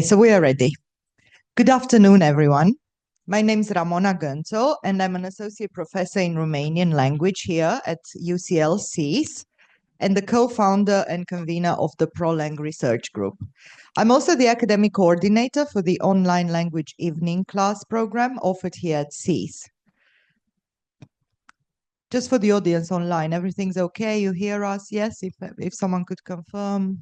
So we are ready. Good afternoon, everyone. My name is Ramona Gönczöl, and I'm an associate professor in Romanian language here at UCL SIMONA, and the co-founder and convener of the PROLang research group. I'm also the academic coordinator for the online language evening class program offered here at SSEES. Just for the audience online, everything's okay? You hear us? Yes, if someone could confirm.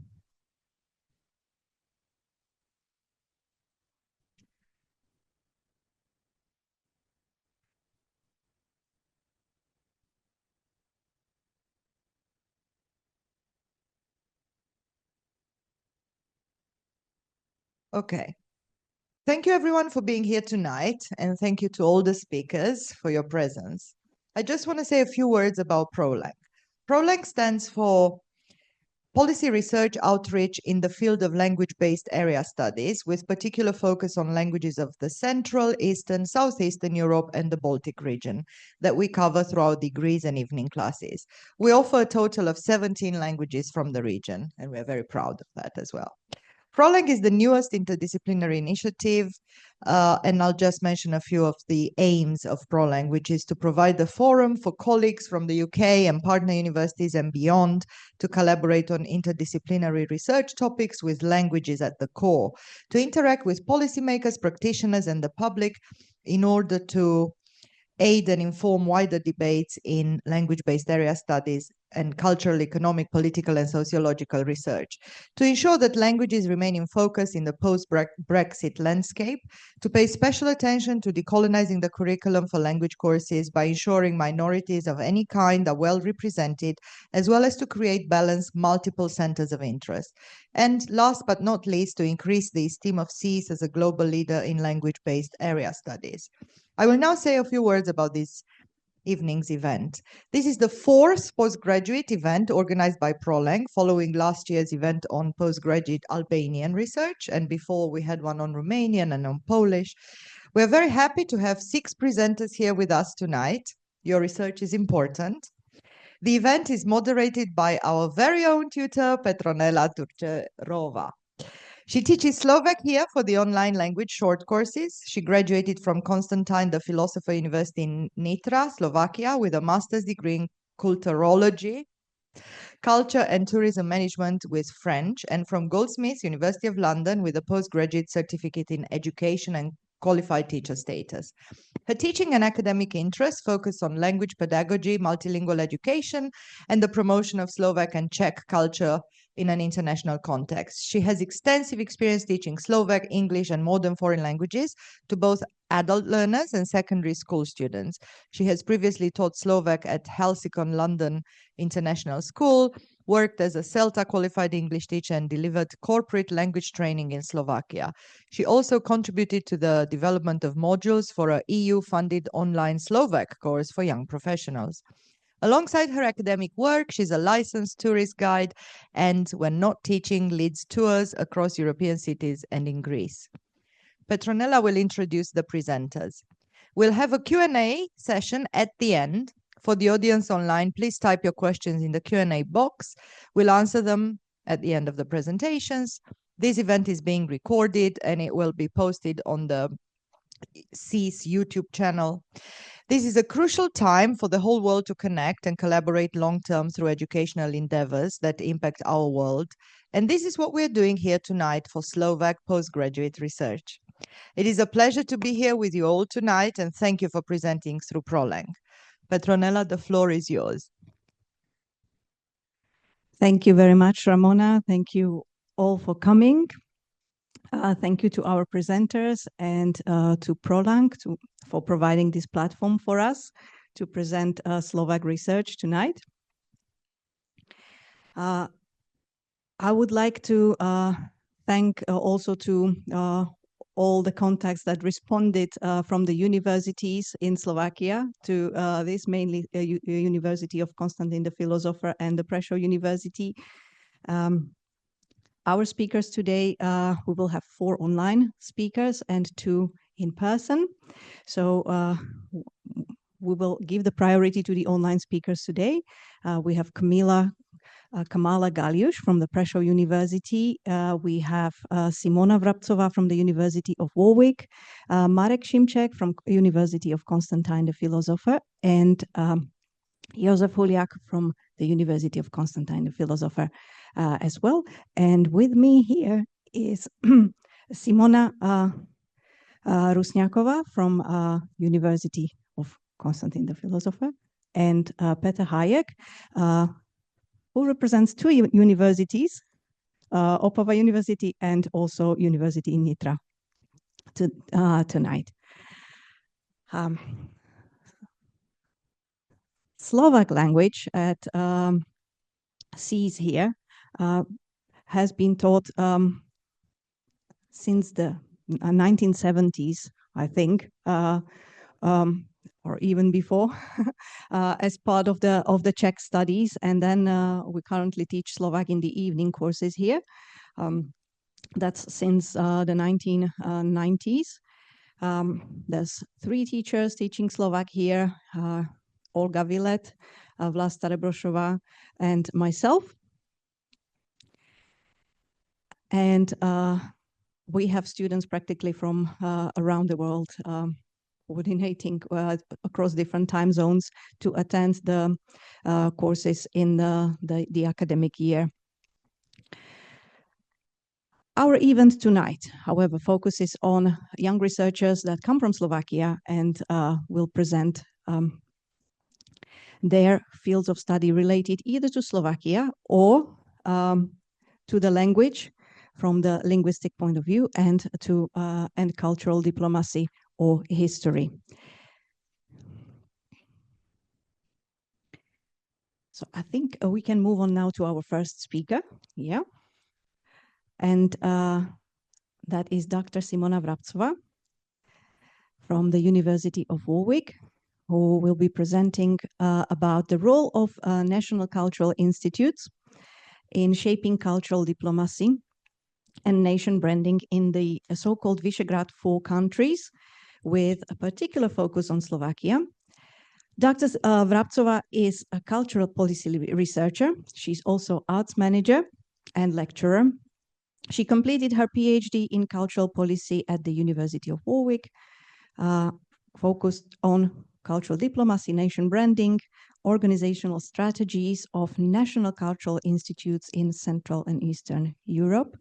Okay. Thank you everyone for being here tonight, and thank you to all the speakers for your presence. I just want to say a few words about PROLang. PROLang stands for Policy Research Outreach in the field of language-based area studies, with particular focus on languages of the Central, Eastern, Southeastern Europe, and the Baltic region that we cover through our degrees and evening classes. We offer a total of 17 languages from the region, and we're very proud of that as well. PROLang is the newest interdisciplinary initiative, and I'll just mention a few of the aims of PROLang, which is to provide the forum for colleagues from the UK and partner universities and beyond to collaborate on interdisciplinary research topics with languages at the core, to interact with policymakers, practitioners, and the public in order to aid and inform wider debates in language-based area studies and cultural, economic, political, and sociological research, to ensure that languages remain in focus in the post-Brexit landscape, to pay special attention to decolonizing the curriculum for language courses by ensuring minorities of any kind are well represented, as well as to create balanced multiple centers of interest. And last but not least, to increase the esteem of SSEES as a global leader in language-based area studies. I will now say a few words about this evening's event. This is the fourth postgraduate event organized by PROLang, following last year's event on postgraduate Albanian research, and before we had one on Romanian and on Polish. We're very happy to have 6 presenters here with us tonight. Your research is important. The event is moderated by our very own tutor, Petronela Turcerová. She teaches Slovak here for the online language short courses. She graduated from Constantine, the Philosopher University in Nitra, Slovakia, with a master's degree in culturology, culture and tourism management with French, and from Goldsmiths, University of London, with a postgraduate certificate in education and qualified teacher status. Her teaching and academic interests focus on language pedagogy, multilingual education, and the promotion of Slovak and Czech culture in an international context. She has extensive experience teaching Slovak, English, and modern foreign languages to both adult learners and secondary school students. She has previously taught Slovak at Helsinki London International School, worked as a CELTA qualified English teacher, and delivered corporate language training in Slovakia. She also contributed to the development of modules for an EU-funded online Slovak course for young professionals. Alongside her academic work, she's a licensed tourist guide and, when not teaching, leads tours across European cities and in Greece. Petronela will introduce the presenters. We'll have a Q&A session at the end. For the audience online, please type your questions in the Q&A box. We'll answer them at the end of the presentations. This event is being recorded and it will be posted on the SSEES YouTube channel. This is a crucial time for the whole world to connect and collaborate long-term through educational endeavors that impact our world. And this is what we're doing here tonight for Slovak postgraduate research. It is a pleasure to be here with you all tonight, and thank you for presenting through PROLang. Petronela, the floor is yours. Thank you very much, Ramona. Thank you all for coming. Thank you to our presenters and to PROLang for providing this platform for us to present Slovak research tonight. I would like to thank also to all the contacts that responded from the universities in Slovakia to this, mainly University of Constantine the Philosopher and the Prešov University. Our speakers today, we will have 4 online speakers and 2 in person. So we will give the priority to the online speakers today. We have Kamila Kamala Galiush from the Prešov University. We have Simona VRABCOVÁ from the University of Warwick, Marek Šimček from University of Constantine, the Philosopher, and Josef Huliak from the University of Constantine, the Philosopher as well. And with me here is Simona RUSZNYÁKOVÁ from University of Constantine, the Philosopher, and PETR HÁJEK, who represents two universities, Opava University and also University in Nitra tonight. Slovak language at SIMONA here has been taught since the 1970s, I think, or even before, as part of the Czech studies. And then we currently teach Slovak in the evening courses here. That's since the 1990s. There's 3 teachers teaching Slovak here, Olga Vilet, Vlasta Rebrošová, and myself. And we have students practically from around the world, coordinating across different time zones to attend the courses in the academic year. Our event tonight, however, focuses on young researchers that come from Slovakia and will present their fields of study related either to Slovakia or to the language from the linguistic point of view, and to and cultural diplomacy or history. So I think we can move on now to our first speaker. Yeah. And that is Dr. Simona VRABCOVÁ from the University of Warwick, who will be presenting about the role of national cultural institutes in shaping cultural diplomacy and nation branding in the so-called Visegrad 4 countries, with a particular focus on Slovakia. Dr. VRABCOVÁ is a cultural policy researcher. She's also arts manager and lecturer. She completed her PhD in cultural policy at the University of Warwick, focused on cultural diplomacy, nation branding, organizational strategies of national cultural institutes in Central and Eastern Europe.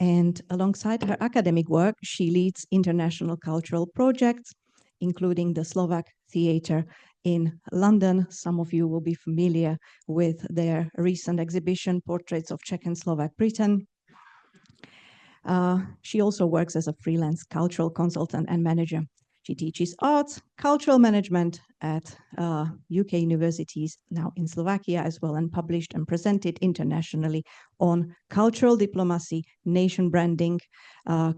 And alongside her academic work, she leads international cultural projects, including the Slovak Theatre in London. Some of you will be familiar with their recent exhibition, Portraits of Czech and Slovak Britain. She also works as a freelance cultural consultant and manager. She teaches arts, cultural management at UK universities, now in Slovakia as well, and published and presented internationally on cultural diplomacy, nation branding,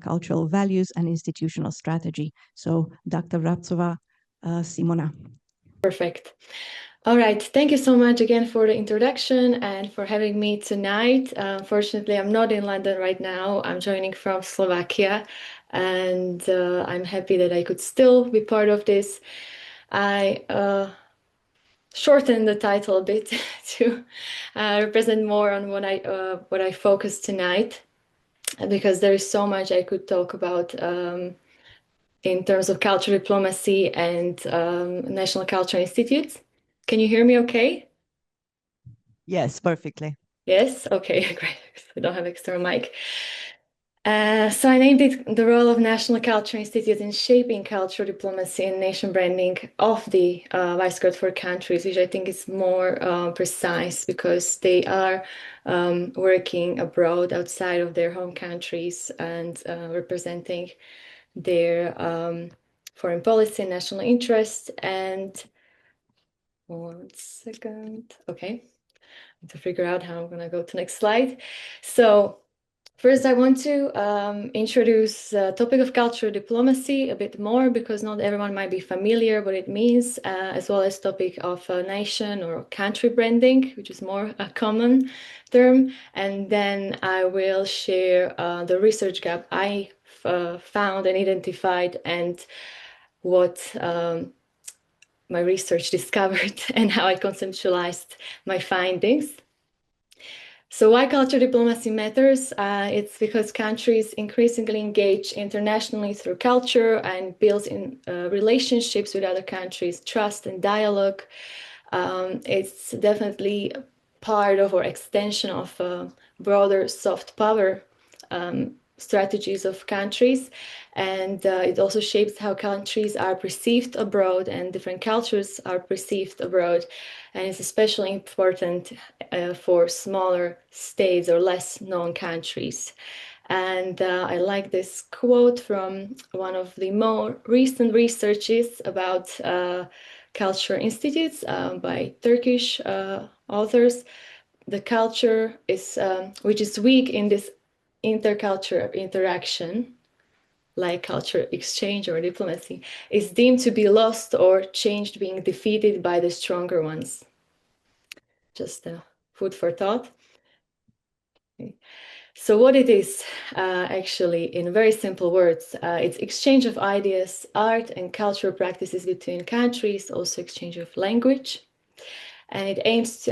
cultural values, and institutional strategy. So Dr. VRABCOVÁ, Simona. Perfect. All right. Thank you so much again for the introduction and for having me tonight. Unfortunately, I'm not in London right now. I'm joining from Slovakia, and I'm happy that I could still be part of this. I shortened the title a bit to represent more on what I focus tonight, because there is so much I could talk about in terms of cultural diplomacy and national cultural institutes. Can you hear me okay? Yes, perfectly. Yes? Okay, great. I don't have external mic. So I named it the role of national cultural institutes in shaping cultural diplomacy and nation branding of the Visegrad 4 countries, which I think is more precise, because they are working abroad outside of their home countries and representing their foreign policy and national interest. And 1 second. Okay, I need to figure out how I'm going to go to the next slide. So first, I want to introduce the topic of cultural diplomacy a bit more, because not everyone might be familiar what it means, as well as topic of nation or country branding, which is more a common term. And then I will share the research gap I found and identified, and what my research discovered, and how I conceptualized my findings. So why culture diplomacy matters? It's because countries increasingly engage internationally through culture and build in relationships with other countries, trust and dialogue. It's definitely part of or extension of broader soft power strategies of countries, and it also shapes how countries are perceived abroad and different cultures are perceived abroad, and it's especially important for smaller states or less known countries. And I like this quote from one of the more recent researches about culture institutes by Turkish authors. The culture is which is weak in this intercultural interaction, like culture exchange or diplomacy, is deemed to be lost or changed, being defeated by the stronger ones. Just food for thought. Okay. So what it is actually, in very simple words, it's exchange of ideas, art and cultural practices between countries, also exchange of language. And it aims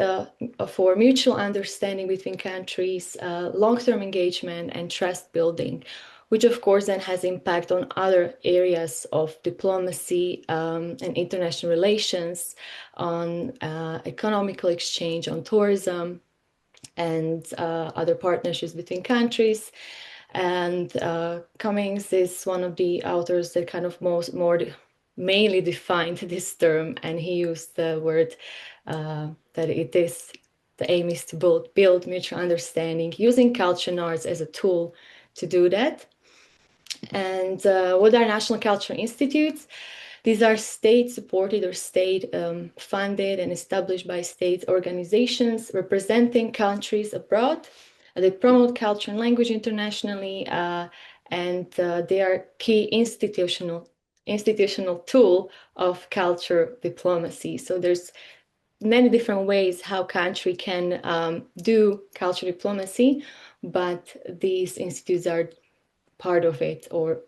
for mutual understanding between countries, long-term engagement and trust building, which of course then has impact on other areas of diplomacy and international relations, on economical exchange, on tourism, and other partnerships between countries. And Cummings is one of the authors that kind of mainly defined this term, and he used the word that the aim is to build mutual understanding using culture and arts as a tool to do that. And what are national cultural institutes? These are state-supported or state-funded and established by state organizations representing countries abroad. They promote culture and language internationally, and they are key institutional tool of culture diplomacy. So there's many different ways how country can do culture diplomacy, but these institutes are part of it, or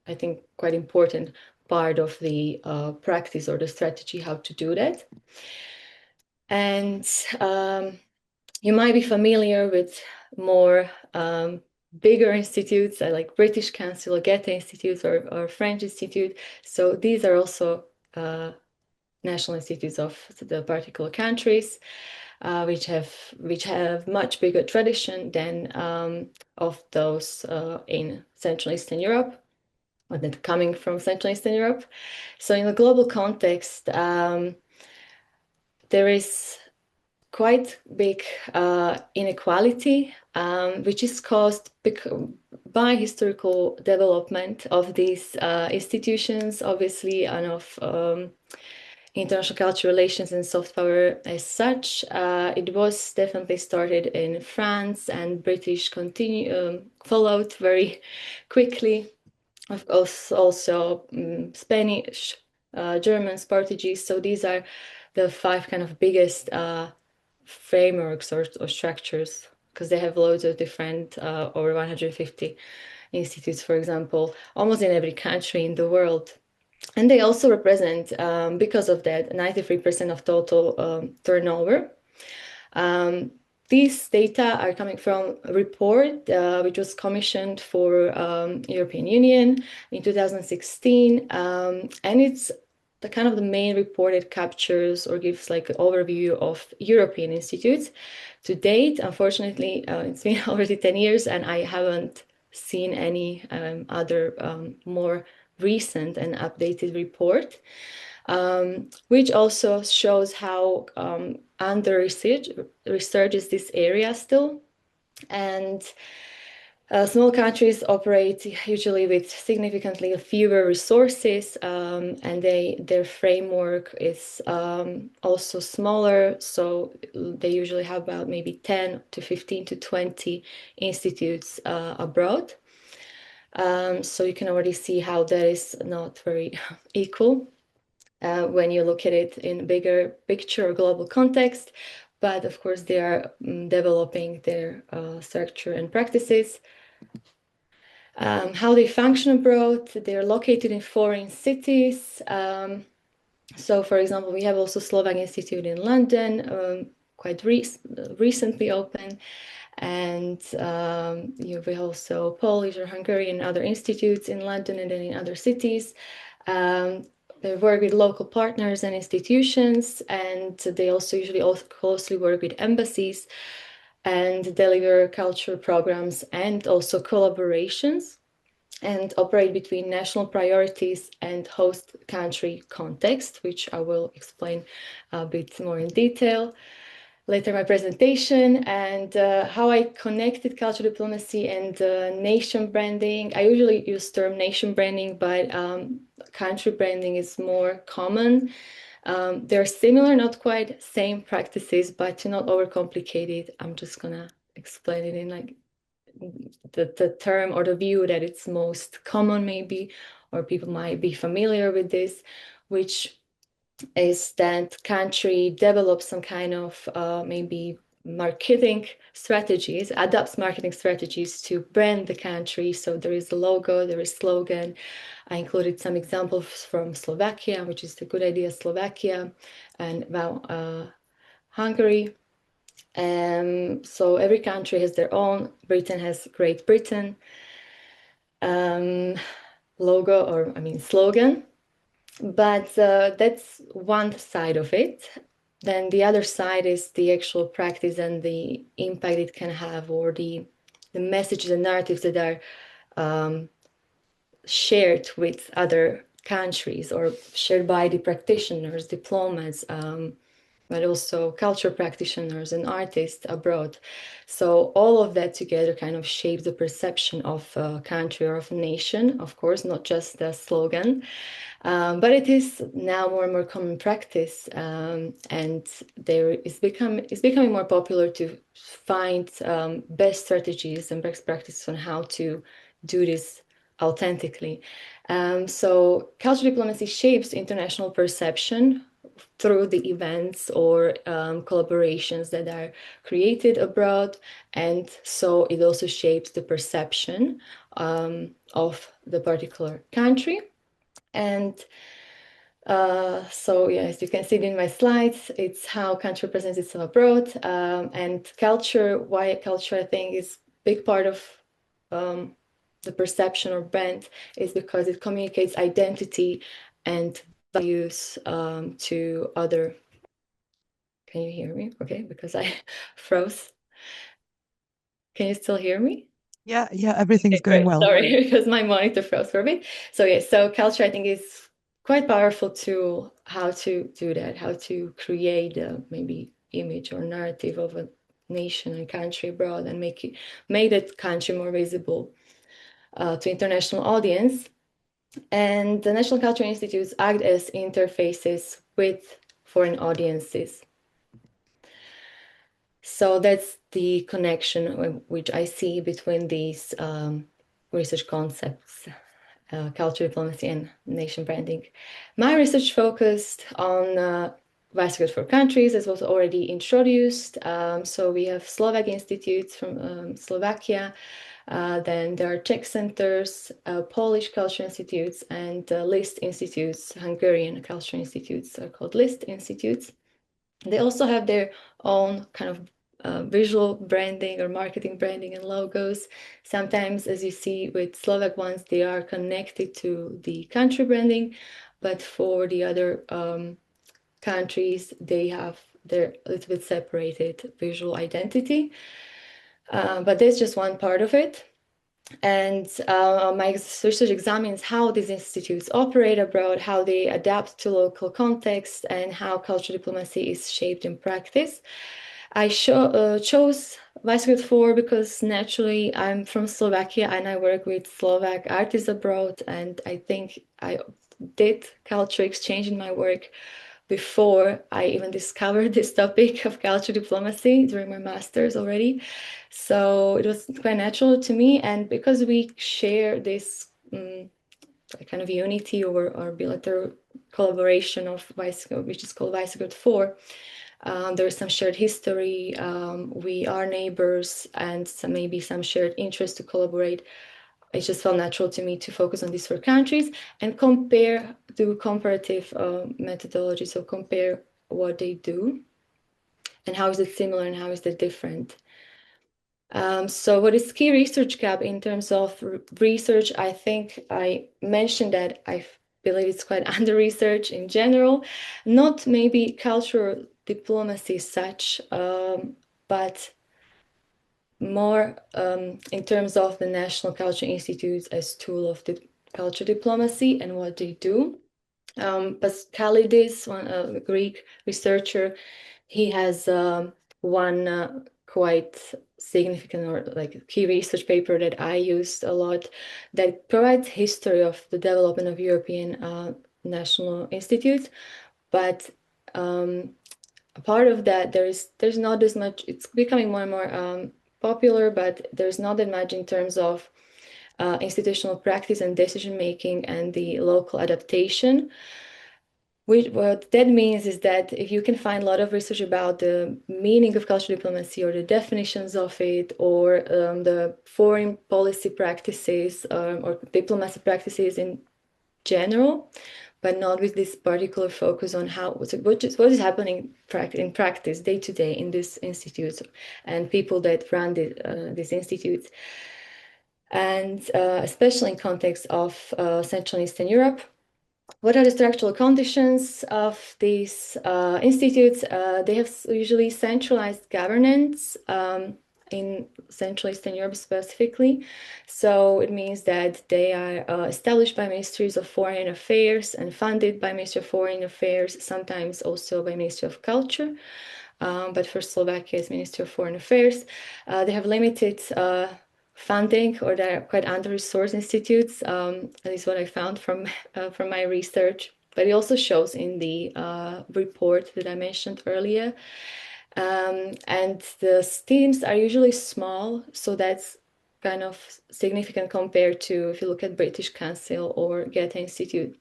I think quite important part of the practice or the strategy how to do that. And you might be familiar with more bigger institutes like British Council, Goethe Institute, or French Institute. So these are also national institutes of the particular countries, which have much bigger tradition than of those in Central Eastern Europe, or that coming from Central Eastern Europe. So in the global context, there is quite big inequality, which is caused by historical development of these institutions, obviously, and of international cultural relations and soft power as such. It was definitely started in France, and British followed very quickly. Of course, also Spanish, Germans, Portuguese. So these are the 5 kind of biggest frameworks or structures, because they have loads of different, over 150 institutes, for example, almost in every country in the world. And they also represent, because of that, 93% of total turnover. These data are coming from a report which was commissioned for European Union in 2016, and it's the kind of the main report that captures or gives like an overview of European institutes to date. Unfortunately, it's been already 10 years, and I haven't seen any other more recent and updated report, which also shows how under research is this area still. And small countries operate usually with significantly fewer resources, and their framework is also smaller. So they usually have about maybe 10 to 15 to 20 institutes abroad. So you can already see how that is not very equal when you look at it in a bigger picture or global context. But of course, they are developing their structure and practices. How they function abroad, they're located in foreign cities. So, for example, we have also Slovak Institute in London, quite recently opened. And you have also Polish or Hungarian and other institutes in London and then in other cities. They work with local partners and institutions, and they also usually also closely work with embassies and deliver cultural programs and also collaborations, and operate between national priorities and host country context, which I will explain a bit more in detail later in my presentation. And how I connected cultural diplomacy and nation branding. I usually use term nation branding, but country branding is more common. They're similar, not quite same practices, but to not overcomplicate it, I'm just gonna explain it in like the term or the view that it's most common maybe, or people might be familiar with this, which is that country develops some kind of maybe marketing strategies, adopts marketing strategies to brand the country. So there is a logo, there is slogan. I included some examples from Slovakia, which is a good idea, Slovakia, and Hungary. So every country has their own. Britain has Great Britain logo, or I mean slogan. But that's one side of it. Then the other side is the actual practice and the impact it can have, or the messages and narratives that are shared with other countries or shared by the practitioners, diplomats, but also cultural practitioners and artists abroad. So all of that together kind of shapes the perception of a country or of a nation, of course, not just the slogan. But it is now more and more common practice, and it's becoming more popular to find best strategies and best practices on how to do this authentically. So cultural diplomacy shapes international perception through the events or collaborations that are created abroad, and so it also shapes the perception of the particular country. And so, yeah, as you can see in my slides, it's how country presents itself abroad, and culture. Why culture, I think, is a big part of the perception or brand, is because it communicates identity and values to other. Can you hear me? Okay, because I froze. Can you still hear me? Yeah, everything's going well. Sorry, because my monitor froze for a bit. So yeah, so culture, I think, is quite powerful tool how to do that, how to create a maybe image or narrative of a nation and country abroad, and make that country more visible to international audience. And the National Cultural Institutes act as interfaces with foreign audiences. So that's the connection which I see between these research concepts, cultural diplomacy and nation branding. My research focused on vice good for countries, as was already introduced. So we have Slovak institutes from Slovakia, then there are Czech centers, Polish cultural institutes, and LIST institutes, Hungarian cultural institutes are called LIST institutes. They also have their own kind of visual branding or marketing branding and logos. Sometimes, as you see with Slovak ones, they are connected to the country branding, but for the other countries, they have their a little bit separated visual identity. But that's just one part of it. And my research examines how these institutes operate abroad, how they adapt to local context, and how cultural diplomacy is shaped in practice. I chose Visegrad 4 because naturally I'm from Slovakia and I work with Slovak artists abroad, and I think I did culture exchange in my work before I even discovered this topic of cultural diplomacy during my master's already. So it was quite natural to me, and because we share this kind of unity or bilateral collaboration of Visegrad, which is called Visegrad 4, there is some shared history, we are neighbors, and maybe some shared interest to collaborate. It just felt natural to me to focus on these 4 countries and do comparative methodology, so compare what they do and how is it similar and how is it different. So what is key research gap in terms of research? I think I mentioned that I believe it's quite under-researched in general, not maybe cultural diplomacy as such, but more in terms of the National Culture Institutes as tool of the culture diplomacy and what they do. Pascalidis, a Greek researcher, he has one quite significant or like key research paper that I used a lot that provides history of the development of European national institutes, but a part of that there's not as much. It's becoming more and more popular, but there's not that much in terms of institutional practice and decision making and the local adaptation. What that means is that if you can find a lot of research about the meaning of cultural diplomacy or the definitions of it, or the foreign policy practices or diplomacy practices in general, but not with this particular focus on what is happening in practice day to day in these institutes and people that run these institutes, and especially in context of Central and Eastern Europe. What are the structural conditions of these institutes? They have usually centralized governance in Central Eastern Europe specifically. So it means that they are established by ministries of foreign affairs and funded by Ministry of Foreign Affairs, sometimes also by Ministry of Culture. But for Slovakia, it's Ministry of Foreign Affairs. They have limited funding, or they're quite under-resourced institutes. That is what I found from my research. But it also shows in the report that I mentioned earlier. And the teams are usually small, so that's kind of significant compared to if you look at British Council or Goethe Institute.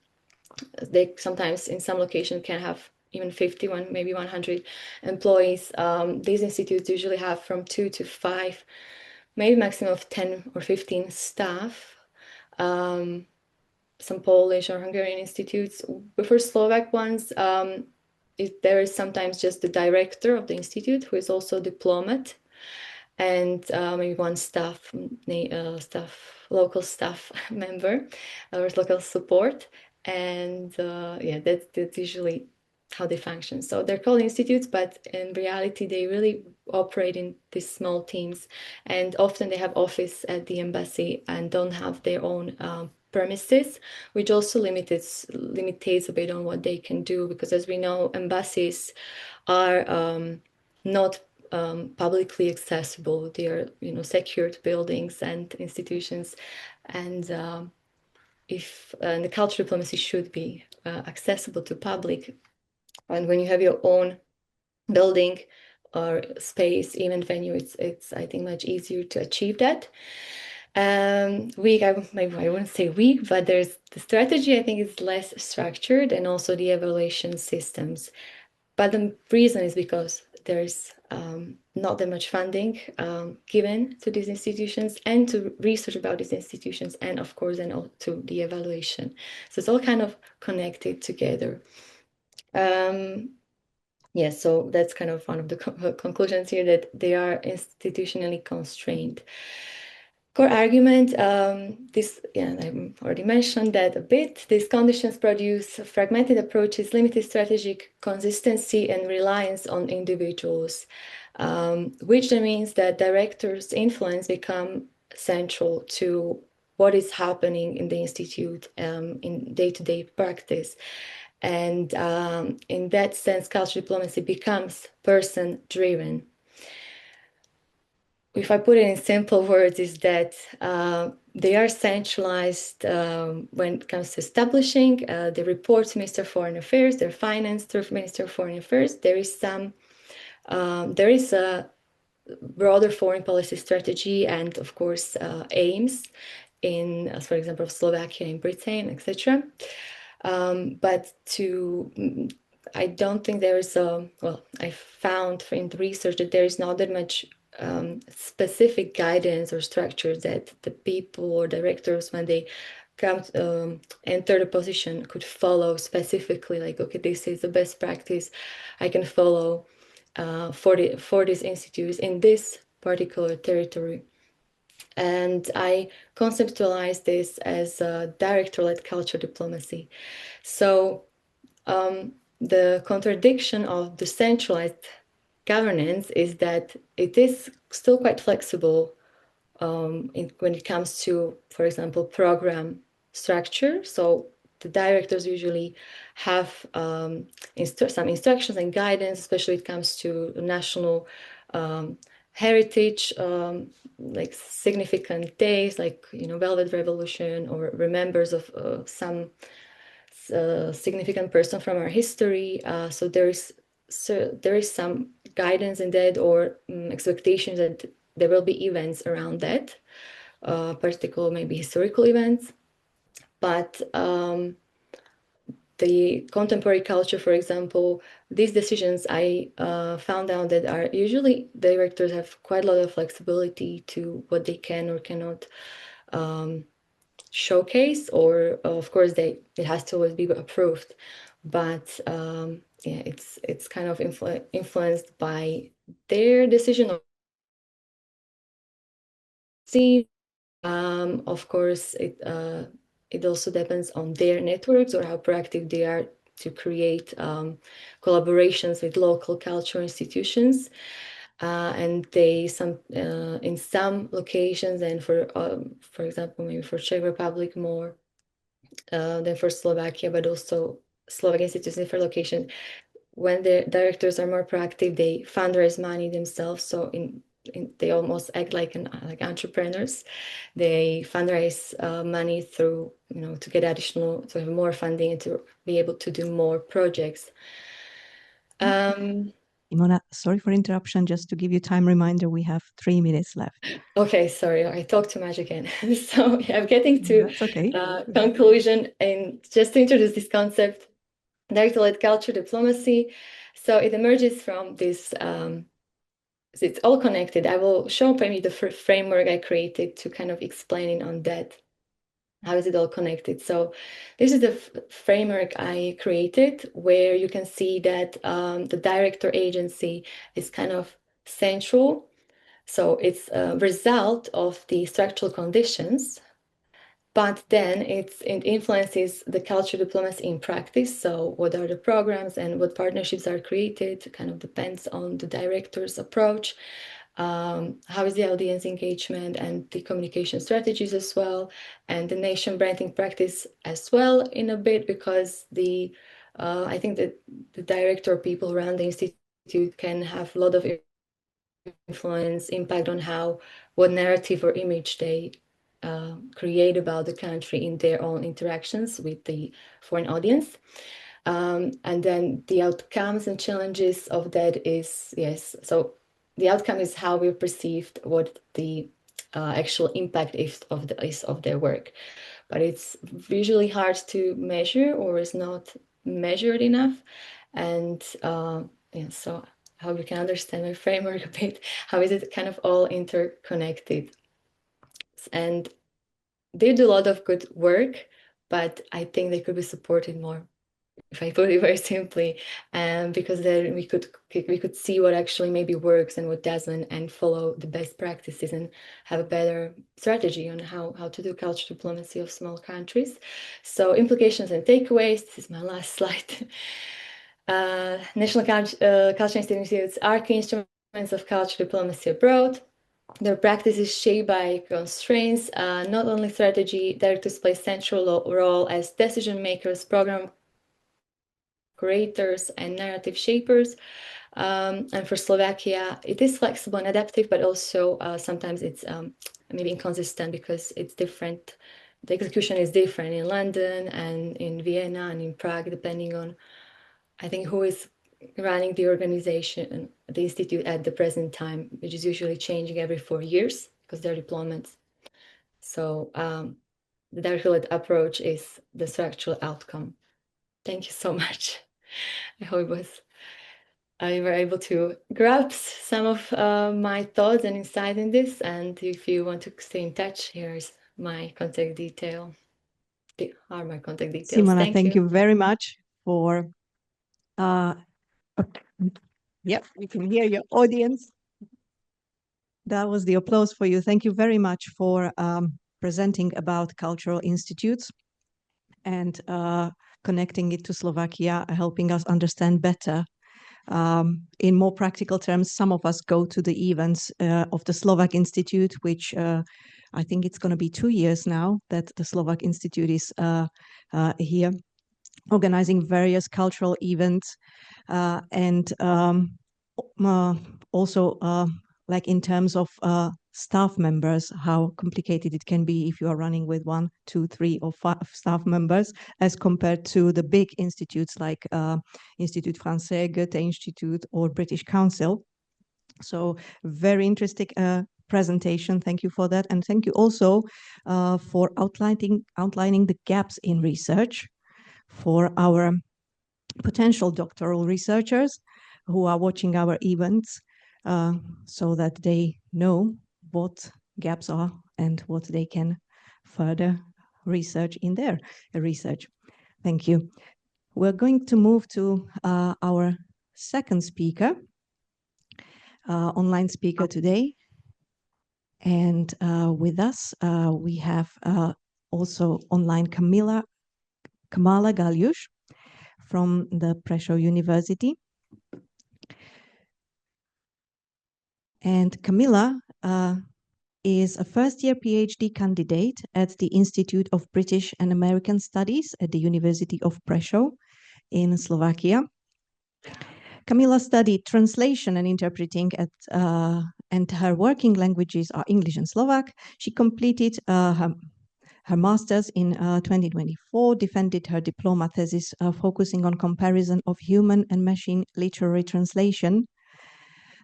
They sometimes in some locations can have even 51, maybe 100 employees. These institutes usually have from 2 to 5, maybe maximum of 10 or 15 staff. Some Polish or Hungarian institutes. But for Slovak ones, there is sometimes just the director of the institute who is also a diplomat, and maybe one local staff member or local support. And yeah, that's usually how they function. So they're called institutes, but in reality, they really operate in these small teams, and often they have office at the embassy and don't have their own premises, which also limits a bit on what they can do, because as we know, embassies are not publicly accessible. They are, secured buildings and institutions, and the cultural diplomacy should be accessible to public. And when you have your own building or space, even venue, it's I think much easier to achieve that. Maybe I wouldn't say weak, but there's the strategy, I think, is less structured, and also the evaluation systems. But the reason is because there's not that much funding given to these institutions and to research about these institutions, and of course, then to the evaluation. So it's all kind of connected together. Yes, so that's kind of one of the conclusions here, that they are institutionally constrained. Core argument, I already mentioned that a bit. These conditions produce fragmented approaches, limited strategic consistency, and reliance on individuals, which then means that directors' influence become central to what is happening in the institute in day-to-day practice. And in that sense, cultural diplomacy becomes person-driven. If I put it in simple words, is that they are centralized when it comes to establishing the report to Minister of Foreign Affairs, they're financed through Minister of Foreign Affairs. There is a broader foreign policy strategy and, of course, aims in, for example, Slovakia and Britain, etc. But I don't think there is I found in the research that there is not that much specific guidance or structure that the people or directors, when they come enter the position, could follow specifically, like, okay, this is the best practice I can follow for these institutes in this particular territory. And I conceptualize this as a director-led culture diplomacy. So the contradiction of the centralized governance is that it is still quite flexible when it comes to, for example, program structure. So the directors usually have some instructions and guidance, especially when it comes to national heritage, like significant days, like Velvet Revolution, or remembers of some significant person from our history. So there is some guidance in that, or expectations that there will be events around that, particular maybe historical events. But the contemporary culture, for example, these decisions I found out that are usually directors have quite a lot of flexibility to what they can or cannot showcase, or of course it has to always be approved, but yeah, it's kind of influenced by their decision. Of course, it also depends on their networks or how proactive they are to create collaborations with local cultural institutions. And they in some locations, and for example, maybe for Czech Republic more than for Slovakia, but also Slovak institutes in different locations, when the directors are more proactive, they fundraise money themselves. So they almost act like entrepreneurs. They fundraise money through, to get additional, to have more funding and to be able to do more projects. Simona, sorry for interruption. Just to give you time reminder, we have 3 minutes left. Okay, sorry, I talked too much again. So yeah, I'm getting to That's okay. Conclusion, and just to introduce this concept, director-led culture diplomacy. So it emerges from this, it's all connected. I will show maybe the framework I created to kind of explaining on that. How is it all connected? So this is the framework I created, where you can see that the director agency is kind of central. So it's a result of the structural conditions, but then it influences the culture diplomacy in practice. So what are the programs and what partnerships are created? It kind of depends on the director's approach. How is the audience engagement and the communication strategies as well, and the nation branding practice as well in a bit, because I think that the director, people around the institute, can have a lot of influence, impact on what narrative or image they create about the country in their own interactions with the foreign audience. And then the outcomes and challenges of that is, yes, so the outcome is how we perceived what the actual impact is of their work. But it's usually hard to measure, or is not measured enough. And yeah, so I hope you can understand my framework a bit. How is it kind of all interconnected? And they do a lot of good work, but I think they could be supported more, if I put it very simply, because then we could see what actually maybe works and what doesn't, and follow the best practices and have a better strategy on how to do culture diplomacy of small countries. So implications and takeaways, this is my last slide. National culture institutes are key instruments of culture diplomacy abroad. Their practice is shaped by constraints, not only strategy. Directors play central role as decision makers, program creators, and narrative shapers. And for Slovakia, it is flexible and adaptive, but also sometimes it's maybe inconsistent because it's different. The execution is different in London and in Vienna and in Prague, depending on, I think, who is running the organization, the institute at the present time, which is usually changing every 4 years because they're deployments. So the direct-led approach is the structural outcome. Thank you so much. I hope you were able to grasp some of my thoughts and insight in this. And if you want to stay in touch, here's my contact detail. Are my contact details. Simona, thank you very much for Yep, we can hear your audience. That was the applause for you. Thank you very much for presenting about cultural institutes and connecting it to Slovakia, helping us understand better. In more practical terms, some of us go to the events of the Slovak Institute, which I think it's going to be 2 years now that the Slovak Institute is here, organizing various cultural events and also like in terms of staff members, how complicated it can be if you are running with 1, 2, 3, or 5 staff members, as compared to the big institutes like Institut Français, Goethe Institute, or British Council. So very interesting presentation. Thank you for that. And thank you also for outlining the gaps in research for our potential doctoral researchers who are watching our events, so that they know what gaps are and what they can further research in their research. Thank you. We're going to move to our second speaker, online speaker today. And with us, we have also online Kamala Galyush from the Prešov University. And Kamila is a first-year PhD candidate at the Institute of British and American Studies at the University of Prešov in Slovakia. Kamila studied translation and interpreting at, and her working languages are English and Slovak. She completed her master's in 2024, defended her diploma thesis focusing on comparison of human and machine literary translation,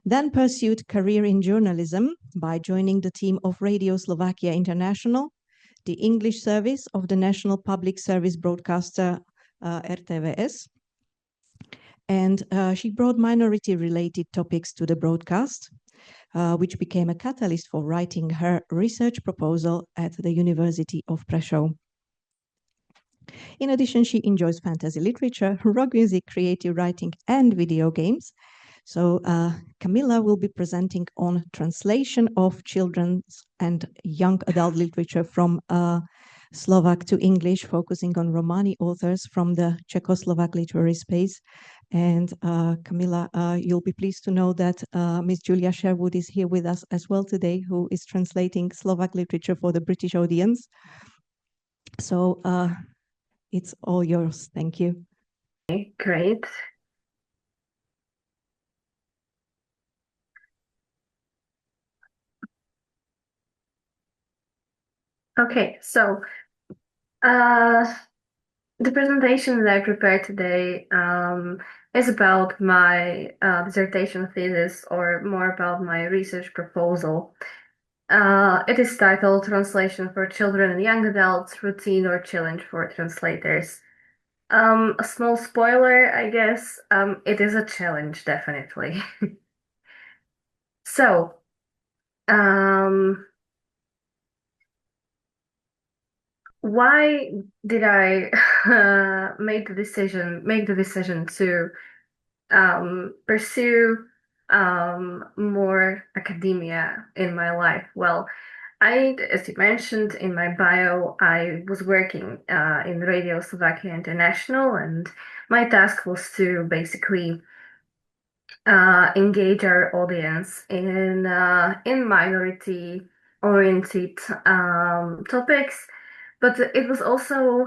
then pursued career in journalism by joining the team of Radio Slovakia International, the English service of the national public service broadcaster RTVS. And she brought minority-related topics to the broadcast, which became a catalyst for writing her research proposal at the University of Prešov. In addition, she enjoys fantasy literature, rock music, creative writing, and video games. So Kamila will be presenting on translation of children's and young adult literature from Slovak to English, focusing on Romani authors from the Czechoslovak literary space. And Kamila, you'll be pleased to know that Ms. Julia Sherwood is here with us as well today, who is translating Slovak literature for the British audience. So it's all yours. Thank you. Great. Okay, so the presentation that I prepared today is about my dissertation thesis, or more about my research proposal. It is titled Translation for Children and Young Adults, Routine or Challenge for Translators. A small spoiler, I guess, it is a challenge, definitely. So, why did I make the decision to pursue more academia in my life? Well, as you mentioned in my bio, I was working in Radio Slovakia International, and my task was to basically engage our audience in minority-oriented topics. But it was also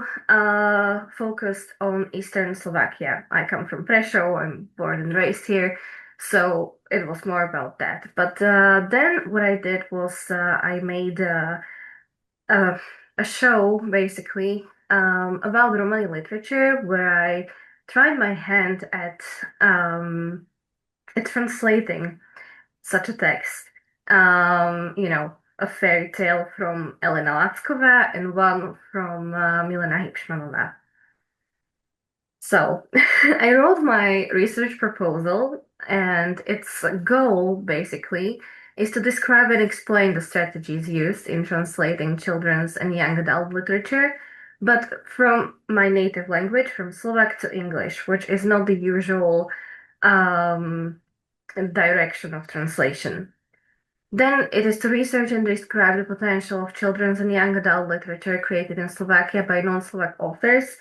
focused on Eastern Slovakia. I come from Prešov, I'm born and raised here, so it was more about that. But then what I did was I made a show, basically, about Romani literature, where I tried my hand at translating such a text. You know, a fairy tale from Elena Lackova and one from Milena Hipšmanová. So I wrote my research proposal, and its goal basically is to describe and explain the strategies used in translating children's and young adult literature, but from my native language, from Slovak to English, which is not the usual direction of translation. Then it is to research and describe the potential of children's and young adult literature created in Slovakia by non-Slovak authors,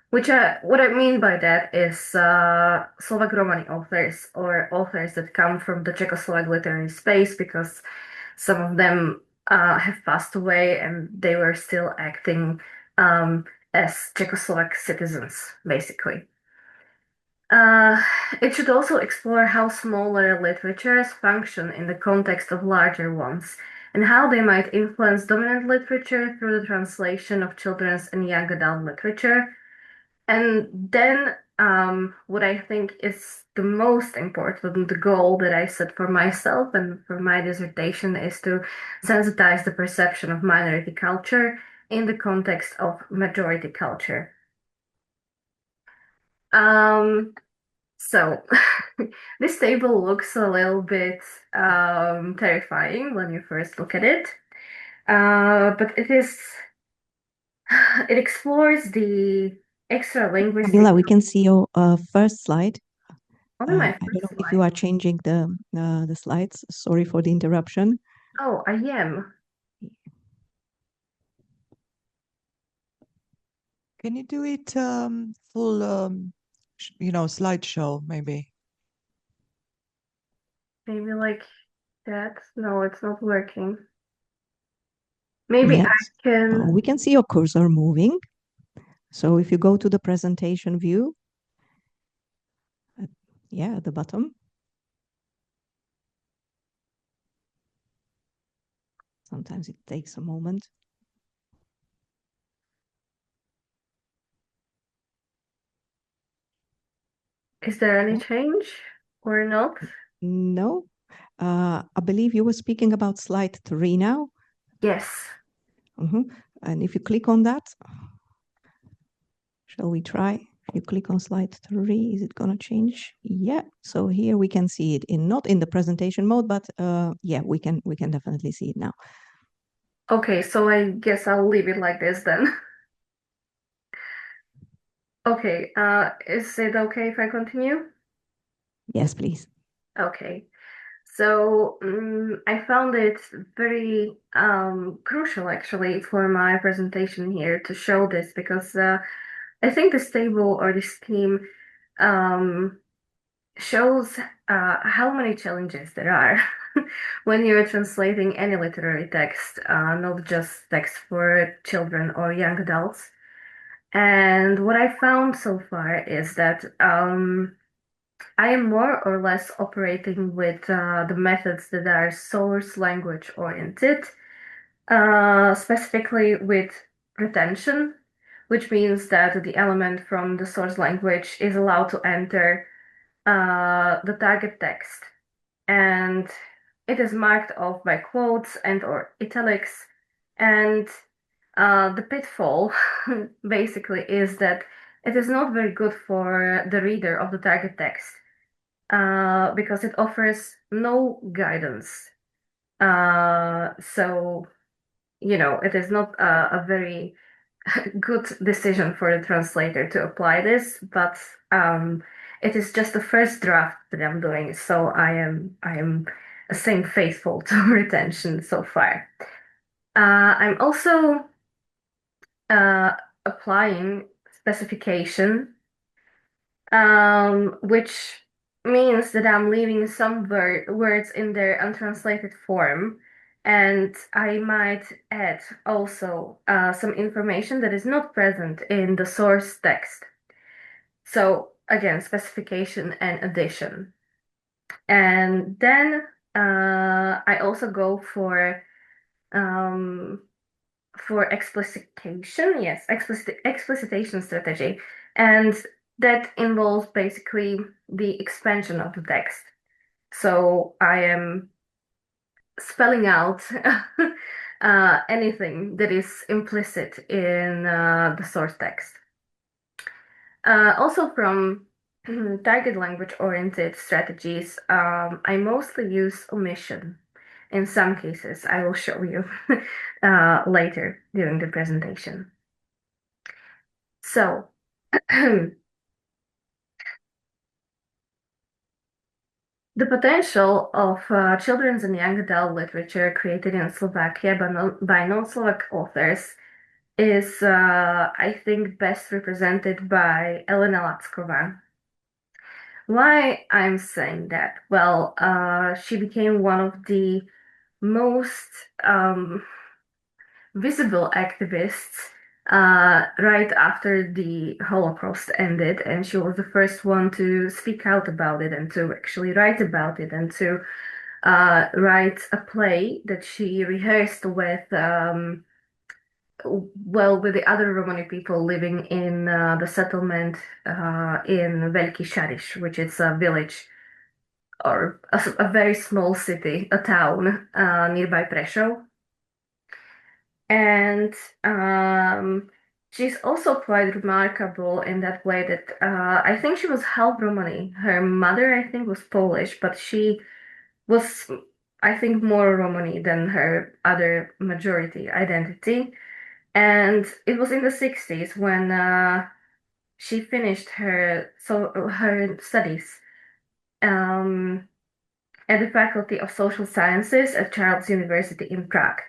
which what I mean by that is Slovak Romani authors, or authors that come from the Czechoslovak literary space, because some of them have passed away and they were still acting as Czechoslovak citizens, basically. It should also explore how smaller literatures function in the context of larger ones, and how they might influence dominant literature through the translation of children's and young adult literature. And then what I think is the most important, the goal that I set for myself and for my dissertation, is to sensitize the perception of minority culture in the context of majority culture. So this table looks a little bit terrifying when you first look at it, but it explores the extra linguistic. Camila, we can see your first slide. Only my I don't know first if you are changing the slides. Sorry for the interruption. Oh, I am. Can you do it full, slideshow, maybe? Maybe like that. No, it's not working. Maybe Yes. I can. We can see your cursor moving. So if you go to the presentation view, at the bottom. Sometimes it takes a moment. Is there any change or not? No. I believe you were speaking about slide 3 now. Yes. And if you click on that, shall we try? If you click on slide 3, is it going to change? Yeah. So here we can see it not in the presentation mode, but yeah, we can definitely see it now. Okay, so I guess I'll leave it like this then. Okay, is it okay if I continue? Yes, please. Okay. So I found it very crucial, actually, for my presentation here to show this, because I think this table or this scheme shows how many challenges there are when you're translating any literary text, not just text for children or young adults. And what I found so far is that I am more or less operating with the methods that are source language oriented, specifically with retention, which means that the element from the source language is allowed to enter the target text, and it is marked off by quotes and or italics. And the pitfall basically is that it is not very good for the reader of the target text, because it offers no guidance. So, it is not a very good decision for the translator to apply this, but it is just the first draft that I'm doing, so I am staying faithful to retention so far. I'm also applying specification, which means that I'm leaving some words in their untranslated form, and I might add also some information that is not present in the source text. So again, specification and addition. And then I also go for explicitation, yes, explicitation strategy, and that involves basically the expansion of the text. So I am spelling out anything that is implicit in the source text. Also from target language oriented strategies, I mostly use omission. In some cases, I will show you later during the presentation. So, the potential of children's and young adult literature created in Slovakia by non-Slovak authors is, I think, best represented by Elena Lacková. Why I'm saying that? Well, she became one of the most visible activists right after the Holocaust ended, and she was the first one to speak out about it and to actually write about it and to write a play that she rehearsed with with the other Romani people living in the settlement in Veliki Šariš, which is a village or a very small city, a town nearby Prešov. And she's also quite remarkable in that way that I think she was half Romani. Her mother, I think, was Polish, but she was, I think, more Romani than her other majority identity. And it was in the 60s when she finished her studies at the Faculty of Social Sciences at Charles University in Prague.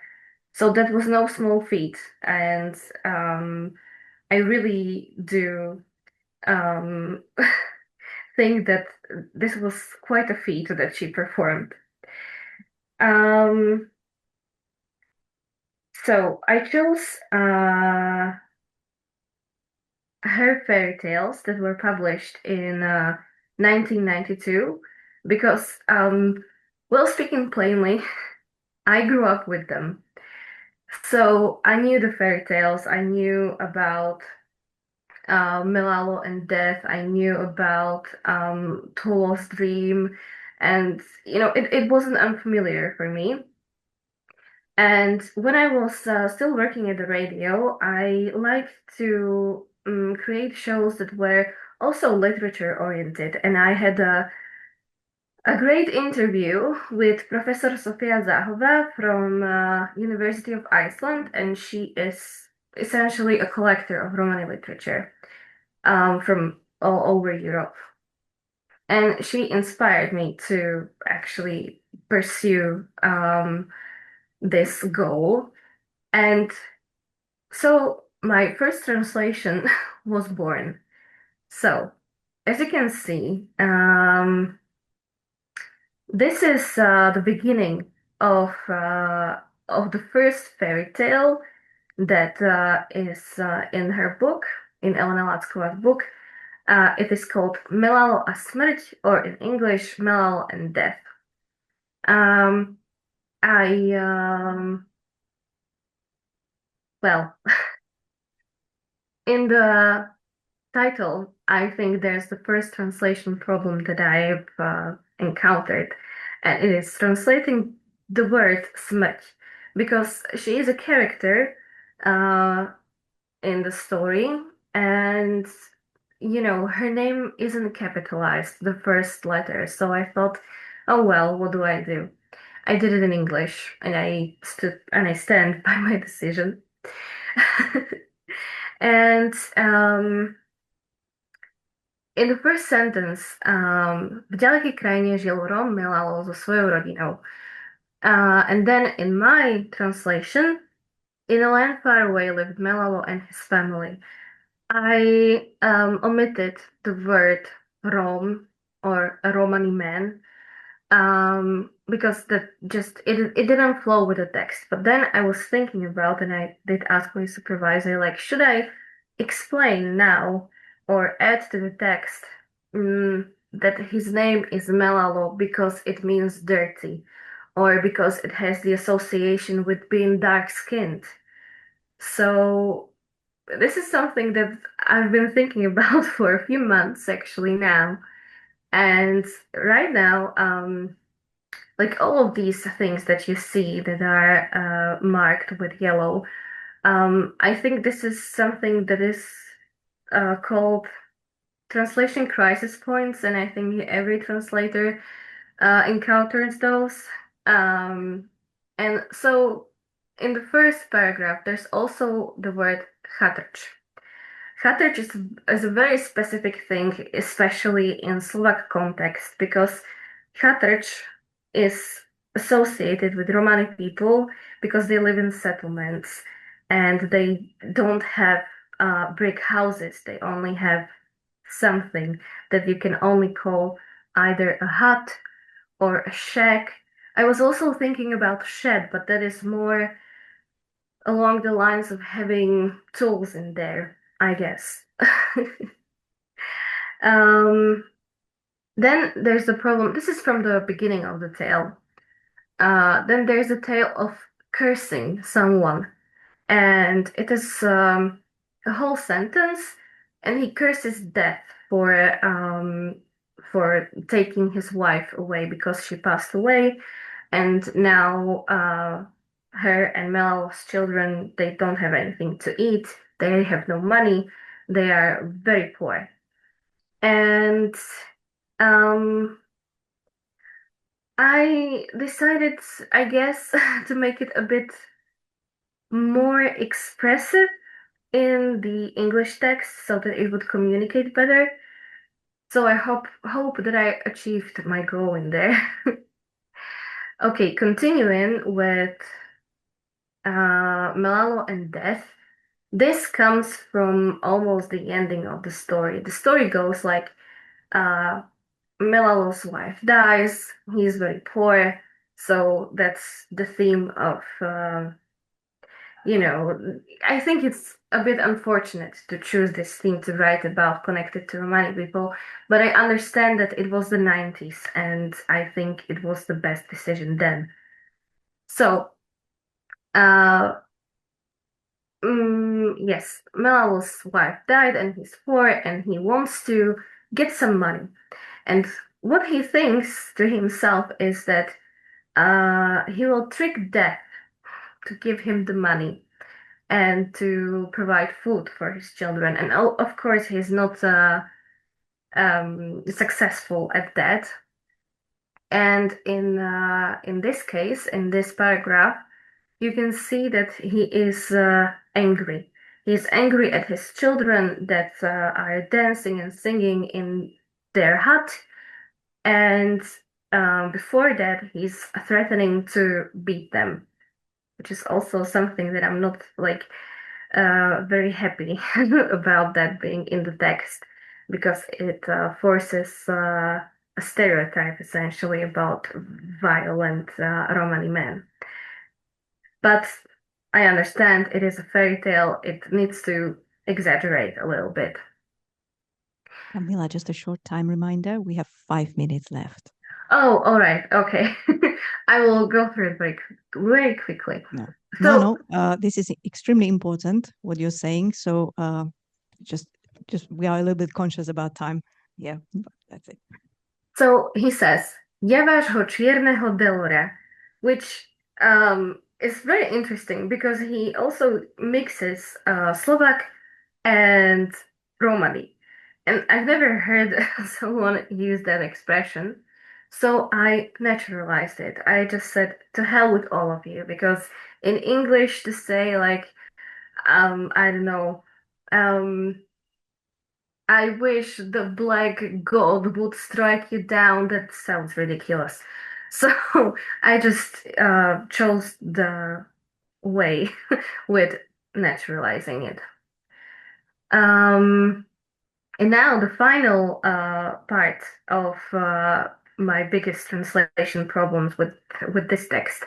So that was no small feat, and I really do think that this was quite a feat that she performed. So I chose her fairy tales that were published in 1992 because, well, speaking plainly, I grew up with them. So I knew the fairy tales. I knew about Milalo and Death. I knew about Tolo's Dream, and it wasn't unfamiliar for me. And when I was still working at the radio, I liked to create shows that were also literature oriented, and I had a great interview with Professor Sofia Zahova from University of Iceland, and she is essentially a collector of Romani literature from all over Europe. And she inspired me to actually pursue this goal. And so my first translation was born. So, as you can see, this is the beginning of the first fairy tale that is in her book, in Elena Lacková's book. It is called Milalo a smrť, or in English, Milalo and Death. Well, in the title, I think there's the first translation problem that I've encountered, and it is translating the word smrť, because she is a character in the story, and her name isn't capitalized, the first letter. So I thought, oh well, what do I do? I did it in English, and I stand by my decision. And in the first sentence, v ďalekej krajine žil Rom Milalo so svojou rodinou. And then in my translation, in a land far away lived Milalo and his family. I omitted the word Rom or a Romani man because that it didn't flow with the text. But then I was thinking about, and I did ask my supervisor, like, should I explain now or add to the text that his name is Milalo because it means dirty, or because it has the association with being dark-skinned. So this is something that I've been thinking about for a few months actually now. And right now, like all of these things that you see that are marked with yellow, I think this is something that is called translation crisis points, and I think every translator encounters those. And so in the first paragraph, there's also the word chatrč. Chatrč is a very specific thing, especially in Slovak context, because Chatrč is associated with Romani people because they live in settlements and they don't have brick houses. They only have something that you can only call either a hut or a shack. I was also thinking about shed, but that is more along the lines of having tools in there, I guess. Then there's the problem. This is from the beginning of the tale. Then there's a tale of cursing someone, and it is a whole sentence, and he curses death for taking his wife away because she passed away, and now her and Mel's children, they don't have anything to eat, they have no money, they are very poor. And I decided, I guess, to make it a bit more expressive in the English text so that it would communicate better. So I hope that I achieved my goal in there. Okay, continuing with Melalo and death. This comes from almost the ending of the story. The story goes like Melalo's wife dies, he's very poor, so that's the theme of I think it's a bit unfortunate to choose this theme to write about connected to Romani people, but I understand that it was the 90s and I think it was the best decision then. So, yes, Melalo's wife died and he's poor and he wants to get some money. And what he thinks to himself is that he will trick death to give him the money and to provide food for his children. And of course, he's not successful at that. And in this case, in this paragraph, you can see that he is angry. He's angry at his children that are dancing and singing in their hut. And before that, he's threatening to beat them, which is also something that I'm not like very happy about that being in the text because it forces a stereotype essentially about violent Romani men. But I understand it is a fairy tale. It needs to exaggerate a little bit. Camilla, just a short time reminder. We have 5 minutes left. Oh, all right. Okay. I will go through it very quickly. No, this is extremely important, what you're saying. So just we are a little bit conscious about time. Yeah, that's it. So he says, "Jeváš ho čierneho delora," which is very interesting because he also mixes Slovak and Romani. And I've never heard someone use that expression. So I naturalized it. I just said, to hell with all of you, because in English to say like, I don't know, I wish the black god would strike you down, that sounds ridiculous. So I just chose the way with naturalizing it. And now the final part of my biggest translation problems with this text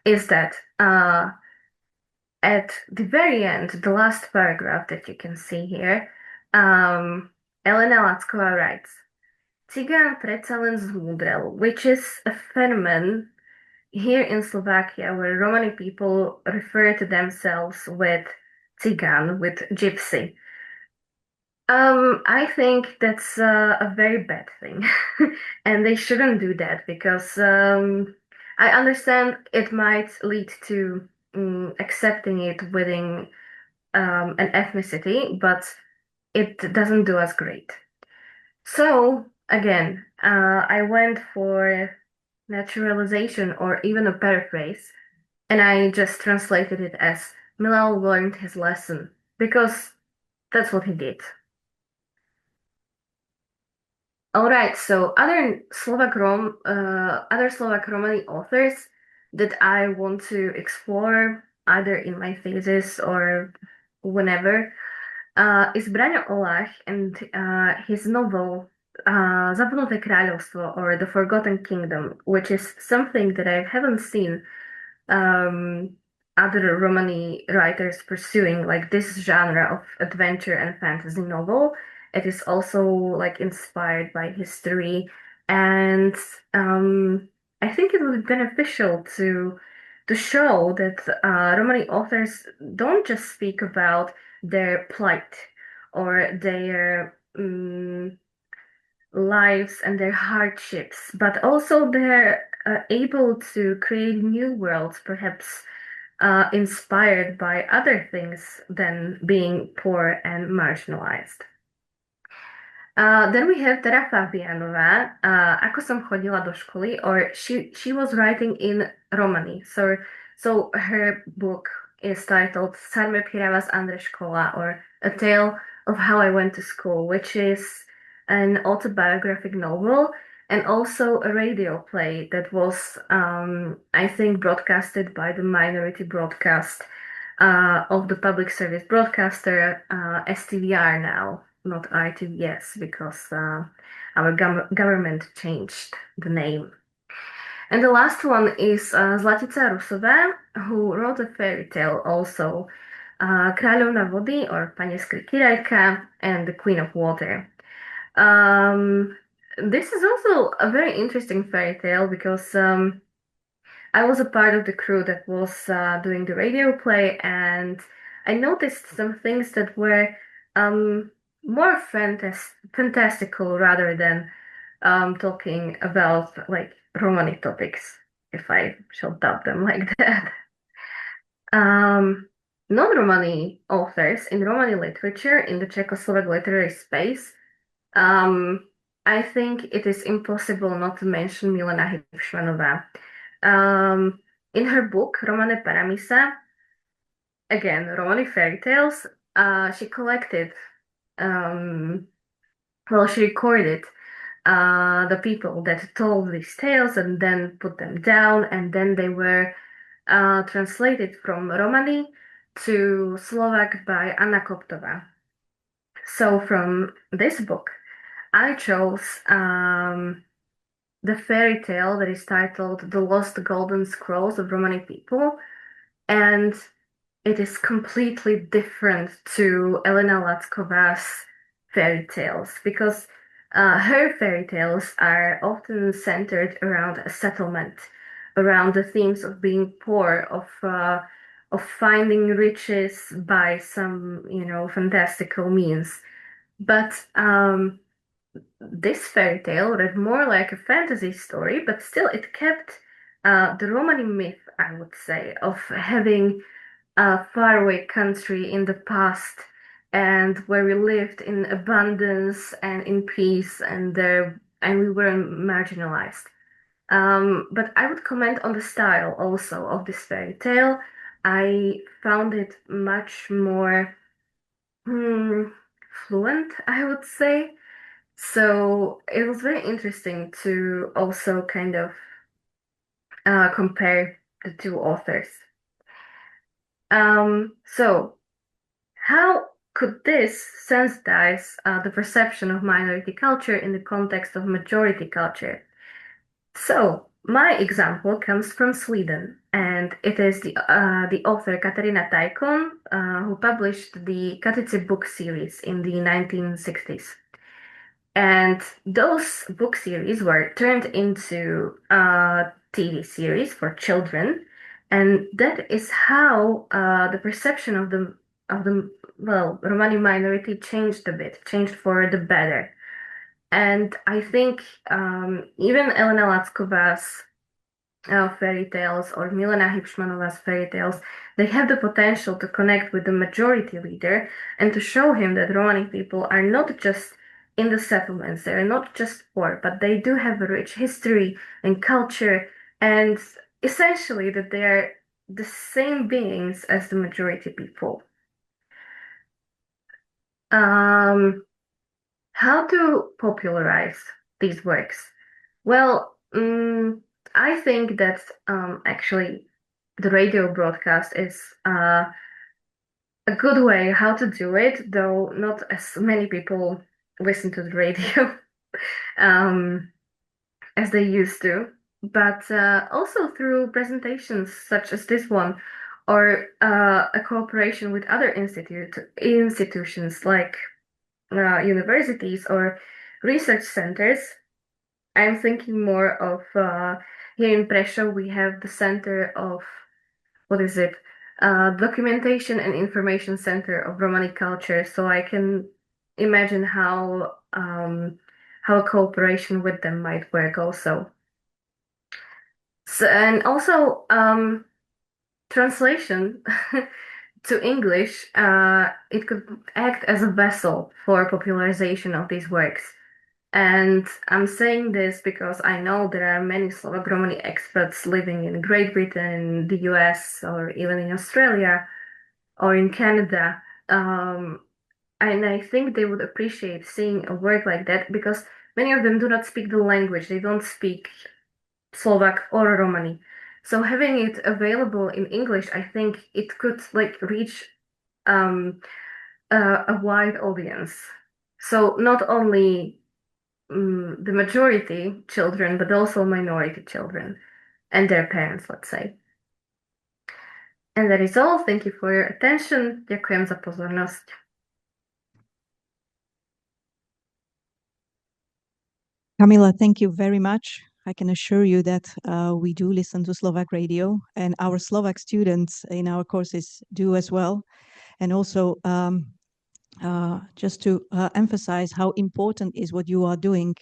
is that at the very end, the last paragraph that you can see here, Elena Lacková writes, "Cigán predsa len zmúdrel," which is a phenomenon here in Slovakia where Romani people refer to themselves with Cigán, with gypsy. I think that's a very bad thing, and they shouldn't do that because I understand it might lead to accepting it within an ethnicity, but it doesn't do us great. So again, I went for naturalization or even a paraphrase, and I just translated it as Milal learned his lesson because that's what he did. All right, so other Slovak Romani authors that I want to explore either in my thesis or whenever is Braňo Olach and his novel Zabudnuté kráľovstvo or The Forgotten Kingdom, which is something that I haven't seen other Romani writers pursuing, like this genre of adventure and fantasy novel. It is also like inspired by history, and I think it would be beneficial to show that Romani authors don't just speak about their plight or their lives and their hardships, but also they're able to create new worlds, perhaps inspired by other things than being poor and marginalized. Then we have Tera Fabianová, Ako som chodila do školy, or she was writing in Romani. So her book is titled Sarme Piravas Andre škola, or A Tale of How I Went to School, which is an autobiographic novel and also a radio play that was, I think, broadcasted by the minority broadcast of the public service broadcaster STVR now, not ITVS, because our government changed the name. And the last one is Zlatica Rusová, who wrote a fairy tale also, Kráľovna vody, or Pani Skrikirajka, and the Queen of Water. This is also a very interesting fairy tale because I was a part of the crew that was doing the radio play, and I noticed some things that were more fantastical rather than talking about like Romani topics, if I shall dub them like that. Non-Romani authors in Romani literature in the Czechoslovak literary space, I think it is impossible not to mention Milena Hipšmanová. In her book Romane Paramisa, again Romani fairy tales, she collected, she recorded the people that told these tales and then put them down, and then they were translated from Romani to Slovak by Anna Koptová. So from this book, I chose the fairy tale that is titled The Lost Golden Scrolls of Romani People, and it is completely different to Elena Lacková's fairy tales because her fairy tales are often centered around a settlement, around the themes of being poor, of finding riches by some, fantastical means. But this fairy tale read more like a fantasy story, but still it kept the Romani myth, I would say, of having a faraway country in the past and where we lived in abundance and in peace, and we weren't marginalized. But I would comment on the style also of this fairy tale. I found it much more fluent, I would say. So it was very interesting to also kind of compare the two authors. So how could this sensitize the perception of minority culture in the context of majority culture? So my example comes from Sweden, and it is the author Katarina Taikon who published the Katice book series in the 1960s. And those book series were turned into a TV series for children, and that is how the perception of the Romani minority changed a bit, changed for the better. And I think even Elena Lacková's fairy tales or Milena Hipšmanová's fairy tales, they have the potential to connect with the majority reader and to show him that Romani people are not just in the settlements, they're not just poor, but they do have a rich history and culture, and essentially that they are the same beings as the majority people. How to popularize these works? Well, I think that actually the radio broadcast is a good way how to do it, though not as many people listen to the radio as they used to, but also through presentations such as this one, or a cooperation with other institutions like universities or research centers. I'm thinking more of here in Prešov, we have the Center of, what is it? Documentation and Information Center of Romani Culture. So I can imagine how a cooperation with them might work also. So, and also translation to English, it could act as a vessel for popularization of these works. And I'm saying this because I know there are many Slovak Romani experts living in Great Britain, the US, or even in Australia, or in Canada. And I think they would appreciate seeing a work like that because many of them do not speak the language. They don't speak Slovak or Romani. So having it available in English, I think it could like reach a wide audience. So not only the majority children, but also minority children and their parents, let's say. And that is all. Thank you for your attention. Ďakujem za pozornosť. Kamila, thank you very much. I can assure you that we do listen to Slovak radio, and our Slovak students in our courses do as well. And also, just to emphasize how important is what you are doing.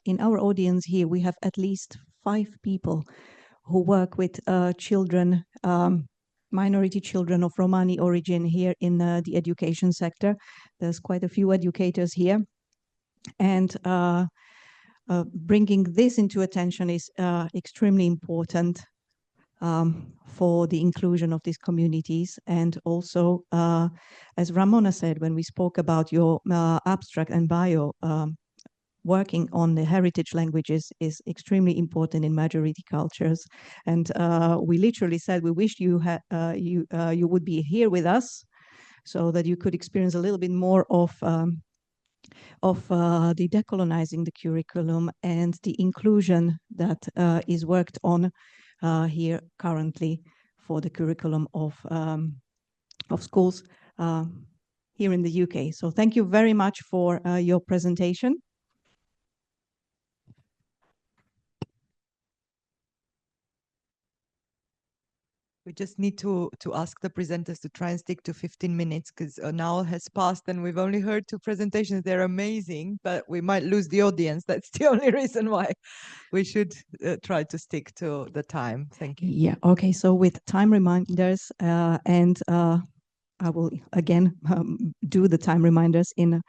In our audience here, we have at least 5 people who work with children, minority children of Romani origin here in the education sector. There's quite a few educators here. And bringing this into attention is extremely important for the inclusion of these communities. And also, as Ramona said, when we spoke about your abstract and bio, working on the heritage languages is extremely important in majority cultures. And we literally said we wished you would be here with us so that you could experience a little bit more of the decolonizing the curriculum and the inclusion that is worked on here currently for the curriculum of schools here in the UK. So thank you very much for your presentation. We just need to ask the presenters to try and stick to 15 minutes because an hour has passed and we've only heard 2 presentations. They're amazing, but we might lose the audience. That's the only reason why we should try to stick to the time. Thank you. Yeah, okay. So with time reminders and I will again do the time reminders in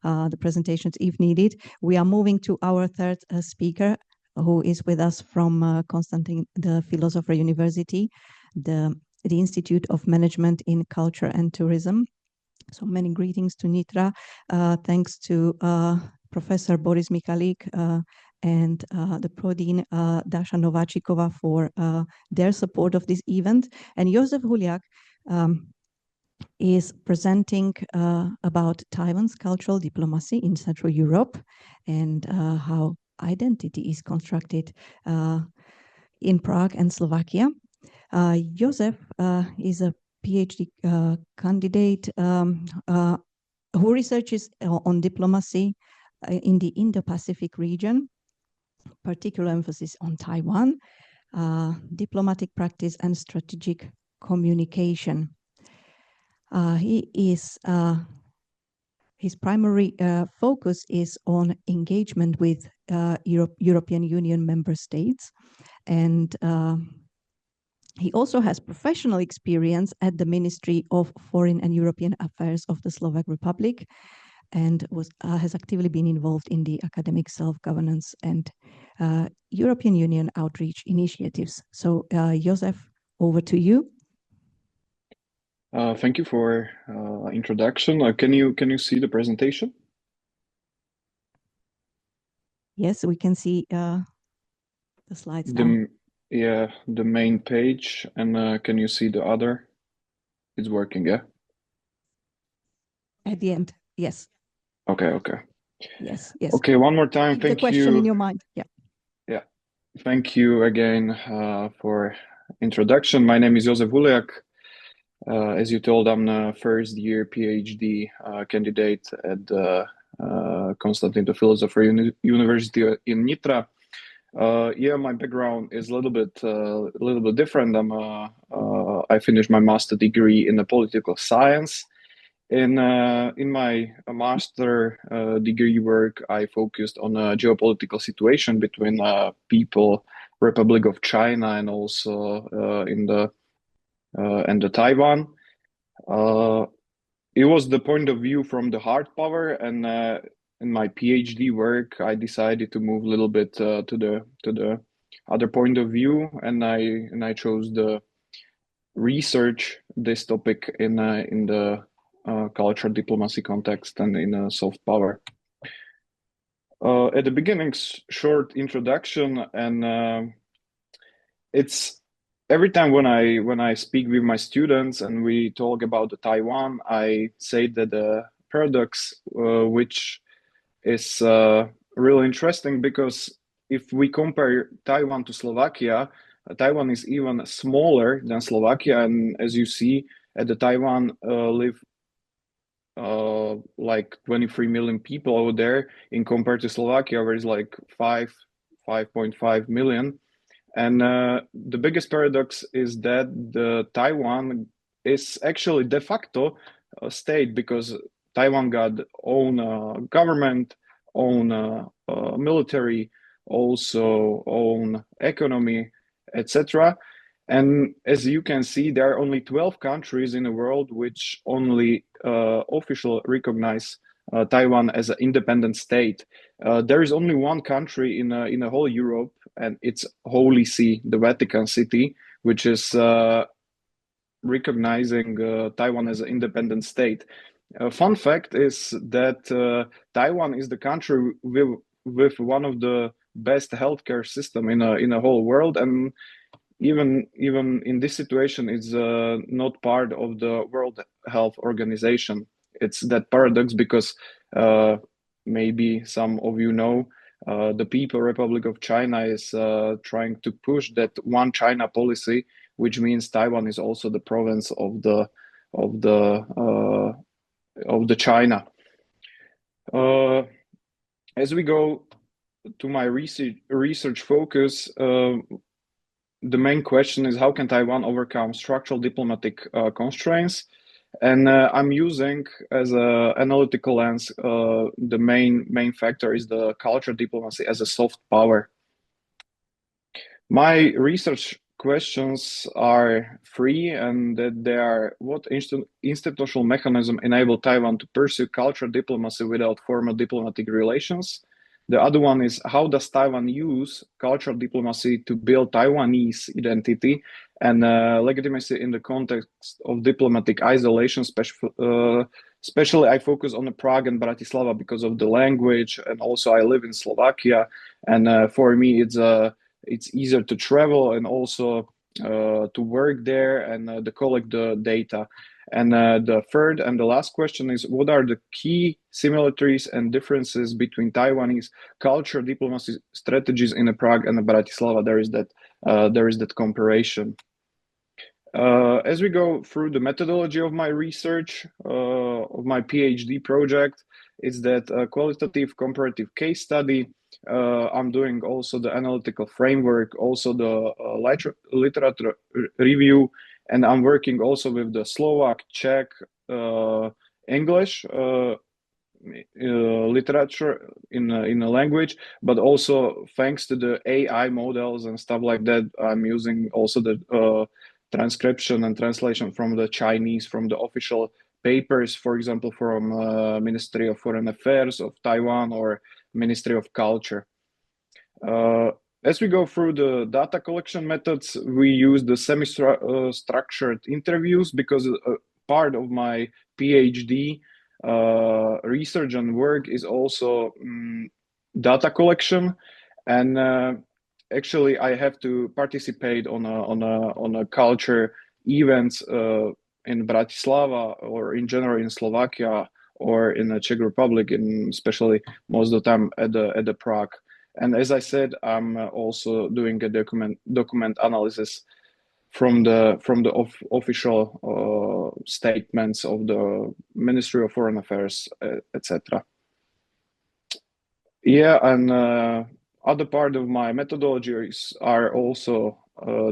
the presentations if needed. We are moving to our third speaker who is with us from Constantine, the Philosopher University, the Institute of Management in Culture and Tourism. So many greetings to Nitra. Thanks to Professor Boris Michalik and the Prodean Dasha Nováčiková for their support of this event. And Jozef Huliak is presenting about Taiwan's cultural diplomacy in Central Europe and how identity is constructed in Prague and Slovakia. Jozef is a PhD candidate who researches on diplomacy in the Indo-Pacific region, particular emphasis on Taiwan, diplomatic practice and strategic communication. His primary focus is on engagement with European Union member states, and he also has professional experience at the Ministry of Foreign and European Affairs of the Slovak Republic, and has actively been involved in the academic self-governance and European Union outreach initiatives. So, Jozef, over to you. Thank you for introduction. Can you see the presentation? Yes, we can see the slides now. Yeah, the main page. And can you see the other? It's working, yeah? At the end, yes. Okay. Yes. Okay, one more time, Keep the thank question you. in your mind. Yeah. Yeah, thank you again for introduction. My name is Jozef Huliak. As you told, I'm a first-year PhD candidate at the Constantine the Philosopher University in Nitra. Yeah, my background is a little bit different. I finished my master degree in the political science. In my master degree work, I focused on a geopolitical situation between people, Republic of China, and also in the Taiwan. It was the point of view from the hard power, and in my PhD work, I decided to move a little bit to the other point of view, and I chose the research this topic in the cultural diplomacy context and in soft power. At the beginning, short introduction, and it's every time when I speak with my students and we talk about the Taiwan, I say that the paradox, which is really interesting, because if we compare Taiwan to Slovakia, Taiwan is even smaller than Slovakia, and as you see, at the Taiwan live like 23 million people over there, in compared to Slovakia, where it's like 5.5 million. And the biggest paradox is that the Taiwan is actually de facto a state, because Taiwan got own government, own military, also own economy, etc. And as you can see, there are only 12 countries in the world which only officially recognize Taiwan as an independent state. There is only one country in the whole Europe, and it's Holy See, the Vatican City, which is recognizing Taiwan as an independent state. Fun fact is that Taiwan is the country with one of the best healthcare system in a whole world, and even in this situation, it's not part of the World Health Organization. It's that paradox, because maybe some of you know, the People Republic of China is trying to push that one China policy, which means Taiwan is also the province of the China. As we go to my research focus, the main question is, how can Taiwan overcome structural diplomatic constraints? And I'm using as an analytical lens, the main factor is the cultural diplomacy as a soft power. My research questions are three, and that they are: what institutional mechanism enable Taiwan to pursue cultural diplomacy without formal diplomatic relations? The other one is, how does Taiwan use cultural diplomacy to build Taiwanese identity and legitimacy in the context of diplomatic isolation? Especially I focus on the Prague and Bratislava because of the language, and also I live in Slovakia, and for me it's easier to travel and also to work there and to collect the data. And the third and the last question is, what are the key similarities and differences between Taiwanese culture diplomacy strategies in Prague and Bratislava? There is that comparison. As we go through the methodology of my research, of my PhD project, is that a qualitative comparative case study. I'm doing also the analytical framework, also the literature review, and I'm working also with the Slovak, Czech, English literature in a language, but also thanks to the AI models and stuff like that, I'm using also the transcription and translation from the Chinese, from the official papers, for example, from Ministry of Foreign Affairs of Taiwan or Ministry of Culture. As we go through the data collection methods, we use the semi-structured interviews, because part of my PhD research and work is also data collection, and actually I have to participate on a culture events in Bratislava, or in general in Slovakia, or in the Czech Republic, and especially most of the time at the Prague. And as I said, I'm also doing a document analysis from the official statements of the Ministry of Foreign Affairs, etc. Yeah, and other part of my methodologies are also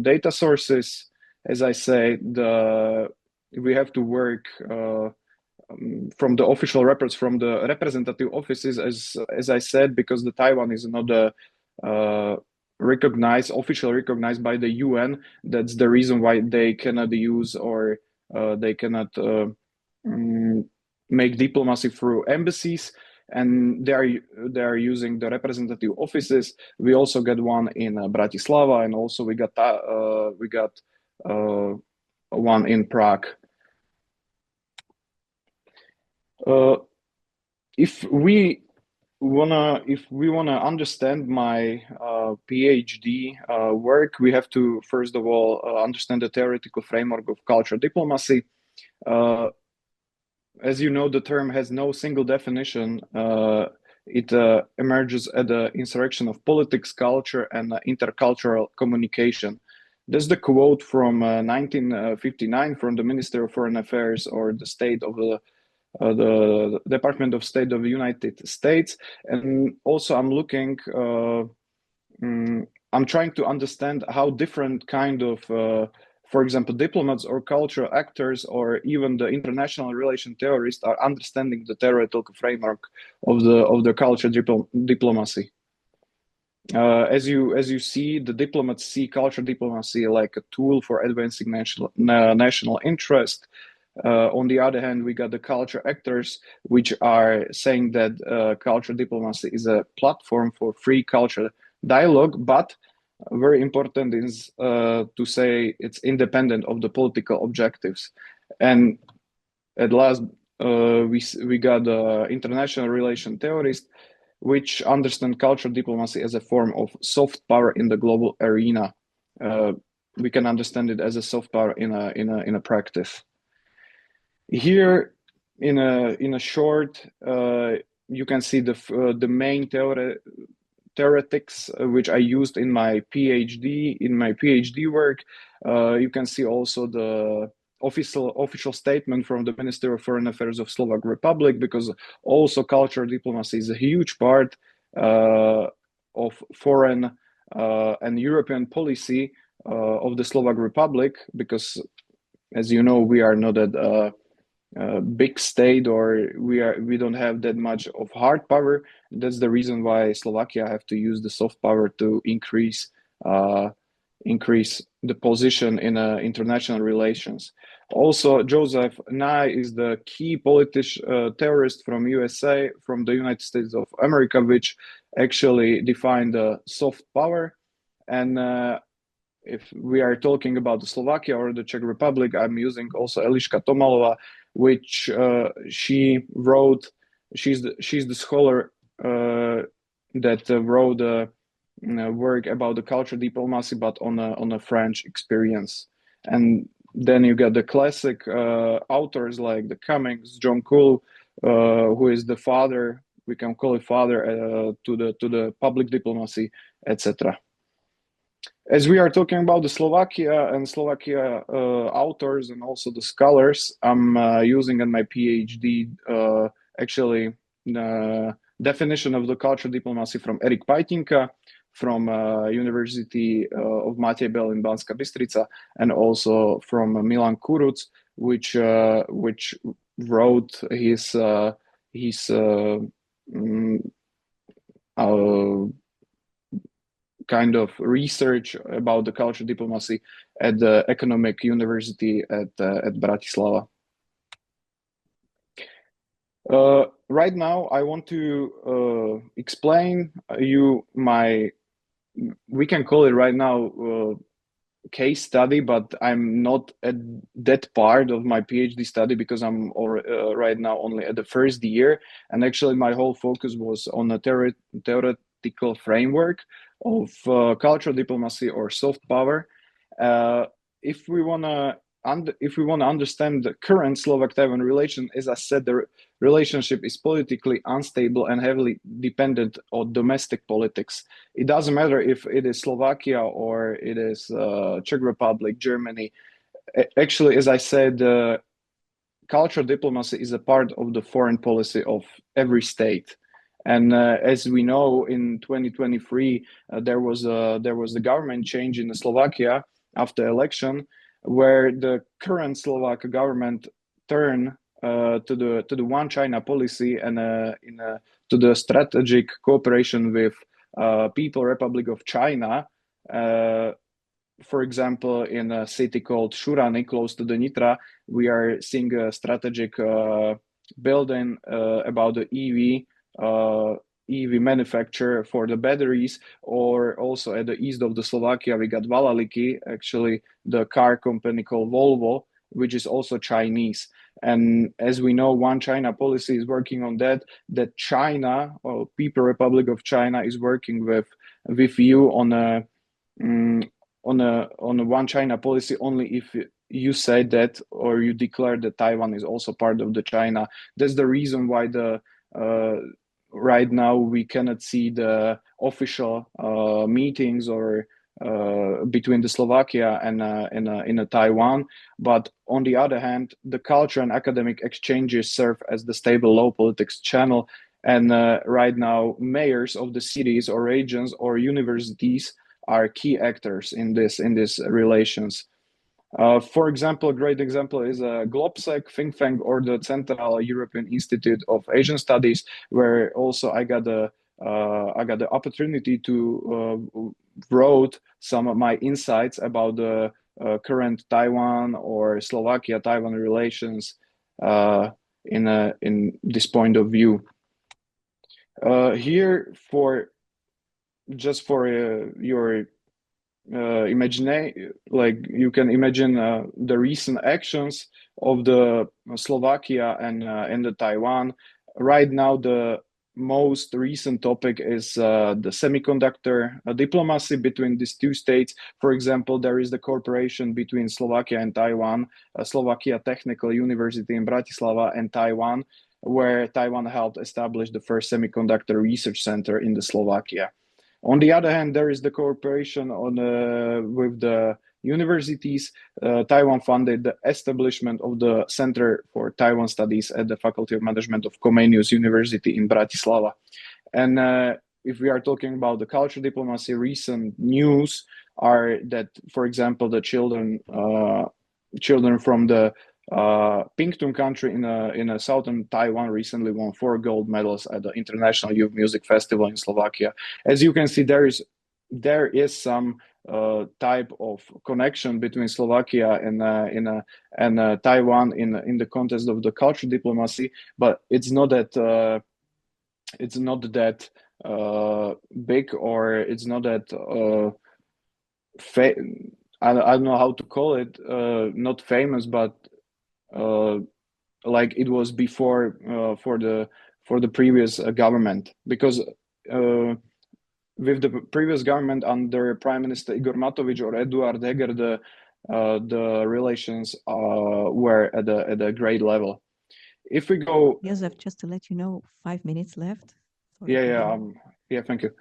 data sources. As I say, we have to work from the official reports from the representative offices, as I said, because the Taiwan is not officially recognized by the UN. That's the reason why they cannot use, or they cannot make diplomacy through embassies, and they are using the representative offices. We also got one in Bratislava, and also we got one in Prague. If we wanna understand my PhD work, we have to first of all understand the theoretical framework of cultural diplomacy. As you know, the term has no single definition. It emerges at the intersection of politics, culture, and intercultural communication. That's the quote from 1959 from the Minister of Foreign Affairs, or the State of the Department of State of the United States. And also I'm looking, I'm trying to understand how different kind of, for example, diplomats or cultural actors, or even the international relation theorists, are understanding the theoretical framework of the culture diplomacy. As you see, the diplomats see culture diplomacy like a tool for advancing national interest. On the other hand, we got the culture actors, which are saying that culture diplomacy is a platform for free culture dialogue, but very important is to say it's independent of the political objectives. And at last, we got international relation theorists, which understand cultural diplomacy as a form of soft power in the global arena. We can understand it as a soft power in a practice. Here, in a short, you can see the main theoretics which I used in my PhD work. You can see also the official statement from the Minister of Foreign Affairs of Slovak Republic, because also cultural diplomacy is a huge part of foreign and European policy of the Slovak Republic, because, as you know, we are not a big state, or we don't have that much of hard power. That's the reason why Slovakia have to use the soft power to increase the position in international relations. Also, Joseph Nye is the key theorist from USA, from the United States of America, which actually defined the soft power. And if we are talking about the Slovakia or the Czech Republic, I'm using also Eliška Tomalová, which she wrote. She's the scholar that wrote a work about the cultural diplomacy, but on a French experience. And then you got the classic authors like the Cummings, John Kuhl, who is the father, we can call it father to the public diplomacy, etc. As we are talking about the Slovakia authors and also the scholars, I'm using in my PhD actually the definition of the cultural diplomacy from Erik Pajtinka, from University of Matej Bel in Banská Bystrica, and also from Milan Kuruc, which wrote his kind of research about the cultural diplomacy at the Economic University at Bratislava. Right now, I want to explain you we can call it right now case study, but I'm not at that part of my PhD study because I'm right now only at the first year. And actually my whole focus was on a theoretical framework of cultural diplomacy or soft power. If we want to understand the current Slovak-Taiwan relation, as I said, the relationship is politically unstable and heavily dependent on domestic politics. It doesn't matter if it is Slovakia or it is Czech Republic, Germany. Actually, as I said, cultural diplomacy is a part of the foreign policy of every state. And as we know, in 2023, there was the government change in Slovakia after election, where the current Slovak government turned to the One China policy and to the strategic cooperation with People Republic of China. For example, in a city called Šurany, close to the Nitra, we are seeing a strategic building about the EV manufacturer for the batteries, or also at the east of the Slovakia, we got Valaliky, actually the car company called Volvo, which is also Chinese. And as we know, One China policy is working on that China, or People Republic of China, is working with you on a One China policy only if you say that, or you declare that Taiwan is also part of the China. That's the reason why right now we cannot see the official meetings or between the Slovakia and in Taiwan. But on the other hand, the culture and academic exchanges serve as the stable low politics channel. And right now, mayors of the cities or regions or universities are key actors in this relations. For example, a great example is GLOBSEC think tank, or the Central European Institute of Asian Studies, where also I got the opportunity to wrote some of my insights about the current Taiwan or Slovakia-Taiwan relations in this point of view. Here, just for your like you can imagine the recent actions of the Slovakia and the Taiwan. Right now, the most recent topic is the semiconductor diplomacy between these two states. For example, there is the cooperation between Slovakia and Taiwan, Slovakia Technical University in Bratislava and Taiwan, where Taiwan helped establish the first semiconductor research center in the Slovakia. On the other hand, there is the cooperation with the universities. Taiwan funded the establishment of the Center for Taiwan Studies at the Faculty of Management of Comenius University in Bratislava. And if we are talking about the culture diplomacy, recent news are that, for example, the children from the Pingtung country in southern Taiwan recently won 4 gold medals at the International Youth Music Festival in Slovakia. As you can see, there is some type of connection between Slovakia and Taiwan in the context of the cultural diplomacy, but it's not that big, or it's not that I don't know how to call it, not famous, but like it was before for the previous government, because with the previous government under Prime Minister Igor Matovič or Eduard Heger, the relations were at a great level. If we go, Josef, just to let you know, 5 minutes left. Yeah, thank you.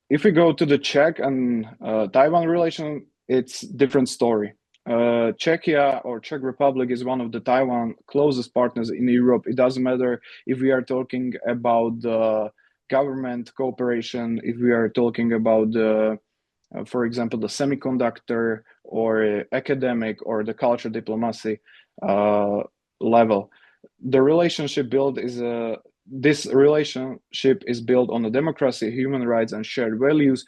If we go to the Czech and Taiwan relation, it's different story. Czechia or Czech Republic is one of the Taiwan closest partners in Europe. It doesn't matter if we are talking about the government cooperation, if we are talking about for example, the semiconductor or academic or the culture diplomacy level. The relationship this relationship is built on the democracy, human rights, and shared values.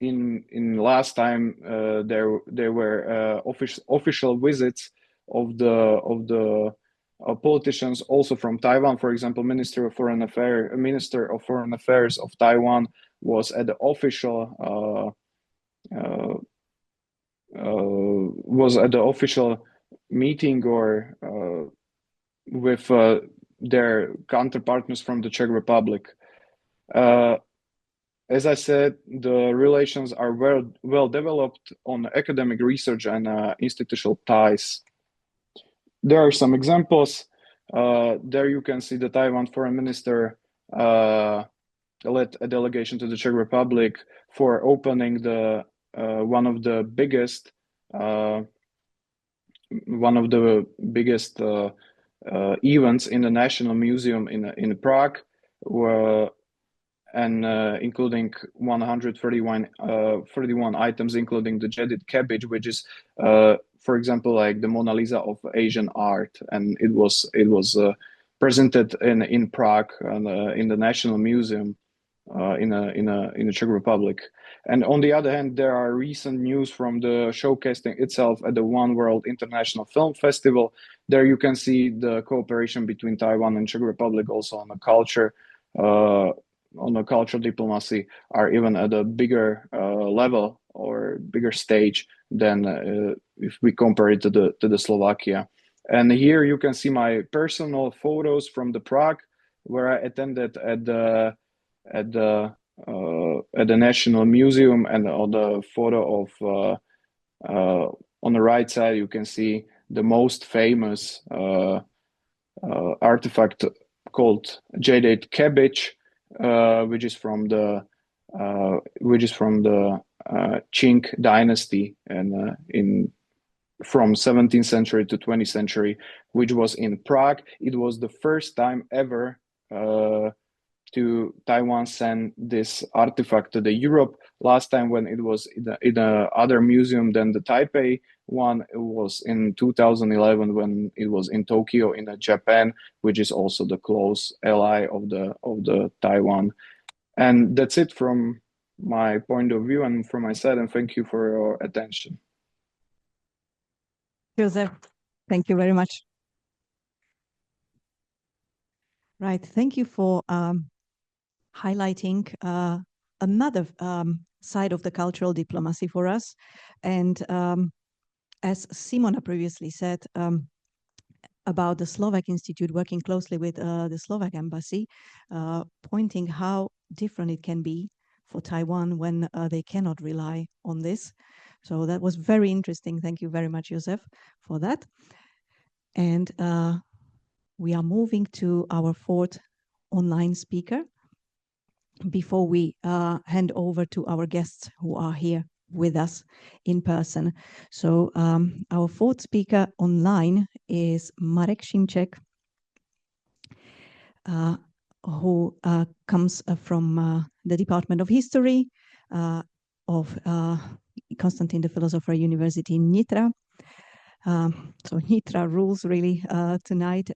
In last time there were official visits of the politicians also from Taiwan. For example, Minister of Foreign Affairs of Taiwan was at the official was at the official meeting or with their counterpartners from the Czech Republic. As I said, the relations are well developed on academic research and institutional ties. There are some examples. There you can see the Taiwan foreign minister led a delegation to the Czech Republic for opening the one of the biggest events in the National Museum in Prague, and including 131 items, including the jaded cabbage, which is, for example, like the Mona Lisa of Asian art, and it was presented in Prague and in the National Museum in the Czech Republic. And on the other hand, there are recent news from the showcasing itself at the One World International Film Festival. There you can see the cooperation between Taiwan and Czech Republic also on the culture, on the cultural diplomacy, are even at a bigger level or bigger stage than if we compare it to the Slovakia. And here you can see my personal photos from the Prague, where I attended at the National Museum, and on the photo of on the right side you can see the most famous artifact called jaded cabbage, which is from the Qing dynasty, and from 17th century to 20th century, which was in Prague. It was the first time ever to Taiwan send this artifact to the Europe. Last time when it was in a other museum than the Taipei one, it was in 2011 when it was in Tokyo in Japan, which is also the close ally of the Taiwan. And that's it from my point of view and from my side, and thank you for your attention. Joseph, thank you very much. Right, thank you for highlighting another side of the cultural diplomacy for us. And as Simona previously said about the Slovak Institute working closely with the Slovak embassy, pointing how different it can be for Taiwan when they cannot rely on this. So that was very interesting. Thank you very much, Joseph, for that. And we are moving to our fourth online speaker before we hand over to our guests who are here with us in person. So our fourth speaker online is Marek Šimček, who comes from the Department of History of Constantine the Philosopher University in Nitra. So Nitra rules really tonight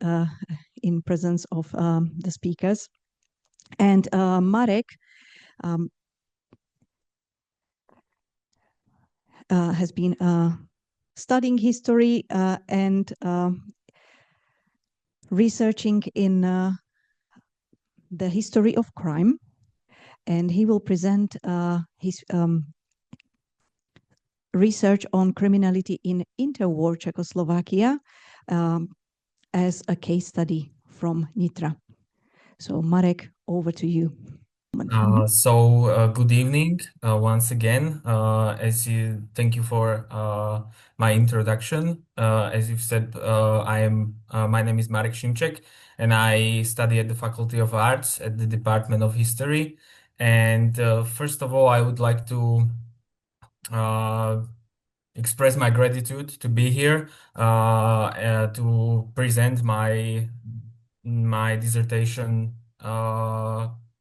in presence of the speakers. And Marek has been studying history and researching in the history of crime. And he will present his research on criminality in interwar Czechoslovakia as a case study from Nitra. So Marek, over to you. Good evening once again. Thank you for my introduction. As you've said, my name is Marek Šimček, and I study at the Faculty of Arts at the Department of History. And first of all, I would like to express my gratitude to be here to present my dissertation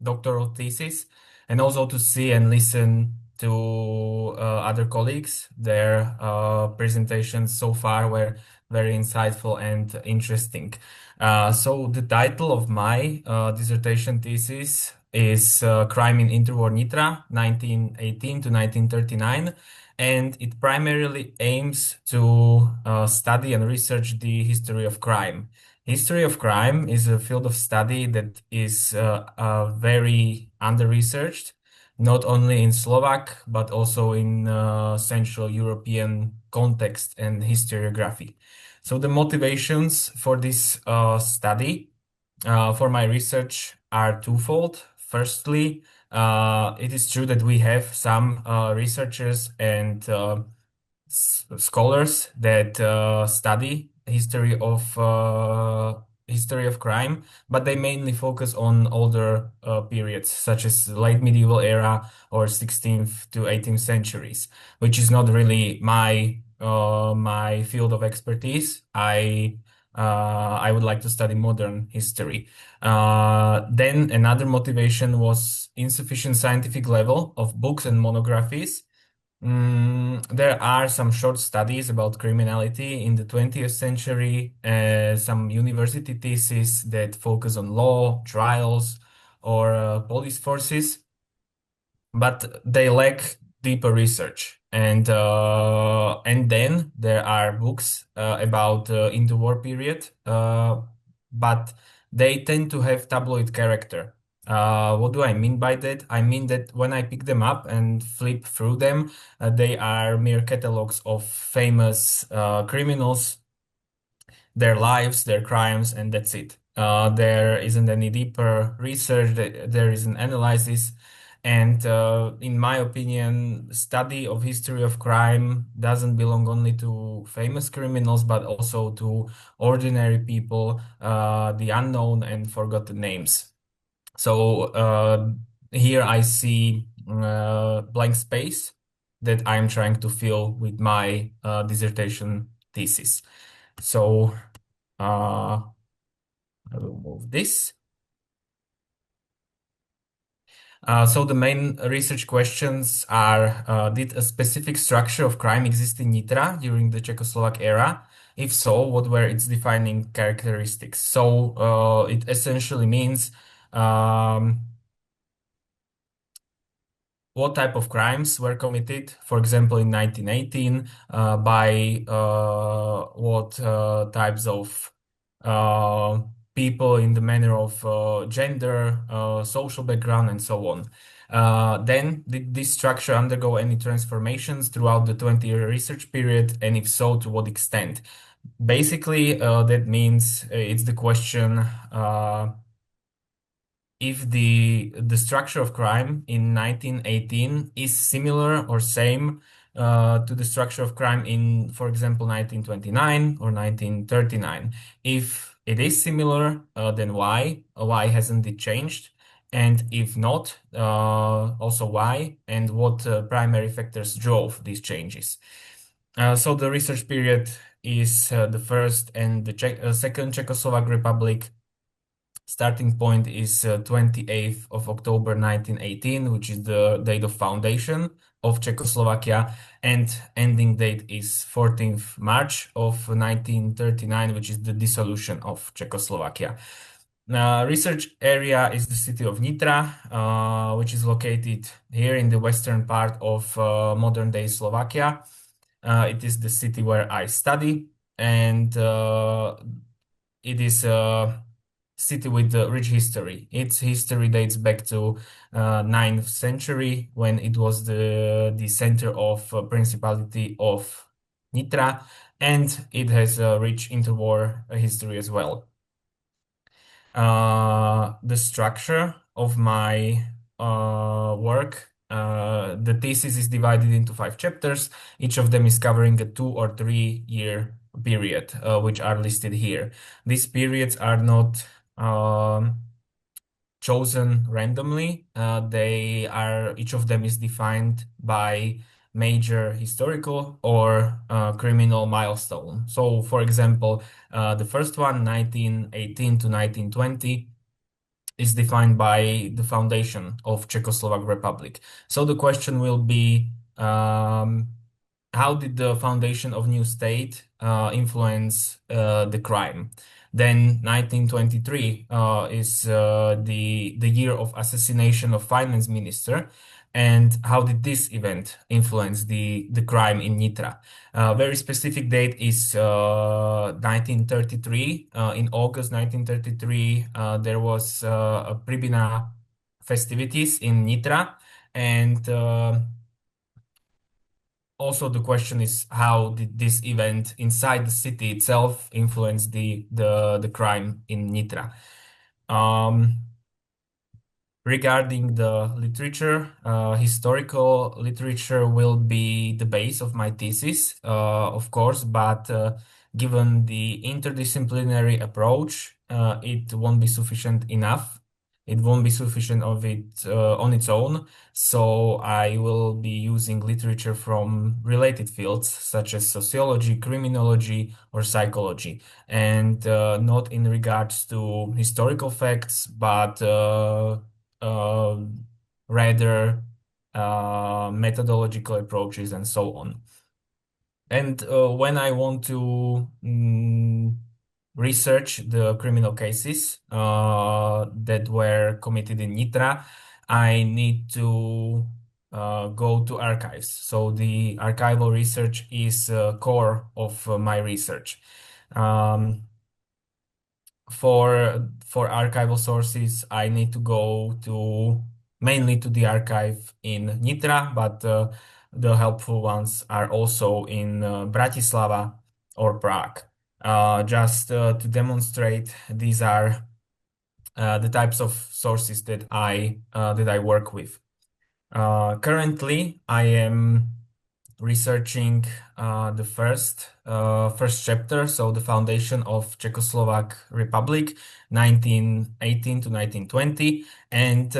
doctoral thesis, and also to see and listen to other colleagues. Their presentations so far were very insightful and interesting. So the title of my dissertation thesis is Crime in Interwar Nitra, 1918 to 1939. And it primarily aims to study and research the history of crime. History of crime is a field of study that is very under-researched. not only in Slovak, but also in Central European context and historiography. So the motivations for this study, for my research, are twofold. Firstly, it is true that we have some researchers and scholars that study history of crime, but they mainly focus on older periods, such as late medieval era or 16th to 18th centuries, which is not really my field of expertise. I would like to study modern history. Then another motivation was insufficient scientific level of books and monographies. There are some short studies about criminality in the 20th century, some university theses that focus on law, trials, or police forces, but they lack deeper research. And then there are books about interwar period, but they tend to have tabloid character. What do I mean by that? I mean that when I pick them up and flip through them, they are mere catalogs of famous criminals, their lives, their crimes, and that's it. There isn't any deeper research, there is an analysis. And in my opinion, study of history of crime doesn't belong only to famous criminals, but also to ordinary people, the unknown and forgotten names. So here I see blank space that I'm trying to fill with my dissertation thesis. So I will move this. So the main research questions are, did a specific structure of crime exist in Nitra during the Czechoslovak era? If so, what were its defining characteristics? So it essentially means what type of crimes were committed, for example, in 1918, by what types of people in the manner of gender, social background, and so on. Then, did this structure undergo any transformations throughout the 20-year research period, and if so, to what extent? Basically, that means it's the question if the structure of crime in 1918 is similar or same to the structure of crime in, for example, 1929 or 1939. If it is similar, then why? Why hasn't it changed? And if not, also why? And what primary factors drove these changes? So the research period is the first and the second Czechoslovak Republic. Starting point is 28th of October 1918, which is the date of foundation of Czechoslovakia, and ending date is 14th March of 1939, which is the dissolution of Czechoslovakia. Research area is the city of Nitra, which is located here in the western part of modern-day Slovakia. It is the city where I study, and it is city with a rich history. Its history dates back to 9th century when it was the center of Principality of Nitra, and it has a rich interwar history as well. The structure of my work, the thesis is divided into 5 chapters. Each of them is covering a 2 or 3 year period, which are listed here. These periods are not chosen randomly. Each of them is defined by major historical or criminal milestone. So, for example, the first one, 1918 to 1920, is defined by the foundation of Czechoslovak Republic. So the question will be, how did the foundation of new state influence the crime? Then 1923 is the year of assassination of finance minister. And how did this event influence the crime in Nitra? Very specific date is 1933. In August 1933, there was a Pribina festivities in Nitra. And also the question is, how did this event inside the city itself influence the crime in Nitra? Regarding the literature, historical literature will be the base of my thesis, of course, but given the interdisciplinary approach, it won't be sufficient enough. It won't be sufficient of it on its own. So I will be using literature from related fields such as sociology, criminology, or psychology, and not in regards to historical facts, but rather methodological approaches and so on. And when I want to research the criminal cases that were committed in Nitra, I need to go to archives. So the archival research is core of my research. For archival sources, I need to go mainly to the archive in Nitra, but the helpful ones are also in Bratislava or Prague. Just to demonstrate, these are the types of sources that I work with. Currently, I am researching the first chapter, so the foundation of Czechoslovak Republic, 1918 to 1920, and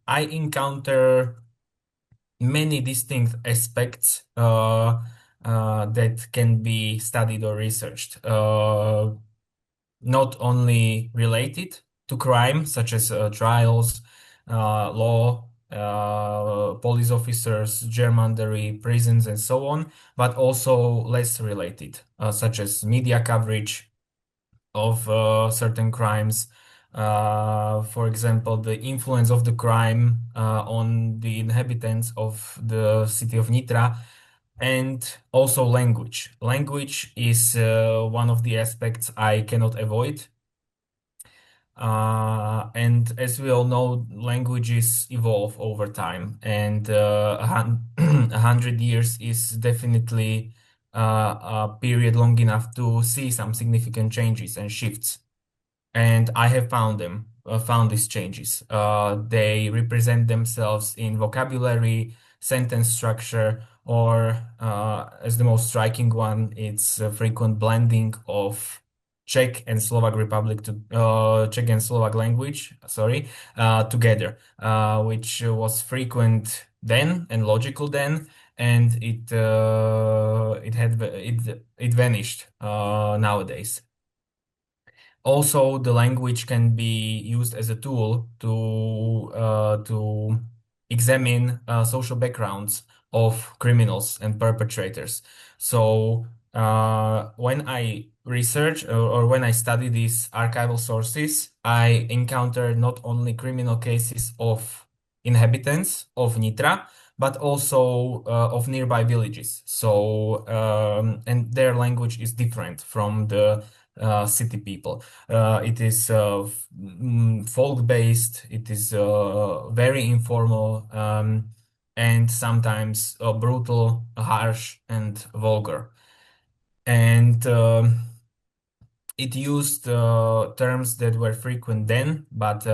I encounter many distinct aspects that can be studied or researched, not only related to crime, such as trials, law, police officers, gerrymandering, prisons, and so on, but also less related, such as media coverage of certain crimes. For example, the influence of the crime on the inhabitants of the city of Nitra, and also language. Language is one of the aspects I cannot avoid. And as we all know, languages evolve over time, and 100 years is definitely a period long enough to see some significant changes and shifts. And I have found these changes. They represent themselves in vocabulary, sentence structure, or as the most striking one, it's a frequent blending of Czech and Slovak Republic to Czech and Slovak language, together, which was frequent then and logical then, and it vanished nowadays. Also, the language can be used as a tool to examine social backgrounds of criminals and perpetrators. So when I research or when I study these archival sources, I encounter not only criminal cases of inhabitants of Nitra, but also of nearby villages. So and their language is different from the city people. It is folk-based. It is very informal, and sometimes brutal, harsh, and vulgar. And it used terms that were frequent then, but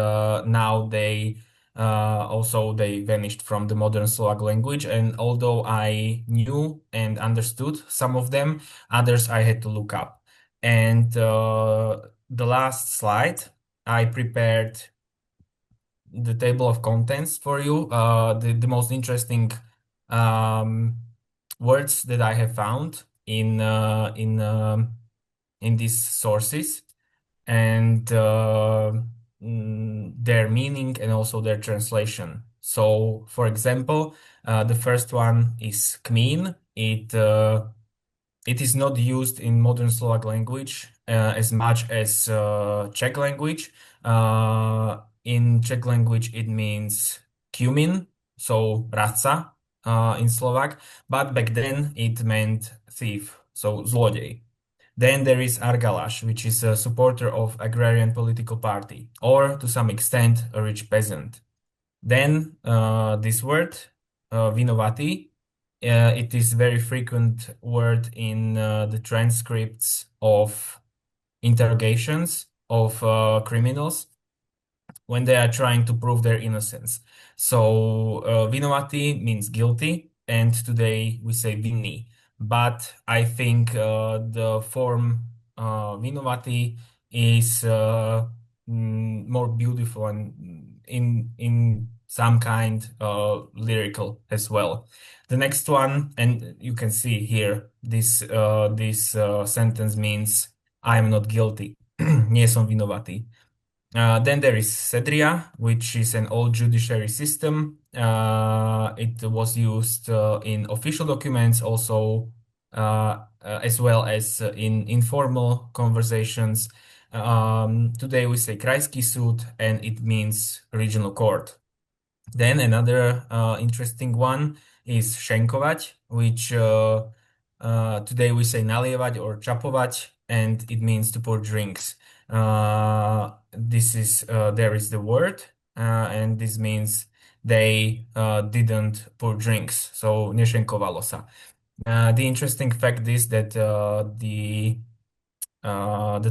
now they vanished from the modern Slovak language. And although I knew and understood some of them, others I had to look up. And the last slide, I prepared the table of contents for you, the most interesting words that I have found in these sources, and their meaning and also their translation. So, for example, the first one is kmín. It is not used in modern Slovak language as much as Czech language. In Czech language, it means cumin, so radca in Slovak, but back then it meant thief, so zlodej. Then there is argaláš, which is a supporter of agrarian political party, or to some extent a rich peasant. Then this word, vinovati, it is very frequent word in the transcripts of interrogations of criminals when they are trying to prove their innocence. So vinovati means guilty, and today we say vinný. But I think the form vinovati is more beautiful and in some kind lyrical as well. The next one, and you can see here, this sentence means I am not guilty. Nie som vinovati. Then there is Sedria, which is an old judiciary system. It was used in official documents, also as well as in informal conversations. Today we say Krajský súd, and it means regional court. Then another interesting one is Schenkovať, which today we say nalievať or čapovať, and it means to pour drinks. There is the word, and this means they didn't pour drinks, so nešenkovalo sa. The interesting fact is that the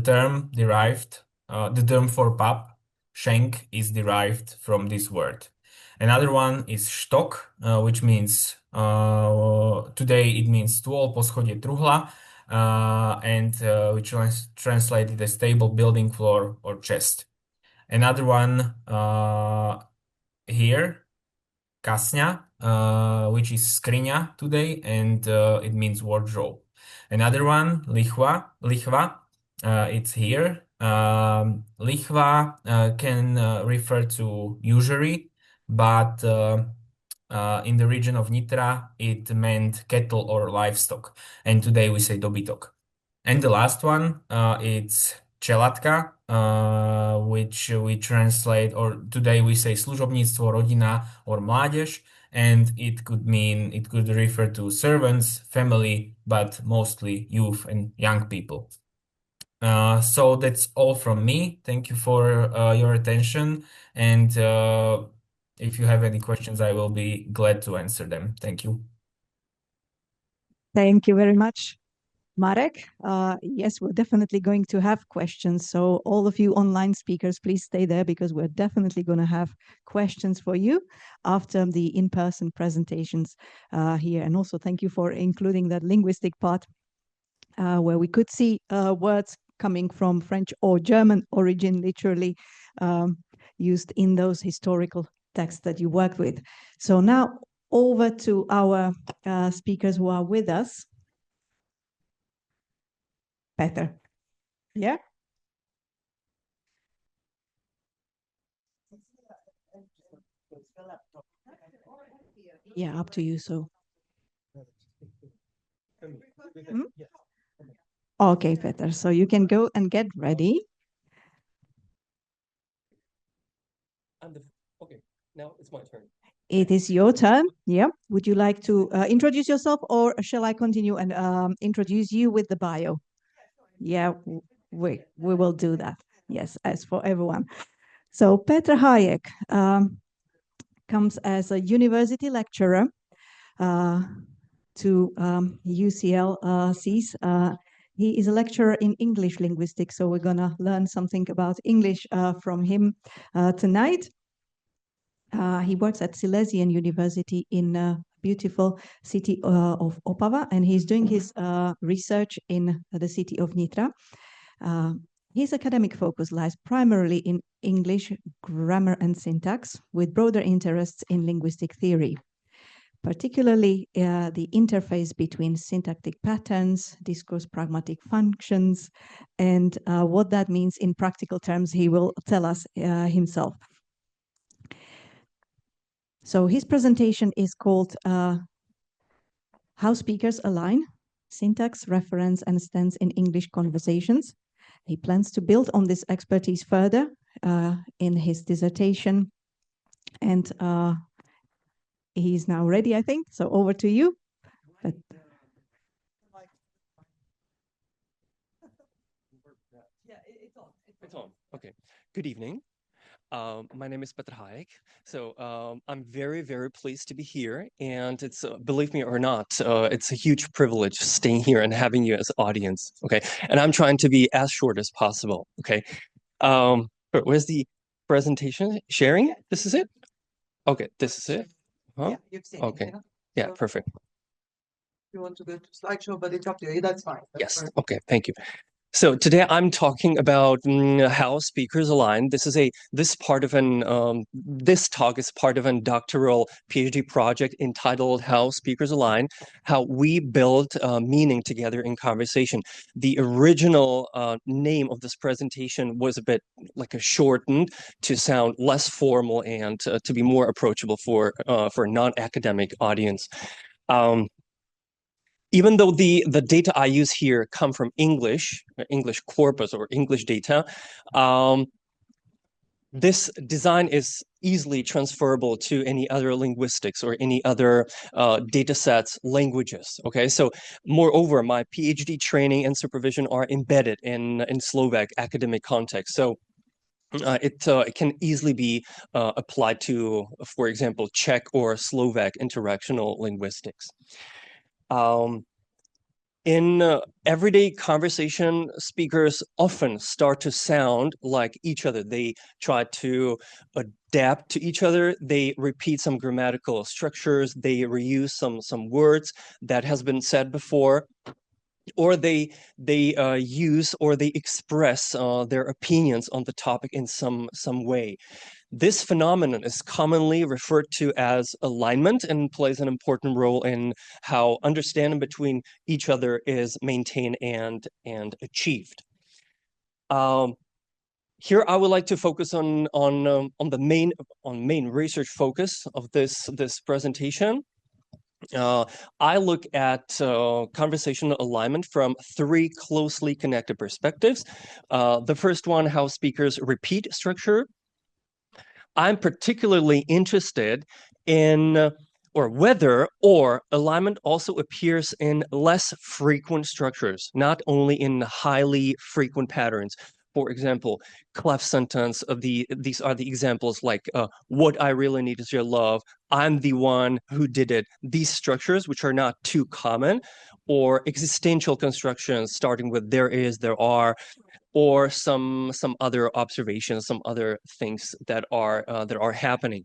term for pub, schenk, is derived from this word. Another one is štok, which means today it means stôl, poschodie, truhla, and which translated as table, building, floor, or chest. Another one here, kasňa, which is skriňa today, and it means wardrobe. Another one, lichva, it's here. Lichva can refer to usury, but in the region of Nitra, it meant cattle or livestock. And today we say dobytok. And the last one, it's čelatka, which we translate, or today we say služobníctvo, rodina, or mládež. And it could refer to servants, family, but mostly youth and young people. So that's all from me. Thank you for your attention. And if you have any questions, I will be glad to answer them. Thank you. Thank you very much, Marek. Yes, we're definitely going to have questions. So all of you online speakers, please stay there because we're definitely going to have questions for you after the in-person presentations here. And also thank you for including that linguistic part where we could see words coming from French or German origin, literally used in those historical texts that you worked with. So now over to our speakers who are with us. Petr. Yeah? Yeah, up to you, so. Hmm? Okay, Petr, so you can go and get ready. Okay, now it's my turn. It is your turn. Yeah. Would you like to introduce yourself, or shall I continue and introduce you with the bio? Yeah, we will do that. Yes, as for everyone. So Petr HÁJEK comes as a university lecturer to UCL SSEES. He is a lecturer in English linguistics, so we're going to learn something about English from him tonight. He works at Silesian University in beautiful city of Opava, and he's doing his research in the city of Nitra. His academic focus lies primarily in English grammar and syntax, with broader interests in linguistic theory, particularly the interface between syntactic patterns, discourse pragmatic functions, and what that means in practical terms, he will tell us himself. So his presentation is called How Speakers Align, Syntax, Reference, and Stance in English Conversations. He plans to build on this expertise further in his dissertation, and he's now ready, I think. So over to you. It's on. Okay. Good evening. My name is PETR HÁJEK. So I'm very, very pleased to be here. And it's, believe me or not, it's a huge privilege staying here and having you as audience. Okay. And I'm trying to be as short as possible. Okay. Where's the presentation? Sharing? This is it? Okay. This is it? Huh? Yeah, you've seen Okay. it. Yeah, So perfect. you want to go to slideshow, but it's up to you. That's fine. Yes. Okay. Thank you. So today I'm talking about how speakers align. This talk is part of a doctoral PhD project entitled "How Speakers Align: How We Build Meaning Together in Conversation." The original name of this presentation was a bit like a shortened to sound less formal and to be more approachable for a non-academic audience. Even though the data I use here come from English corpus or English data, this design is easily transferable to any other linguistics or any other data sets, languages. Okay, so moreover, my PhD training and supervision are embedded in Slovak academic context. So it can easily be applied to, for example, Czech or Slovak interactional linguistics. In everyday conversation, speakers often start to sound like each other. They try to adapt to each other. They repeat some grammatical structures. They reuse some words that has been said before, or they use or they express their opinions on the topic in some way. This phenomenon is commonly referred to as alignment and plays an important role in how understanding between each other is maintained and achieved. Here, I would like to focus on the main research focus of this presentation. I look at conversational alignment from three closely connected perspectives. The first one, how speakers repeat structure. I'm particularly interested in whether alignment also appears in less frequent structures, not only in highly frequent patterns. For example, clef sentence these are the examples like what I really need is your love, I'm the one who did it. These structures, which are not too common, or existential constructions starting with there is, there are, or some other observations, some other things that are happening.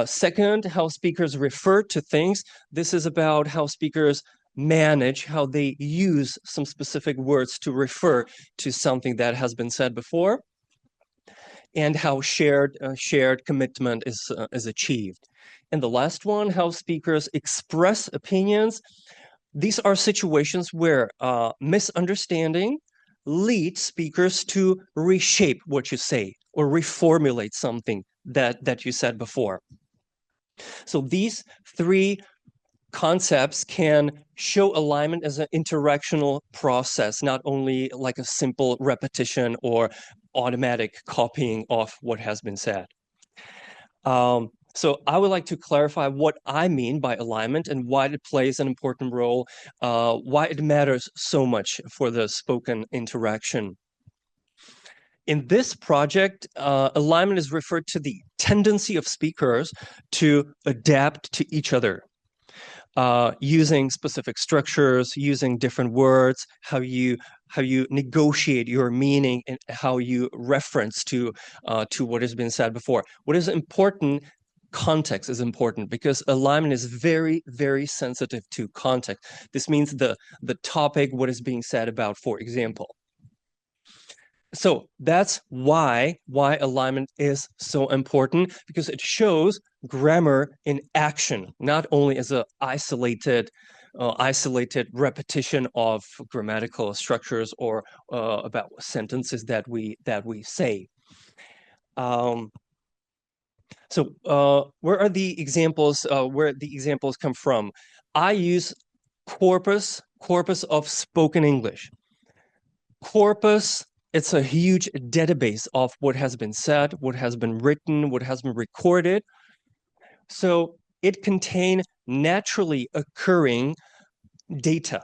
Second, how speakers refer to things. This is about how speakers manage, how they use some specific words to refer to something that has been said before, and how shared commitment is achieved. And the last one, how speakers express opinions. These are situations where misunderstanding leads speakers to reshape what you say or reformulate something that you said before. So these three concepts can show alignment as an interactional process, not only like a simple repetition or automatic copying of what has been said. So I would like to clarify what I mean by alignment and why it plays an important role, why it matters so much for the spoken interaction. In this project, alignment is referred to the tendency of speakers to adapt to each other, using specific structures, using different words, how you negotiate your meaning, and how you reference to what has been said before. What is important? Context is important, because alignment is very, very sensitive to context. This means the topic, what is being said about, for example. So that's why alignment is so important, because it shows grammar in action, not only as an isolated repetition of grammatical structures or about sentences that we say. So where are the examples? Where the examples come from? I use corpus of spoken English. Corpus, it's a huge database of what has been said, what has been written, what has been recorded. So it contains naturally occurring data,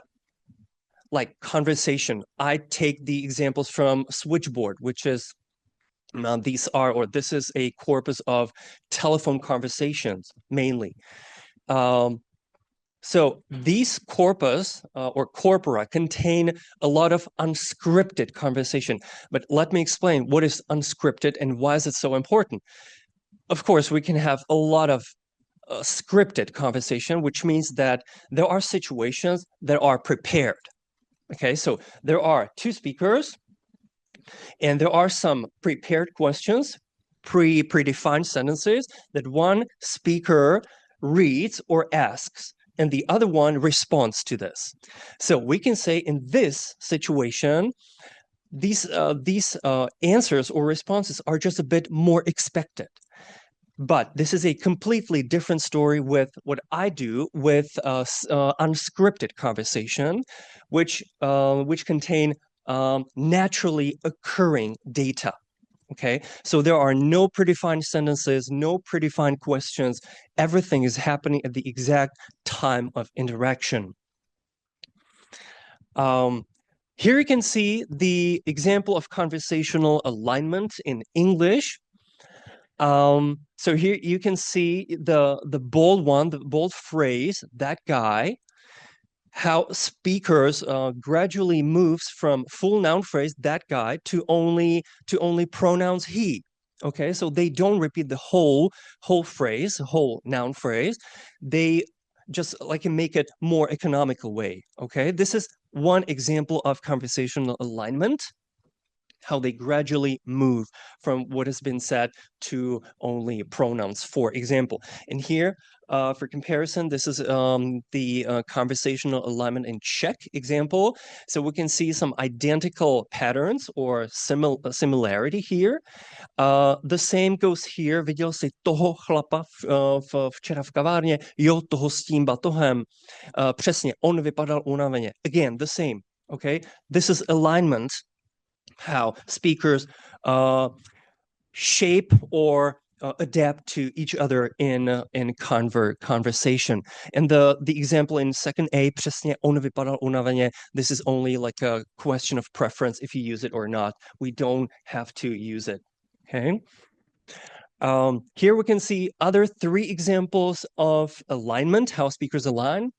like conversation. I take the examples from Switchboard, which is This is a corpus of telephone conversations mainly. So these corpus or corpora contain a lot of unscripted conversation. But let me explain what is unscripted and why is it so important. Of course, we can have a lot of scripted conversation, which means that there are situations that are prepared. Okay, so there are two speakers, and there are some prepared questions, predefined sentences that one speaker reads or asks, and the other one responds to this. So we can say in this situation, these answers or responses are just a bit more expected. But this is a completely different story with what I do with unscripted conversation, which contain naturally occurring data. Okay, so there are no predefined sentences, no predefined questions. Everything is happening at the exact time of interaction. Here you can see the example of conversational alignment in English. So here you can see the bold one, the bold phrase, that guy, how speakers gradually moves from full noun phrase, that guy, to only pronouns he. Okay, so they don't repeat the whole phrase, whole noun phrase. They just like make it more economical way. Okay, this is one example of conversational alignment, how they gradually move from what has been said to only pronouns, for example. And here, for comparison, this is the conversational alignment in Czech example. So we can see some identical patterns or similarity here. The same goes here. Viděl jsi toho chlapa včera v kavárně? Jo, toho s tím batohem. Přesně, on vypadal unaveně. Again, the same. Okay, this is alignment, how speakers shape or adapt to each other in conversation. And the example in second A, přesně on vypadal unaveně, this is only like a question of preference if you use it or not. We don't have to use it. Okay. Here we can see other three examples of alignment, how speakers align.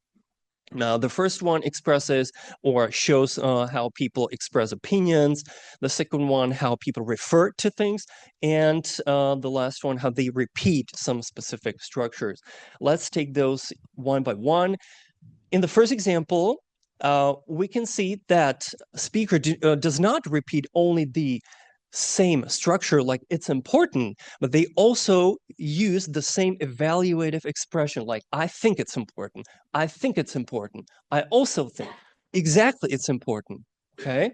Now, the first one expresses or shows how people express opinions. The second one, how people refer to things. And the last one, how they repeat some specific structures. Let's take those one by one. In the first example, we can see that speaker does not repeat only the same structure, like it's important, but they also use the same evaluative expression, like I think it's important, I think it's important, I also think, exactly it's important, okay?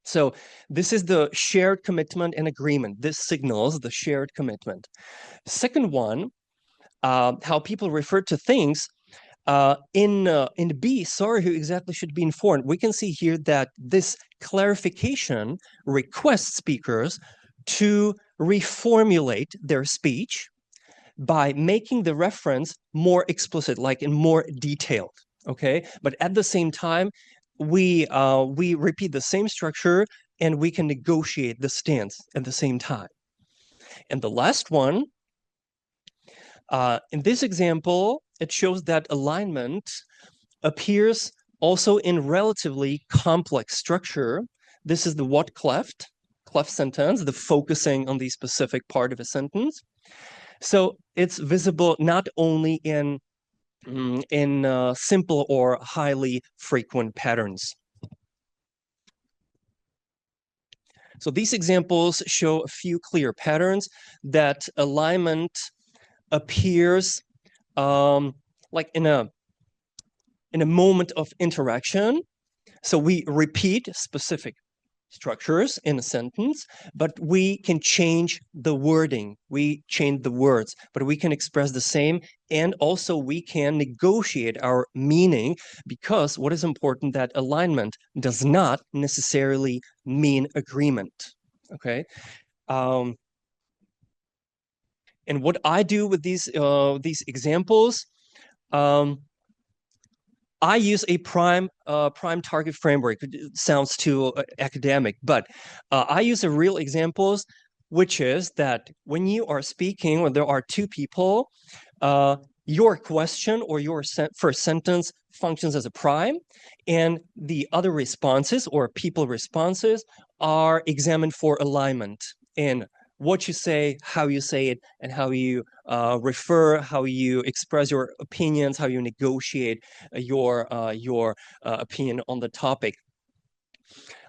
So this is the shared commitment and agreement. This signals the shared commitment. Second one, how people refer to things. In B, sorry, who exactly should be informed, we can see here that this clarification requests speakers to reformulate their speech by making the reference more explicit, like in more detailed, okay? But at the same time, we repeat the same structure and we can negotiate the stance at the same time. And the last one, in this example, it shows that alignment appears also in relatively complex structure. This is the what cleft sentence, the focusing on the specific part of a sentence. So it's visible not only in simple or highly frequent patterns. So these examples show a few clear patterns that alignment appears like in a moment of interaction. So we repeat specific structures in a sentence, but we can change the wording. We change the words, but we can express the same. And also we can negotiate our meaning, because what is important, that alignment does not necessarily mean agreement. Okay. And what I do with these examples, I use a prime target framework. It sounds too academic, but I use real examples which is that when you are speaking, when there are two people, your question or your first sentence functions as a prime, and the other responses or people responses are examined for alignment in what you say, how you say it, and how you refer, how you express your opinions, how you negotiate your opinion on the topic.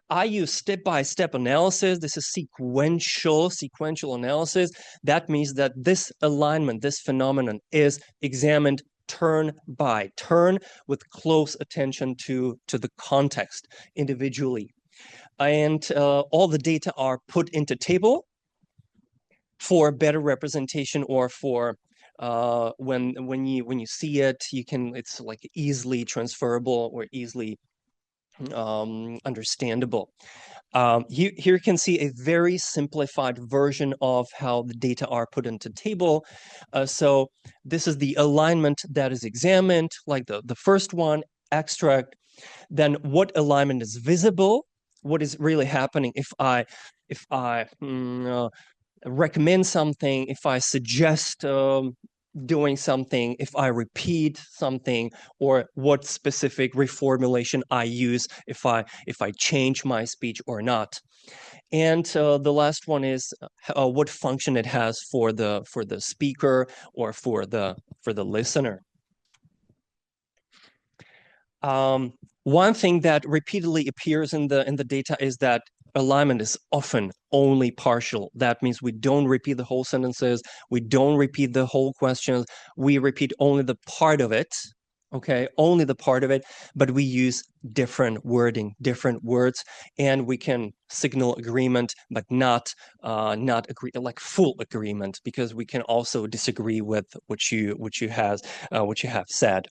I use step-by-step analysis. This is sequential analysis. That means that this alignment, this phenomenon is examined turn by turn with close attention to the context individually. And all the data are put into table for better representation, or for when you see it, it's like easily transferable or easily understandable. Here you can see a very simplified version of how the data are put into table. So this is the alignment that is examined, like the first one, extract. Then what alignment is visible? What is really happening if I recommend something, if I suggest doing something, if I repeat something, or what specific reformulation I use if I change my speech or not. And the last one is what function it has for the speaker or for the listener. One thing that repeatedly appears in the data is that alignment is often only partial. That means we don't repeat the whole sentences, we don't repeat the whole questions, we repeat only the part of it, okay, only the part of it, but we use different wording, different words, and we can signal agreement, but not agree, like full agreement, because we can also disagree with what you have said.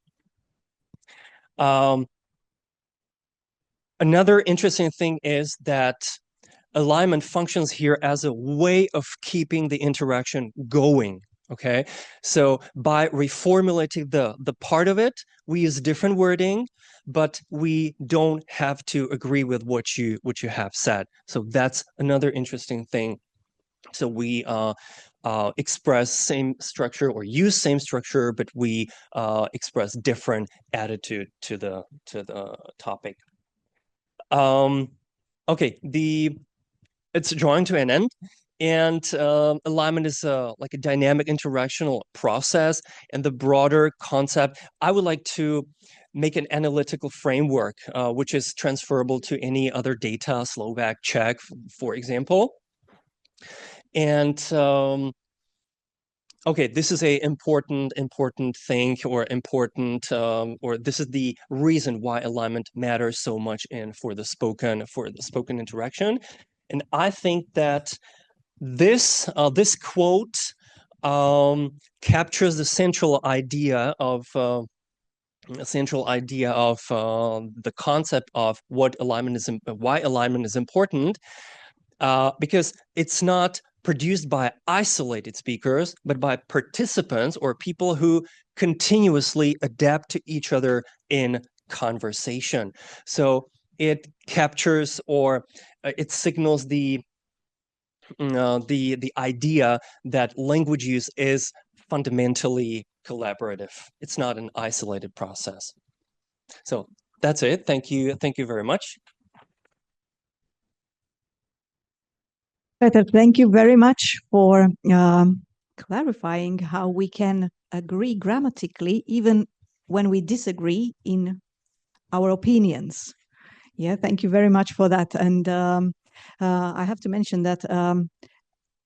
Another interesting thing is that alignment functions here as a way of keeping the interaction going, okay? So by reformulating the part of it, we use different wording, but we don't have to agree with what you have said. So that's another interesting thing. So we express same structure or use same structure, but we express different attitude to the topic. Okay, it's drawing to an end, and alignment is like a dynamic interactional process. And the broader concept, I would like to make an analytical framework, which is transferable to any other data, Slovak, Czech, for example. And okay, this is a important thing, or or this is the reason why alignment matters so much for the spoken interaction. And I think that this quote captures the central idea of the concept of why alignment is important, because it's not produced by isolated speakers, but by participants or people who continuously adapt to each other in conversation. So it captures, or it signals the idea that language use is fundamentally collaborative. It's not an isolated process. So that's it. Thank you very much. Petr, thank you very much for clarifying how we can agree grammatically even when we disagree in our opinions. Yeah, thank you very much for that. And I have to mention that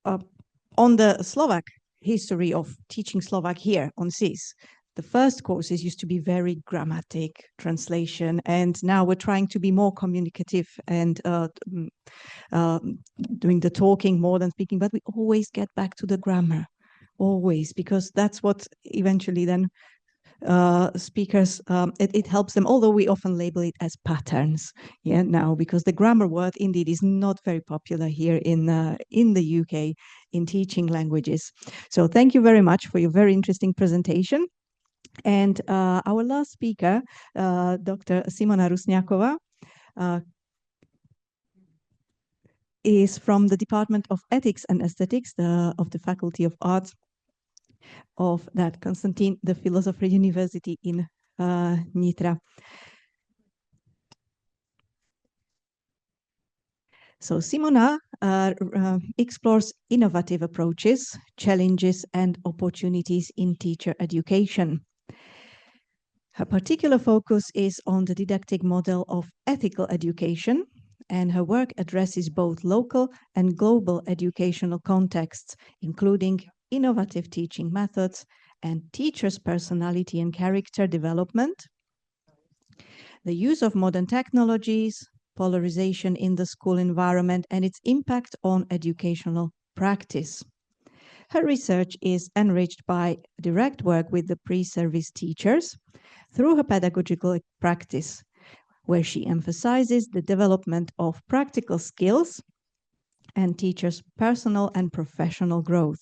on the Slovak history of teaching Slovak here on SIS, the first courses used to be very grammatic, translation, and now we're trying to be more communicative and doing the talking more than speaking, but we always get back to the grammar, always, because that's what eventually then speakers, it helps them, although we often label it as patterns, yeah, now, because the grammar word indeed is not very popular here in the UK in teaching languages. So thank you very much for your very interesting presentation. And our last speaker, Dr. SIMONA RUSZNYÁKOVÁ, is from the Department of Ethics and Aesthetics of the Faculty of Arts of that Constantine, the Philosopher University in Nitra. So SIMONA explores innovative approaches, challenges, and opportunities in teacher education. Her particular focus is on the didactic model of ethical education, and her work addresses both local and global educational contexts, including innovative teaching methods and teachers' personality and character development, the use of modern technologies, polarization in the school environment, and its impact on educational practice. Her research is enriched by direct work with the pre-service teachers through her pedagogical practice, where she emphasizes the development of practical skills and teachers' personal and professional growth.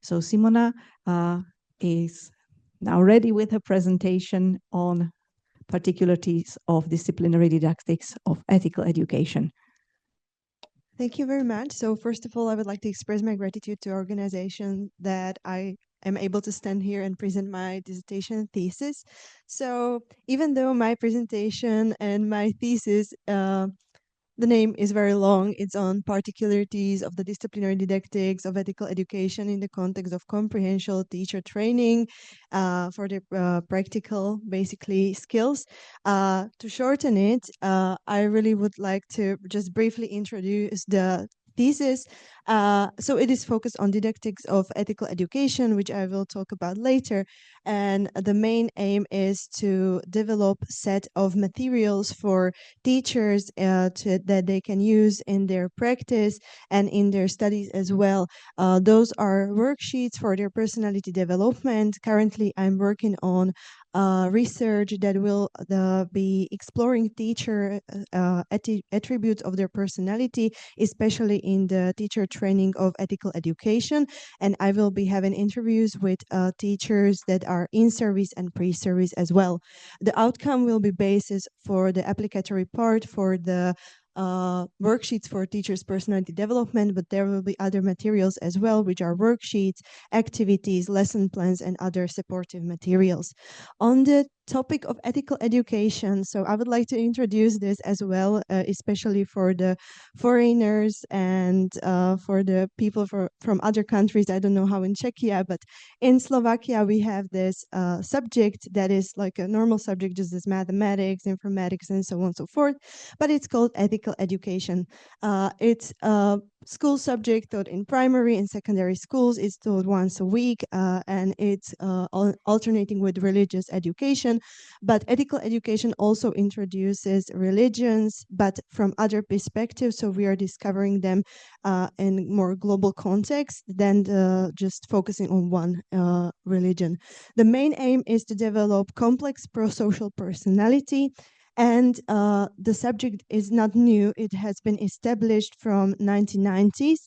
So SIMONA is now ready with her presentation on particularities of disciplinary didactics of ethical education. Thank you very much. So first of all, I would like to express my gratitude to our organization that I am able to stand here and present my dissertation thesis. So even though my presentation and my thesis, the name is very long. It's on particularities of the disciplinary didactics of ethical education in the context of comprehensive teacher training for the practical, basically, skills. To shorten it, I really would like to just briefly introduce the thesis. So it is focused on didactics of ethical education, which I will talk about later. And the main aim is to develop a set of materials for teachers that they can use in their practice and in their studies as well. Those are worksheets for their personality development. Currently, I'm working on research that will be exploring teacher attributes of their personality, especially in the teacher training of ethical education. And I will be having interviews with teachers that are in service and pre-service as well. The outcome will be basis for the applicatory part for the worksheets for teachers' personality development, but there will be other materials as well, which are worksheets, activities, lesson plans, and other supportive materials. On the topic of ethical education, so I would like to introduce this as well, especially for the foreigners and for the people from other countries. I don't know how in Czechia, but in Slovakia we have this subject that is like a normal subject, just as mathematics, informatics, and so on and so forth, but it's called ethical education. It's a school subject taught in primary and secondary schools. It's taught once a week, and it's alternating with religious education. But ethical education also introduces religions, but from other perspectives. So we are discovering them in more global context than just focusing on one religion. The main aim is to develop complex pro-social personality. And the subject is not new. It has been established from 1990s.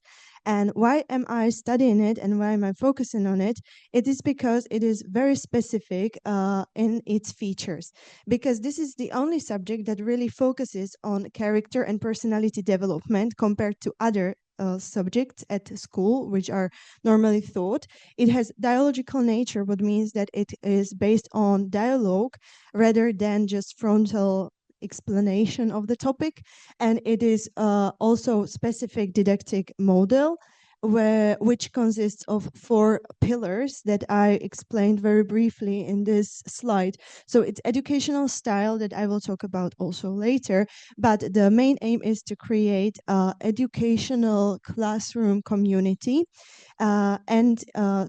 And why am I studying it and why am I focusing on it? It is because it is very specific in its features. Because this is the only subject that really focuses on character and personality development compared to other subjects at school, which are normally taught. It has dialogical nature, what means that it is based on dialogue rather than just frontal explanation of the topic. And it is also specific didactic model which consists of 4 pillars that I explained very briefly in this slide. So it's educational style that I will talk about also later, but the main aim is to create an educational classroom community and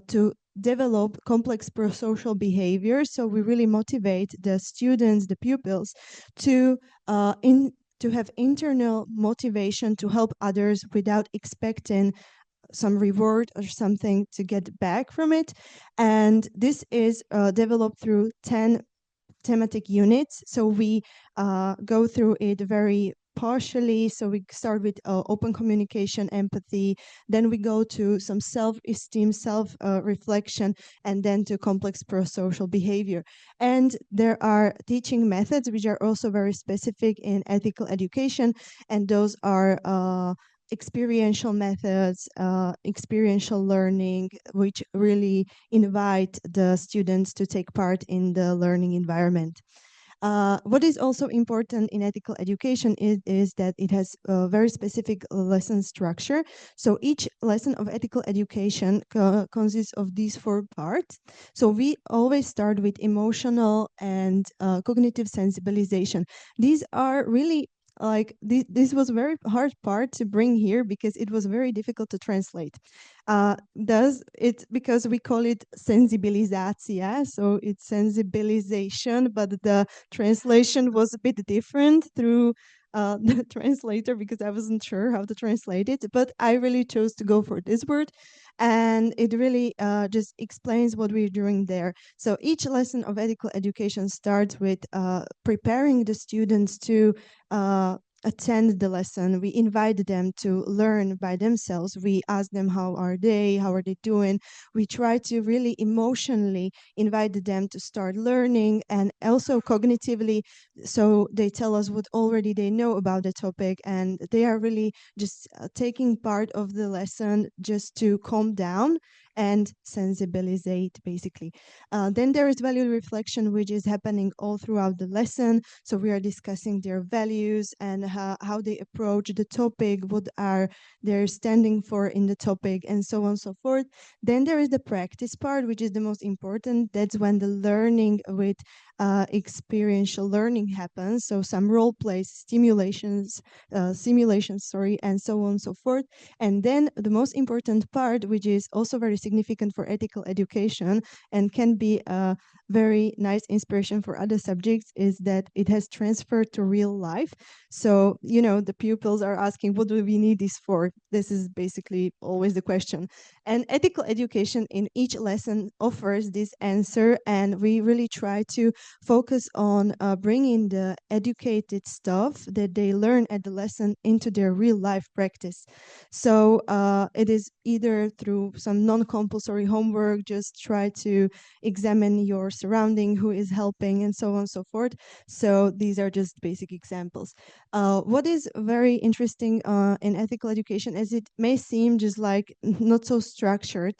to develop complex pro-social behavior. So we really motivate the students, the pupils, to have internal motivation to help others without expecting some reward or something to get back from it. And this is developed through 10 thematic units. So we go through it very partially. So we start with open communication, empathy, then we go to some self-esteem, self-reflection, and then to complex prosocial behavior. And there are teaching methods which are also very specific in ethical education, and those are experiential methods, experiential learning, which really invite the students to take part in the learning environment. What is also important in ethical education is that it has a very specific lesson structure. So each lesson of ethical education consists of these 4 parts. So we always start with emotional and cognitive sensibilization. These are really like this was a very hard part to bring here because it was very difficult to translate. Because we call it sensibilizacja, so it's sensibilization, but the translation was a bit different through the translator because I wasn't sure how to translate it, but I really chose to go for this word, and it really just explains what we're doing there. So each lesson of ethical education starts with preparing the students to attend the lesson. We invite them to learn by themselves. We ask them how are they doing. We try to really emotionally invite them to start learning, and also cognitively, so they tell us what already they know about the topic, and they are really just taking part of the lesson just to calm down and sensibilizate, basically. Then there is value reflection, which is happening all throughout the lesson. So we are discussing their values and how they approach the topic, what are they standing for in the topic, and so on and so forth. Then there is the practice part, which is the most important. That's when the learning with experiential learning happens. So some role plays, simulations, and so on and so forth. And then the most important part, which is also very significant for ethical education and can be a very nice inspiration for other subjects, is that it has transferred to real life. So, the pupils are asking, what do we need this for? This is basically always the question. And ethical education in each lesson offers this answer, and we really try to focus on bringing the educated stuff that they learn at the lesson into their real life practice. So it is either through some non-compulsory homework, just try to examine your surrounding, who is helping, and so on and so forth. So these are just basic examples. What is very interesting in ethical education, as it may seem just like not so structured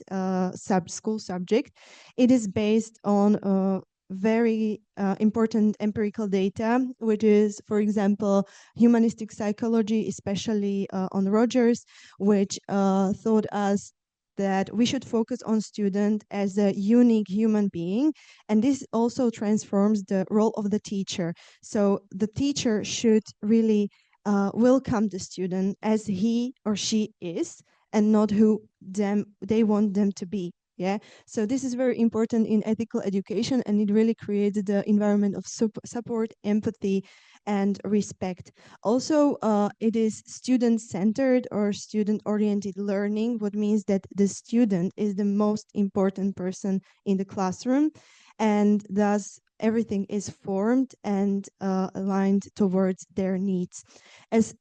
school subject, it is based on very important empirical data, which is, for example, humanistic psychology, especially on Rogers, which taught us that we should focus on student as a unique human being, and this also transforms the role of the teacher. So the teacher should really welcome the student as he or she is, and not who they want them to be. Yeah, so this is very important in ethical education, and it really creates the environment of support, empathy, and respect. Also, it is student-centered or student-oriented learning, what means that the student is the most important person in the classroom, and thus everything is formed and aligned towards their needs.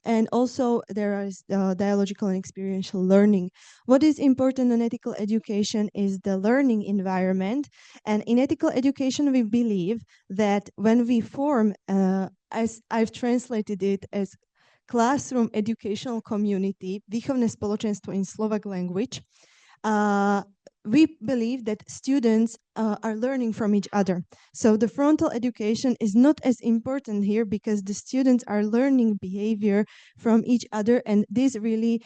And also there is dialogical and experiential learning. What is important in ethical education is the learning environment. And in ethical education, we believe that when we form, as I've translated it as classroom educational community, výchovné spoločenstvo in Slovak language, we believe that students are learning from each other. So the frontal education is not as important here because the students are learning behavior from each other, and this really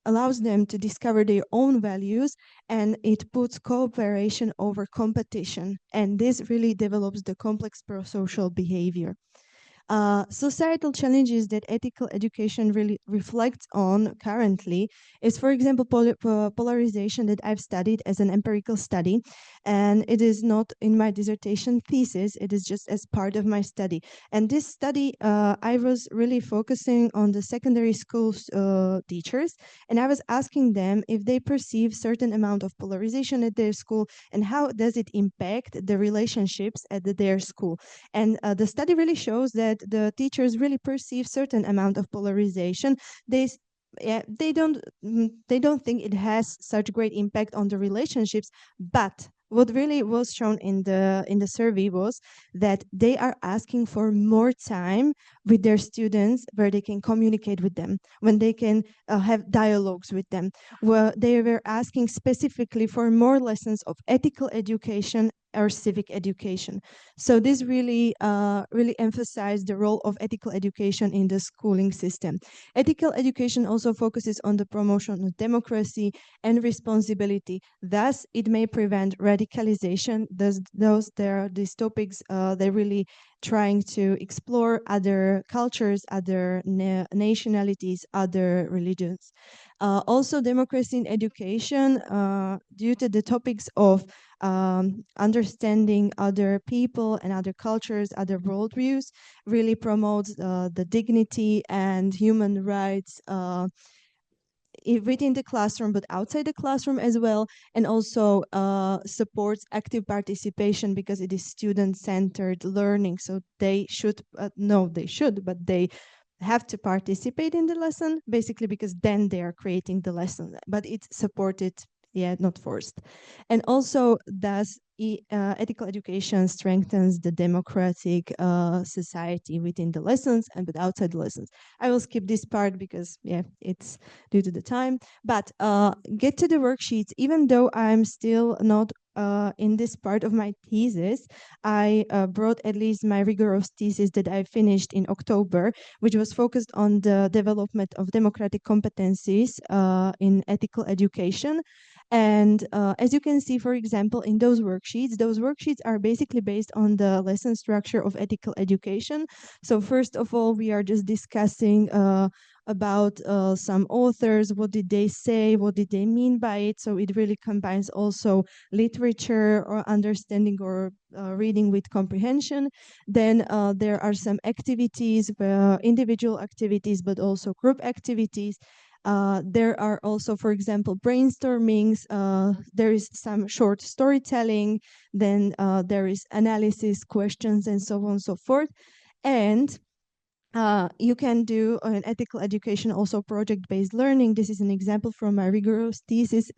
allows them to discover their own values, and it puts cooperation over competition, and this really develops the complex prosocial behavior. Societal challenges that ethical education really reflects on currently is, for example, polarization that I've studied as an empirical study, and it is not in my dissertation thesis, it is just as part of my study. And this study, I was really focusing on the secondary school teachers, and I was asking them if they perceive certain amount of polarization at their school, and how does it impact the relationships at their school. And the study really shows that that the teachers really perceive certain amount of polarization. They don't think it has such great impact on the relationships, but what really was shown in the survey was that they are asking for more time with their students where they can communicate with them, when they can have dialogues with them. Well, they were asking specifically for more lessons of ethical education or civic education. So this really emphasized the role of ethical education in the schooling system. Ethical education also focuses on the promotion of democracy and responsibility. Thus, it may prevent radicalization. These topics, they're really trying to explore other cultures, other nationalities, other religions. Also, democracy in education, due to the topics of understanding other people and other cultures, other worldviews, really promotes the dignity and human rights within the classroom, but outside the classroom as well, and also supports active participation because it is student-centered learning. So they should, but they have to participate in the lesson, basically because then they are creating the lesson, but it's supported, not forced. And also, thus, ethical education strengthens the democratic society within the lessons and but outside the lessons. I will skip this part because it's due to the time, but get to the worksheets. Even though I'm still not in this part of my thesis, I brought at least my rigorous thesis that I finished in October, which was focused on the development of democratic competencies in ethical education. And as you can see, for example, in those worksheets are basically based on the lesson structure of ethical education. So first of all, we are just discussing about some authors, what did they say, what did they mean by it. So it really combines also literature or understanding or reading with comprehension. Then there are some activities, individual activities, but also group activities. There are also, for example, brainstormings, there is some short storytelling, then there is analysis, questions, and so on and so forth. And you can do an ethical education, also project-based learning. This is an example from my rigorous thesis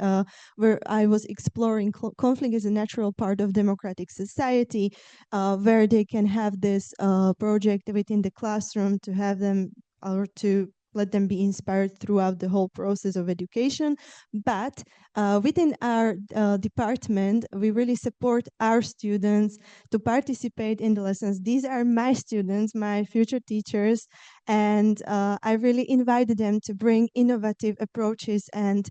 where I was exploring conflict as a natural part of democratic society, where they can have this project within the classroom to have them or to let them be inspired throughout the whole process of education. But within our department, we really support our students to participate in the lessons. These are my students, my future teachers, and I really invited them to bring innovative approaches and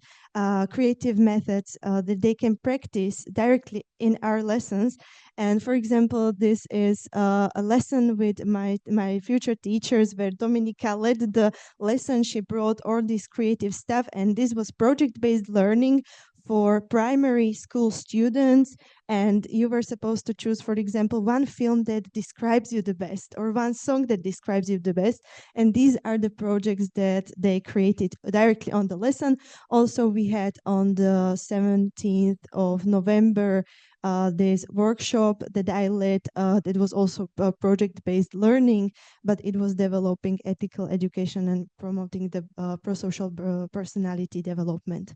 creative methods that they can practice directly in our lessons. And for example, this is a lesson with my future teachers where Dominika led the lesson. She brought all this creative stuff, and this was project-based learning for primary school students. And you were supposed to choose, for example, one film that describes you the best or one song that describes you the best. And these are the projects that they created directly on the lesson. Also, we had on the 17th of November this workshop that I led that was also project-based learning, but it was developing ethical education and promoting the pro-social personality development.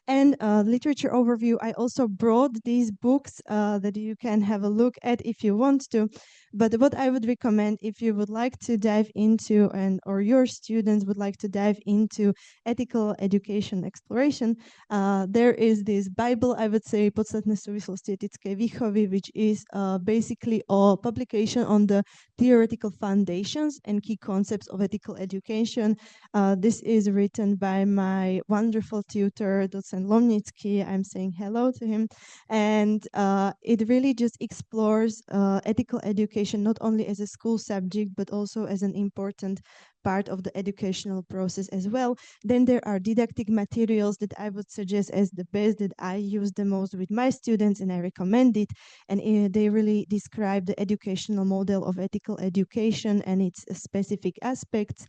And literature overview, I also brought these books that you can have a look at if you want to. But what I would recommend, if you would like to dive into, or your students would like to dive into ethical education exploration, there is this Bible, I would say, Podstatné súvislosti etickej výchovy, which is basically a publication on the theoretical foundations and key concepts of ethical education. This is written by my wonderful tutor, Docent Lomnický. I'm saying hello to him. And it really just explores ethical education not only as a school subject, but also as an important part of the educational process as well. Then there are didactic materials that I would suggest as the best, that I use the most with my students, and I recommend it. And they really describe the educational model of ethical education and its specific aspects.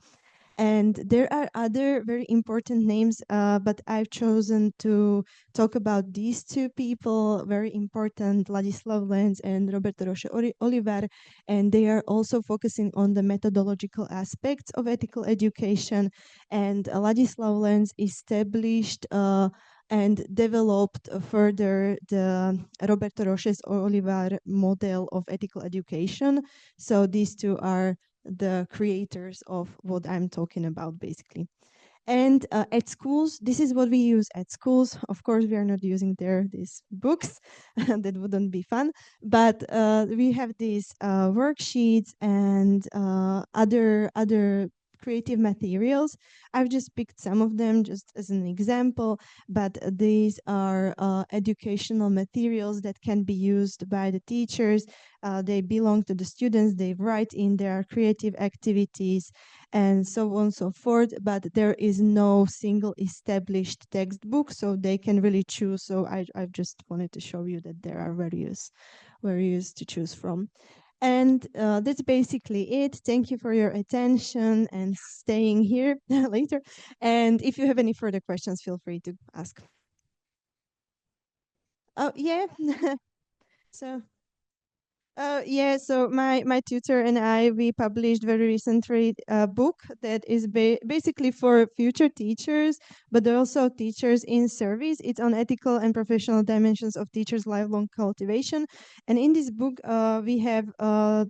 And there are other very important names, but I've chosen to talk about these two people, very important, Ladislav Lenz and Roberto Roche Oliver, and they are also focusing on the methodological aspects of ethical education. And Ladislav Lenz established and developed further the Roberto Roches Oliver model of ethical education. So these two are the creators of what I'm talking about, basically. And at schools, this is what we use at schools. Of course, we are not using these books. That wouldn't be fun. But we have these worksheets and other creative materials. I've just picked some of them just as an example, but these are educational materials that can be used by the teachers. They belong to the students, they write in their creative activities and so on and so forth, but there is no single established textbook, so they can really choose. So I just wanted to show you that there are various to choose from. And that's basically it. Thank you for your attention and staying here later. And if you have any further questions, feel free to ask. Oh, yeah. So my tutor and I, we published very recently a book that is basically for future teachers, but also teachers in service. It's on ethical and professional dimensions of teachers' lifelong cultivation. And in this book, we have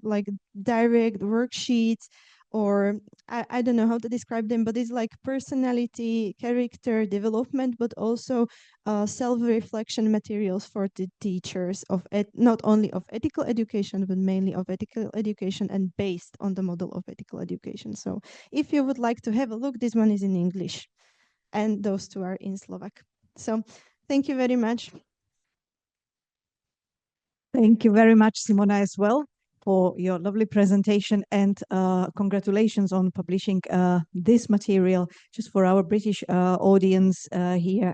like direct worksheets, or I don't know how to describe them, but it's like personality, character development, but also self-reflection materials for the teachers of not only of ethical education, but mainly of ethical education and based on the model of ethical education. So if you would like to have a look, this one is in English and those two are in Slovak. So thank you very much. Thank you very much, Simona, as well, for your lovely presentation, and congratulations on publishing this material. Just for our British audience here,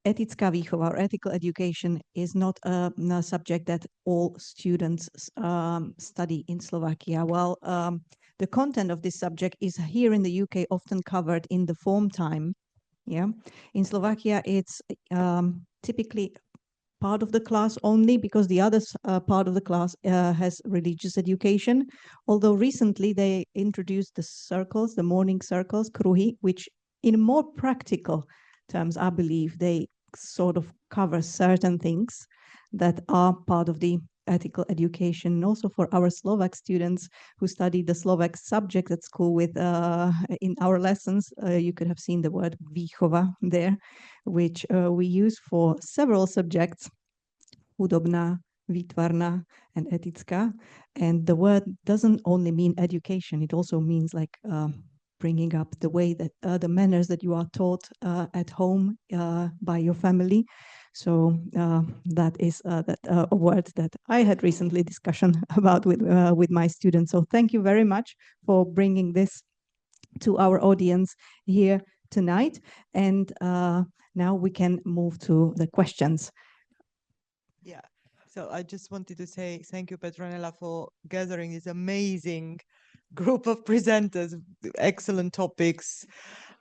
etická výchova, or ethical education, is not a subject that all students study in Slovakia. Well, the content of this subject is here in the UK often covered in the form time. Yeah, in Slovakia, it's typically part of the class only, because the other part of the class has religious education. Although recently they introduced the circles, the morning circles, kruhy, which in more practical terms, I believe they sort of cover certain things that are part of the ethical education. And also for our Slovak students who study the Slovak subject at school with in our lessons, you could have seen the word výchova there, which we use for several subjects, hudobná, výtvarná, and etická. And the word doesn't only mean education, it also means like bringing up the way that the manners that you are taught at home by your family. So that is a word that I had recently discussion about with my students. So thank you very much for bringing this to our audience here tonight. And now we can move to the questions. Yeah, so I just wanted to say thank you, Petronela, for gathering this amazing group of presenters, excellent topics,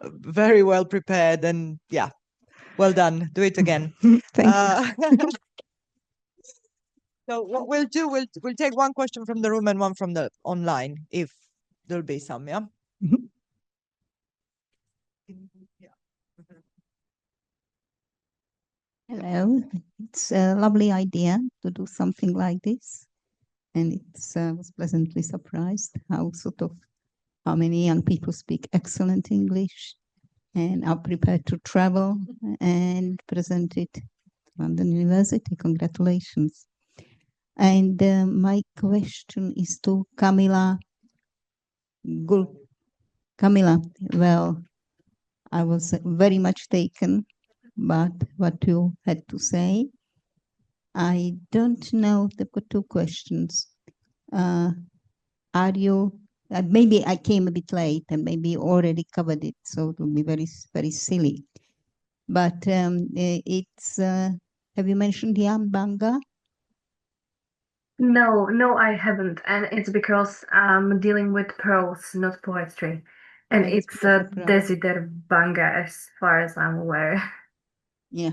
very well prepared, and yeah, well done. Do it again. Thank you. So what we'll do, we'll take one question from the room and one from the online, if there'll be some, yeah? Mhm. Yeah. Hello, it's a lovely idea to do something like this. And it's was pleasantly surprised how many young people speak excellent English and are prepared to travel and present it to London University. Congratulations. And my question is to Kamila. Kamila, well, I was very much taken by what you had to say. I don't know, there were two questions. Are you, maybe I came a bit late and maybe you already covered it, so it will be very, very silly. But it's, have you mentioned Yambanga? No, I haven't. And it's because I'm dealing with prose, not poetry. And I was it's a proud. Desider Banga as far as I'm aware. Yeah.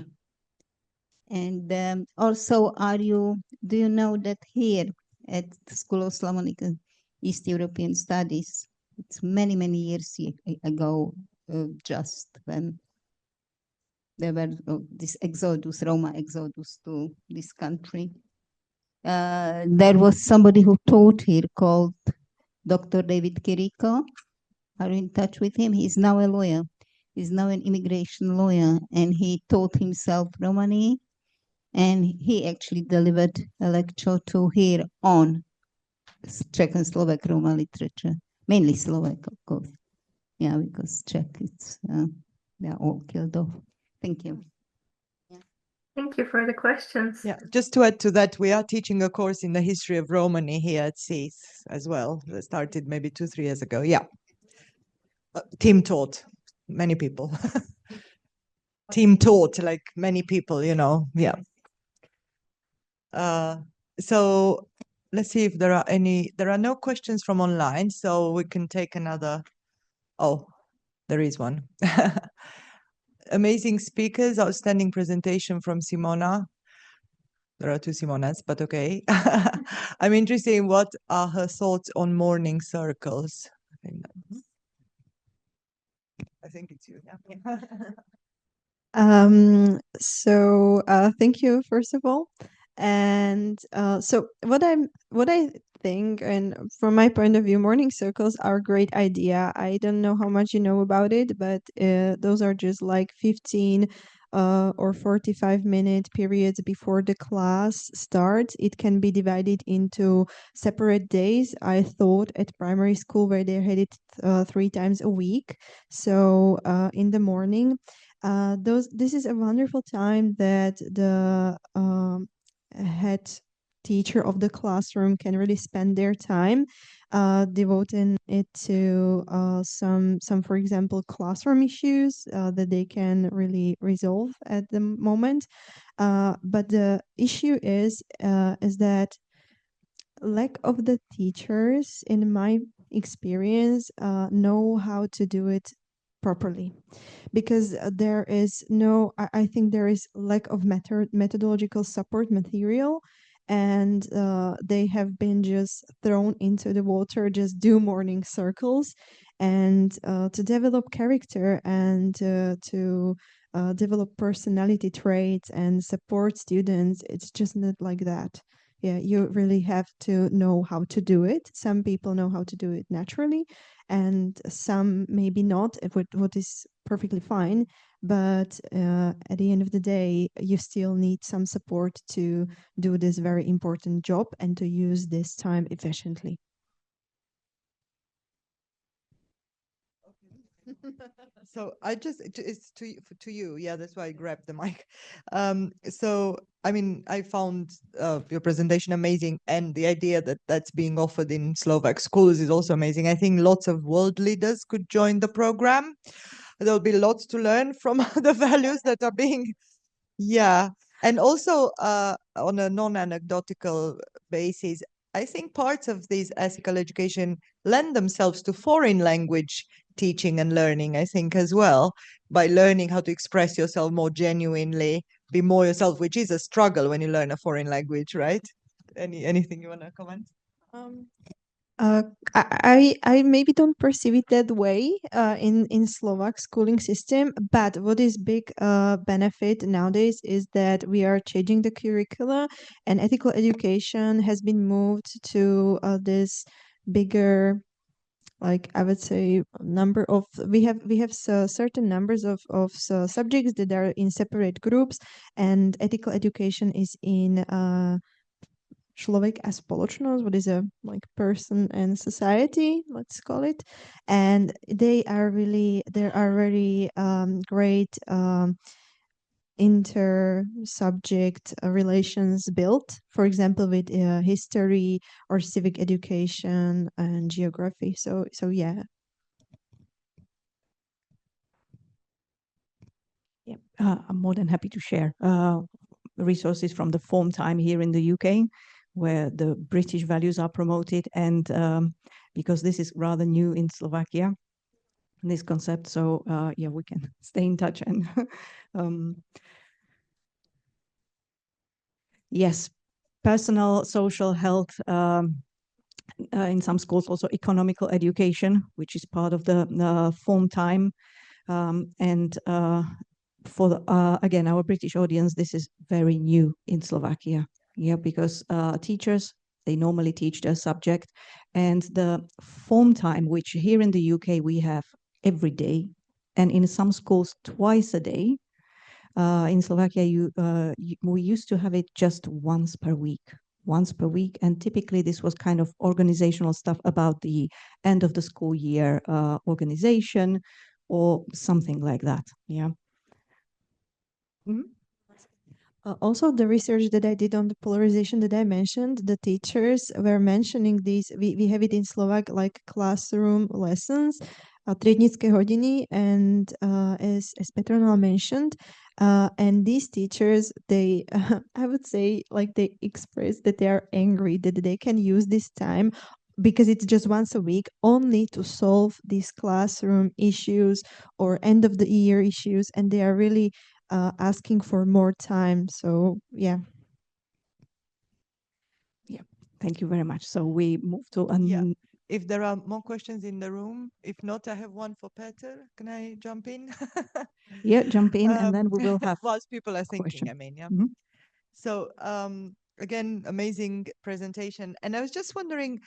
And also, do you know that here at the School of Slavonic and East European Studies, it's many, many years ago, just when there were this exodus, Roma exodus to this country, there was somebody who taught here called Dr. David Kiriko. Are you in touch with him? He's now a lawyer. He's now an immigration lawyer, and he taught himself Romani. And he actually delivered a lecture to here on Czech and Slovak Roma literature, mainly Slovak, of course. Yeah, because Czech, they're all killed off. Thank you. Thank you for the questions. Yeah, just to add to that, we are teaching a course in the history of Romani here at SSEES as well. That started maybe 2-3 years ago. Yeah. Team taught, many people. Team taught, like many people, you know. Yeah. So let's see if there are no questions from online, so we can take another. Oh, there is one. Amazing speakers, outstanding presentation from Simona. There are 2 Simonas, but okay. I'm interested in what are her thoughts on morning circles. I think it's you. Yeah. Thank you, first of all. And so what I think, and from my point of view, morning circles are a great idea. I don't know how much you know about it, but those are just like 15 or 45-minute periods before the class starts. It can be divided into separate days. I thought at primary school where they had it 3 times a week. So in the morning, this is a wonderful time that the head teacher of the classroom can really spend their time devoting it to some, for example, classroom issues that they can really resolve at the moment. But the issue is that lack of the teachers, in my experience, know how to do it properly, because there is no, I think there is lack of methodological support material, and they have been just thrown into the water, just do morning circles. And to develop character and to develop personality traits and support students, it's just not like that. Yeah, you really have to know how to do it. Some people know how to do it naturally, and some maybe not, what is perfectly fine. But at the end of the day, you still need some support to do this very important job and to use this time efficiently. So it's to you. Yeah, that's why I grabbed the mic. So I mean, I found your presentation amazing, and the idea that that's being offered in Slovak schools is also amazing. I think lots of world leaders could join the program. There'll be lots to learn from the values that are being, yeah. And also on a non-anecdotal basis, I think parts of this ethical education lend themselves to foreign language teaching and learning, I think, as well, by learning how to express yourself more genuinely, be more yourself, which is a struggle when you learn a foreign language, right? Anything you want to comment? I maybe don't perceive it that way in Slovak schooling system, but what is big benefit nowadays is that we are changing the curricula, and ethical education has been moved to this bigger, like I would say, number of, we have certain numbers of subjects that are in separate groups, and ethical education is in Člověk a společnost, what is a like person and society, let's call it. And there are very great inter-subject relations built, for example, with history or civic education and geography. So yeah. Yeah, I'm more than happy to share resources from the form time here in the UK, where the British values are promoted, and because this is rather new in Slovakia, this concept. So yeah, we can stay in touch and yes, personal, social health, in some schools also economical education, which is part of the form time. And for the, again, our British audience, this is very new in Slovakia. Yeah, because teachers, they normally teach their subject, and the form time, which here in the UK we have every day, and in some schools twice a day. In Slovakia, we used to have it just once per week, and typically this was kind of organizational stuff about the end of the school year organization or something like that. Yeah. Also, the research that I did on the polarization that I mentioned, the teachers were mentioning these, we have it in Slovak, like classroom lessons, triednické hodiny, and as Petronela mentioned, and these teachers, they, I would say, like they express that they are angry that they can use this time because it's just once a week only to solve these classroom issues or end of the year issues, and they are really asking for more time. So yeah. Yeah, thank you very much. So we move to if there are more questions in the room. If not, I have one for PETR. Can I jump in? Yeah, jump in, and then we will have whilst people are thinking, question. I mean, yeah. Mm-hmm. So again, amazing presentation. And I was just wondering,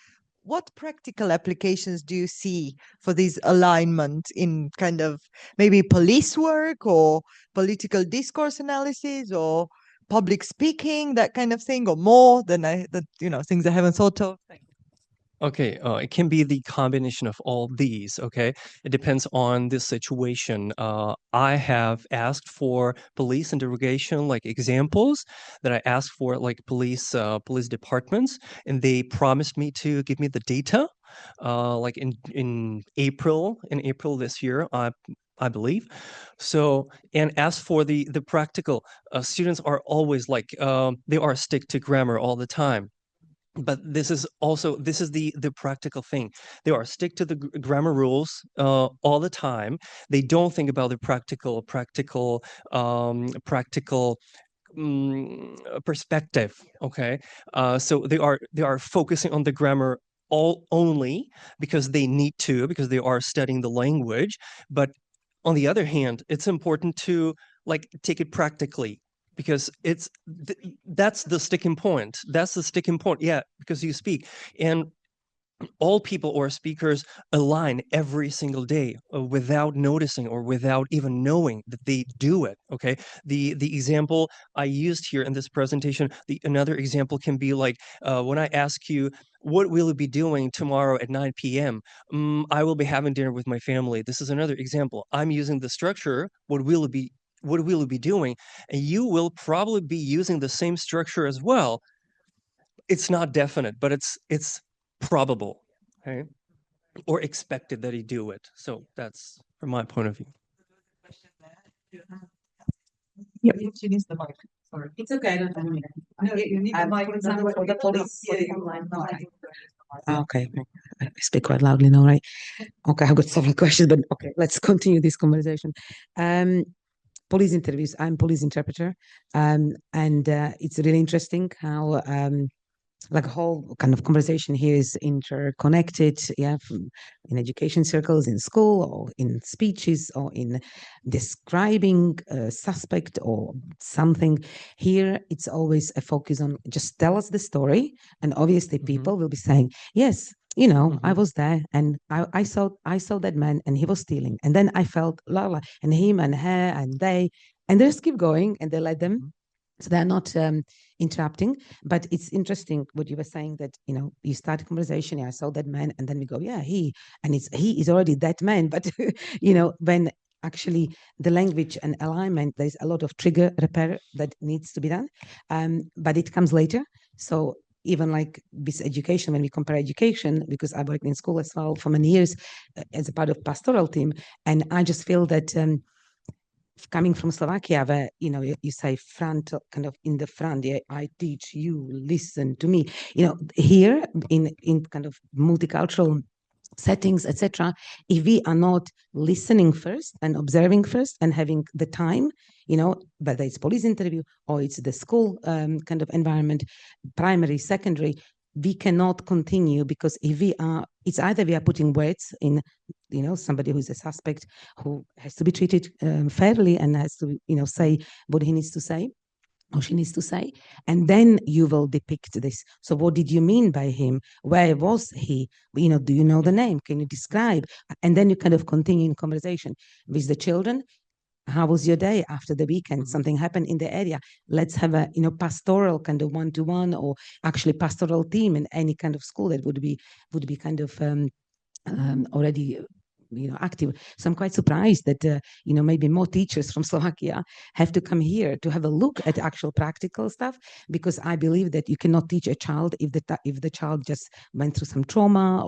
what practical applications do you see for this alignment in kind of maybe police work or political discourse analysis or public speaking, that kind of thing, or more than things I haven't thought of? Okay, it can be the combination of all these, okay? It depends on the situation. I have asked for police interrogation, like examples that I asked for, like police departments, and they promised me to give me the data, like in April this year, I believe. So, and as for the practical, students are always like, they are stick to grammar all the time. But this is the practical thing. They are stick to the grammar rules all the time. They don't think about the practical perspective. Okay, so they are focusing on the grammar only because they need to, because they are studying the language. But on the other hand, it's important to like take it practically, because that's the sticking point. Yeah, because you speak, and all people or speakers align every single day without noticing or without even knowing that they do it. Okay, the example I used here in this presentation, another example can be like when I ask you, what will you be doing tomorrow at 9 p.m.? I will be having dinner with my family. This is another example. I'm using the structure, what will you be doing, and you will probably be using the same structure as well. It's not definite, but it's probable, okay, or expected that you do it. So that's from my point of view. Yeah, she needs the mic. Sorry. It's okay. No, you need the mic. For the police. Okay, I speak quite loudly now, right? Okay, I've got several questions, but okay, let's continue this conversation. Police interviews. I'm police interpreter, and it's really interesting how like a whole kind of conversation here is interconnected, yeah, in education circles, in school, or in speeches, or in describing a suspect or something. Here, it's always a focus on just tell us the story, and obviously people will be saying, yes, you know, I was there, and I saw that man, and he was stealing, and then I felt la la, and him and her and they, and they just keep going, and they let them. So they're not interrupting, but it's interesting what you were saying, that, you know, you start a conversation, yeah, I saw that man, and then we go, yeah, he is already that man. But, you know, when actually the language and alignment, there's a lot of trigger repair that needs to be done, but it comes later. So even like this education, when we compare education, because I worked in school as well for many years as a part of pastoral team, and I just feel that coming from Slovakia, where, you know, you say front, kind of in the front, yeah, I teach you, listen to me. You know, here in kind of multicultural settings, etc. If we are not listening first and observing first and having the time, you know, whether it's police interview or it's the school kind of environment, primary, secondary, we cannot continue, because if we are, it's either we are putting words in, you know, somebody who's a suspect who has to be treated fairly and has to, you know, say what he needs to say or she needs to say, and then you will depict this. So what did you mean by him? Where was he? You know, do you know the name? Can you describe? And then you kind of continue in conversation with the children. How was your day after the weekend? Something happened in the area. Let's have a, you know, pastoral kind of one-to-one, or actually pastoral team in any kind of school that would be kind of already, you know, active. So I'm quite surprised that, you know, maybe more teachers from Slovakia have to come here to have a look at actual practical stuff, because I believe that you cannot teach a child if the child just went through some trauma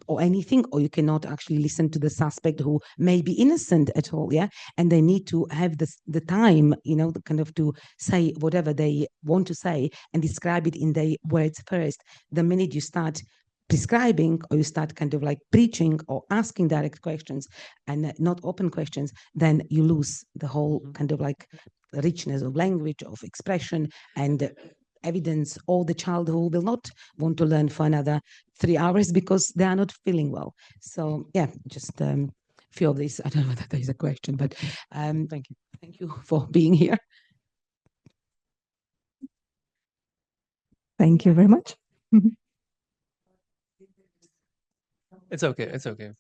or anything, or you cannot actually listen to the suspect who may be innocent at all, yeah, and they need to have the time, you know, kind of to say whatever they want to say and describe it in their words first. The minute you start prescribing, or you start kind of like preaching or asking direct questions and not open questions, then you lose the whole kind of like richness of language, of expression, and evidence, or the child who will not want to learn for another 3 hours because they are not feeling well. So yeah, just few of these. I don't know whether there is a question, but thank you for being here. Thank you very much. It's okay. It's okay.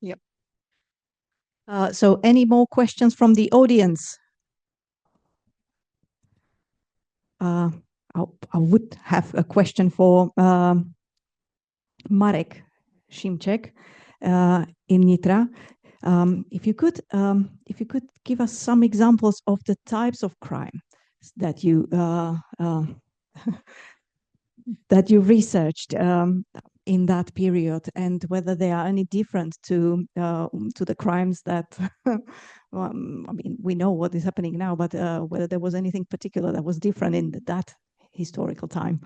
Yep. So any more questions from the audience? I would have a question for Marek Šimček in Nitra. If you could give us some examples of the types of crime that you that you researched in that period, and whether they are any different to the crimes that well, I mean, we know what is happening now, but whether there was anything particular that was different in that historical time.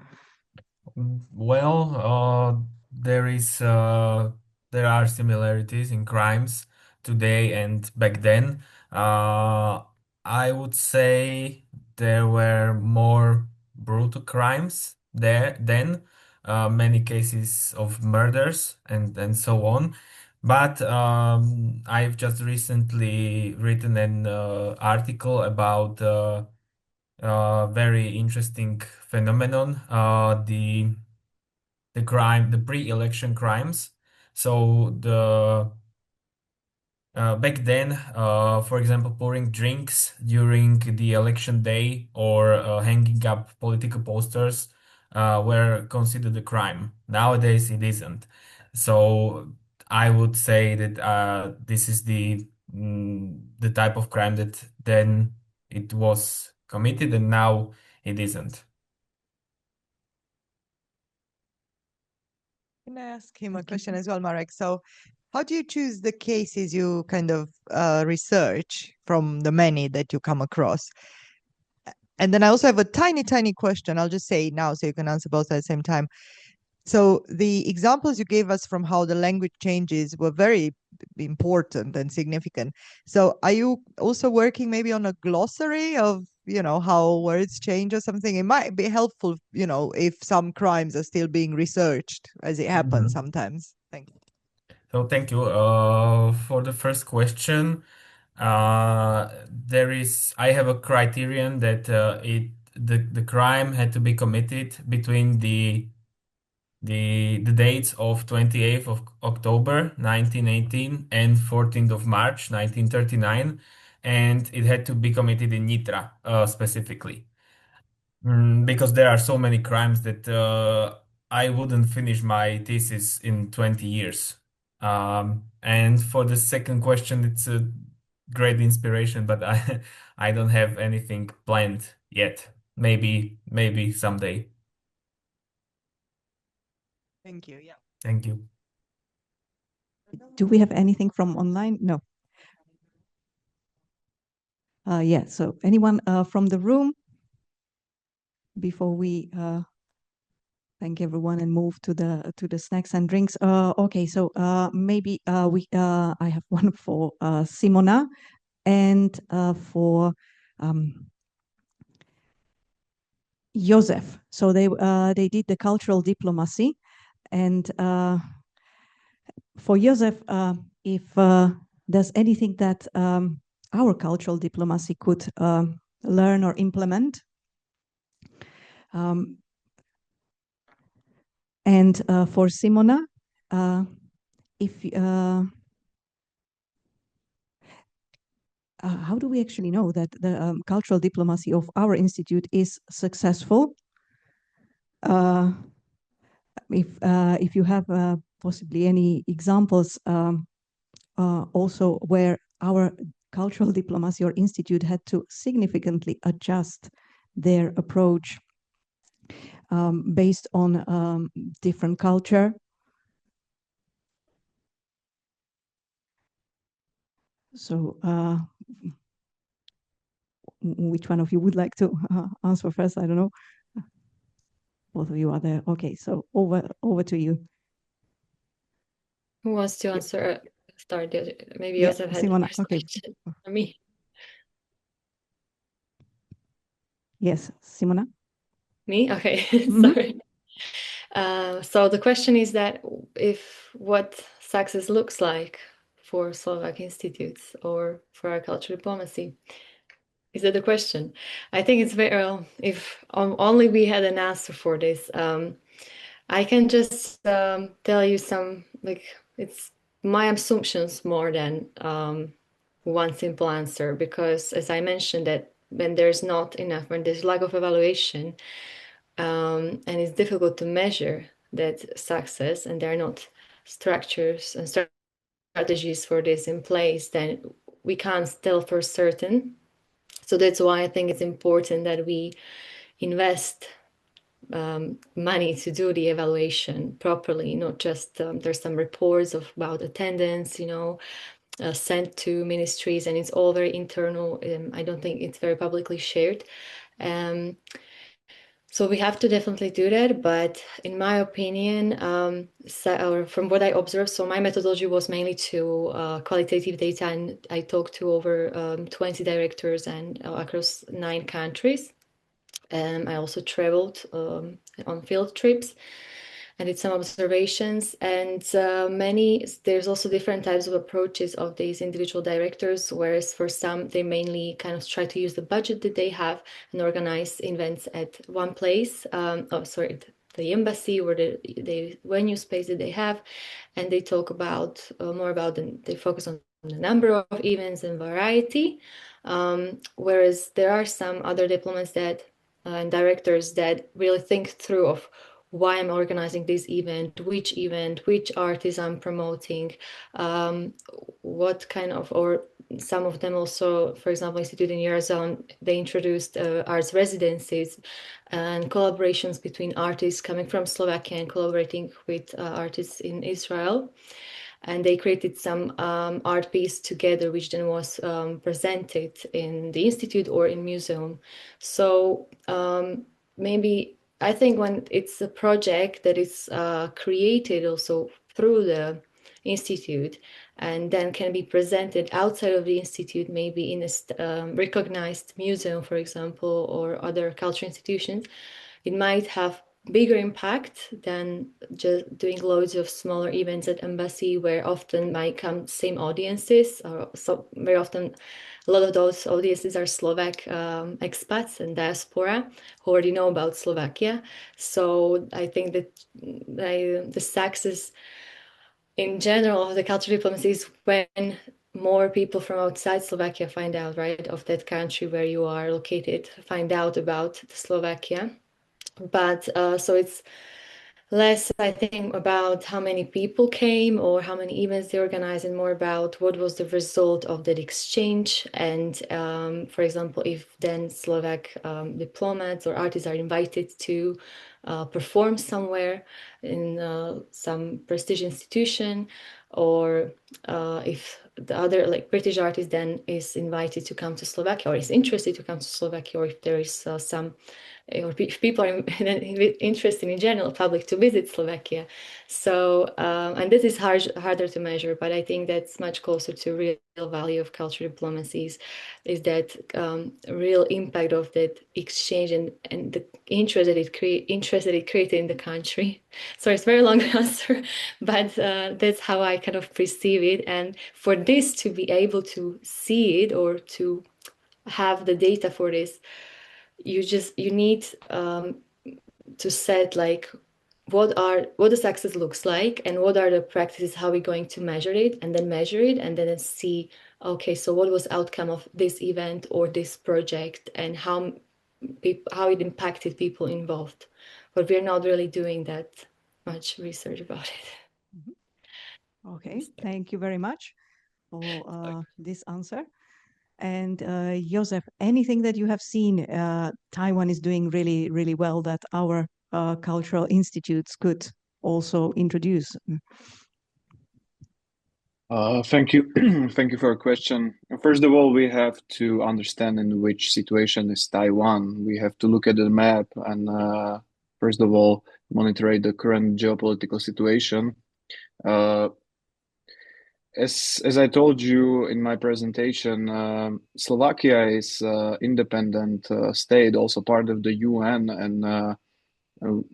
Well, there are similarities in crimes today and back then. I would say there were more brutal crimes there then, many cases of murders and so on. But I've just recently written an article about very interesting phenomenon, the pre-election crimes. So back then, for example, pouring drinks during the election day or hanging up political posters were considered a crime. Nowadays, it isn't. So I would say that this is the type of crime that then it was committed and now it isn't. Can I ask him a question as well, Marek? So how do you choose the cases you kind of research from the many that you come across? And then I also have a tiny question. I'll just say it now so you can answer both at the same time. So the examples you gave us from how the language changes were very important and significant. So are you also working maybe on a glossary of, you know, how words change or something? It might be helpful, you know, if some crimes are still being researched, as it happens sometimes. Thank you. So thank you for the first question. I have a criterion that the crime had to be committed between the dates of 28th of October 1918 and 14th of March 1939, and it had to be committed in Nitra specifically. Because there are so many crimes that I wouldn't finish my thesis in 20 years. And for the second question, it's a great inspiration, but I don't have anything planned yet. Maybe someday. Thank you. Yeah. Thank you. Do we have anything from online? No. Yeah, so anyone from the room before we thank everyone and move to the snacks and drinks. Okay, so maybe I have one for Simona and for Joseph. So they did the cultural diplomacy, and for Joseph, if there's anything that our cultural diplomacy could learn or implement. And for Simona, how do we actually know that the cultural diplomacy of our institute is successful? If you have possibly any examples also where our cultural diplomacy or institute had to significantly adjust their approach based on different culture. So which one of you would like to answer first? I don't know. Both of you are there. Okay, so over to you. Who wants to answer? Start. Maybe Yeah, Joseph had Simona. the first Okay. question for me. Yes, Simona. Me? Okay, Mm-hmm. sorry. So the question is that what success looks like for Slovak institutes or for our cultural diplomacy. Is that the question? I think it's very well, if only we had an answer for this. I can just tell you some, like, it's my assumptions more than one simple answer, because as I mentioned, that when there's not enough, when there's lack of evaluation, and it's difficult to measure that success, and there are not structures and strategies for this in place, then we can't tell for certain. So that's why I think it's important that we invest money to do the evaluation properly, not just there's some reports about attendance, sent to ministries, and it's all very internal. I don't think it's very publicly shared. So we have to definitely do that, but in my opinion, from what I observed, so my methodology was mainly to qualitative data, and I talked to over 20 directors and across 9 countries. I also traveled on field trips and did some observations, and there's also different types of approaches of these individual directors, whereas for some, they mainly kind of try to use the budget that they have and organize events at one place, the embassy or the venue space that they have, and they talk about more about they focus on the number of events and variety, whereas there are some other diplomats that and directors that really think through of why I'm organizing this event, which artists I'm promoting, what kind of, or some of them also, for example, Institute in Eurozone, they introduced arts residencies and collaborations between artists coming from Slovakia and collaborating with artists in Israel. And they created some art piece together, which then was presented in the institute or in museum. So maybe I think when it's a project that is created also through the institute and then can be presented outside of the institute, maybe in a recognized museum, for example, or other cultural institutions, it might have bigger impact than just doing loads of smaller events at embassy, where often might come same audiences, or so very often a lot of those audiences are Slovak expats and diaspora who already know about Slovakia. So I think that the success in general of the cultural diplomacy is when more people from outside Slovakia find out, right, of that country where you are located, find out about Slovakia. But so it's less, I think, about how many people came or how many events they organized, and more about what was the result of that exchange. And for example, if then Slovak diplomats or artists are invited to perform somewhere in some prestigious institution, or if the other, like British artist, then is invited to come to Slovakia or is interested to come to Slovakia, or if there is some or if people are interested in general public to visit Slovakia. So, and this is harder to measure, but I think that's much closer to real value of cultural diplomacies, is that real impact of that exchange and the interest that it created in the country. So it's a very long answer, but that's how I kind of perceive it. And for this to be able to see it or to have the data for this, you need to set like what the success looks like and what are the practices, how we're going to measure it, and then see, okay, so what was outcome of this event or this project, and how it impacted people involved. But we're not really doing that much research about it. Okay, thank you very much for this answer. And Joseph, anything that you have seen Taiwan is doing really, really well that our cultural institutes could also introduce? Thank you. Thank you for your question. First of all, we have to understand in which situation is Taiwan. We have to look at the map and first of all, monitor the current geopolitical situation. As I told you in my presentation, Slovakia is independent state, also part of the UN, and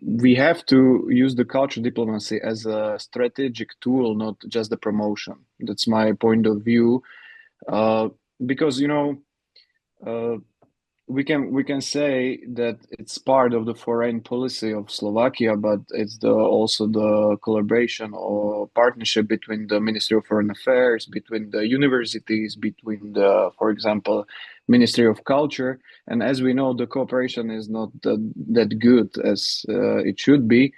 we have to use the cultural diplomacy as a strategic tool, not just the promotion. That's my point of view, because we can say that it's part of the foreign policy of Slovakia, but it's also the collaboration or partnership between the Ministry of Foreign Affairs, between the universities, between the, for example, Ministry of Culture. And as we know, the cooperation is not that good as it should be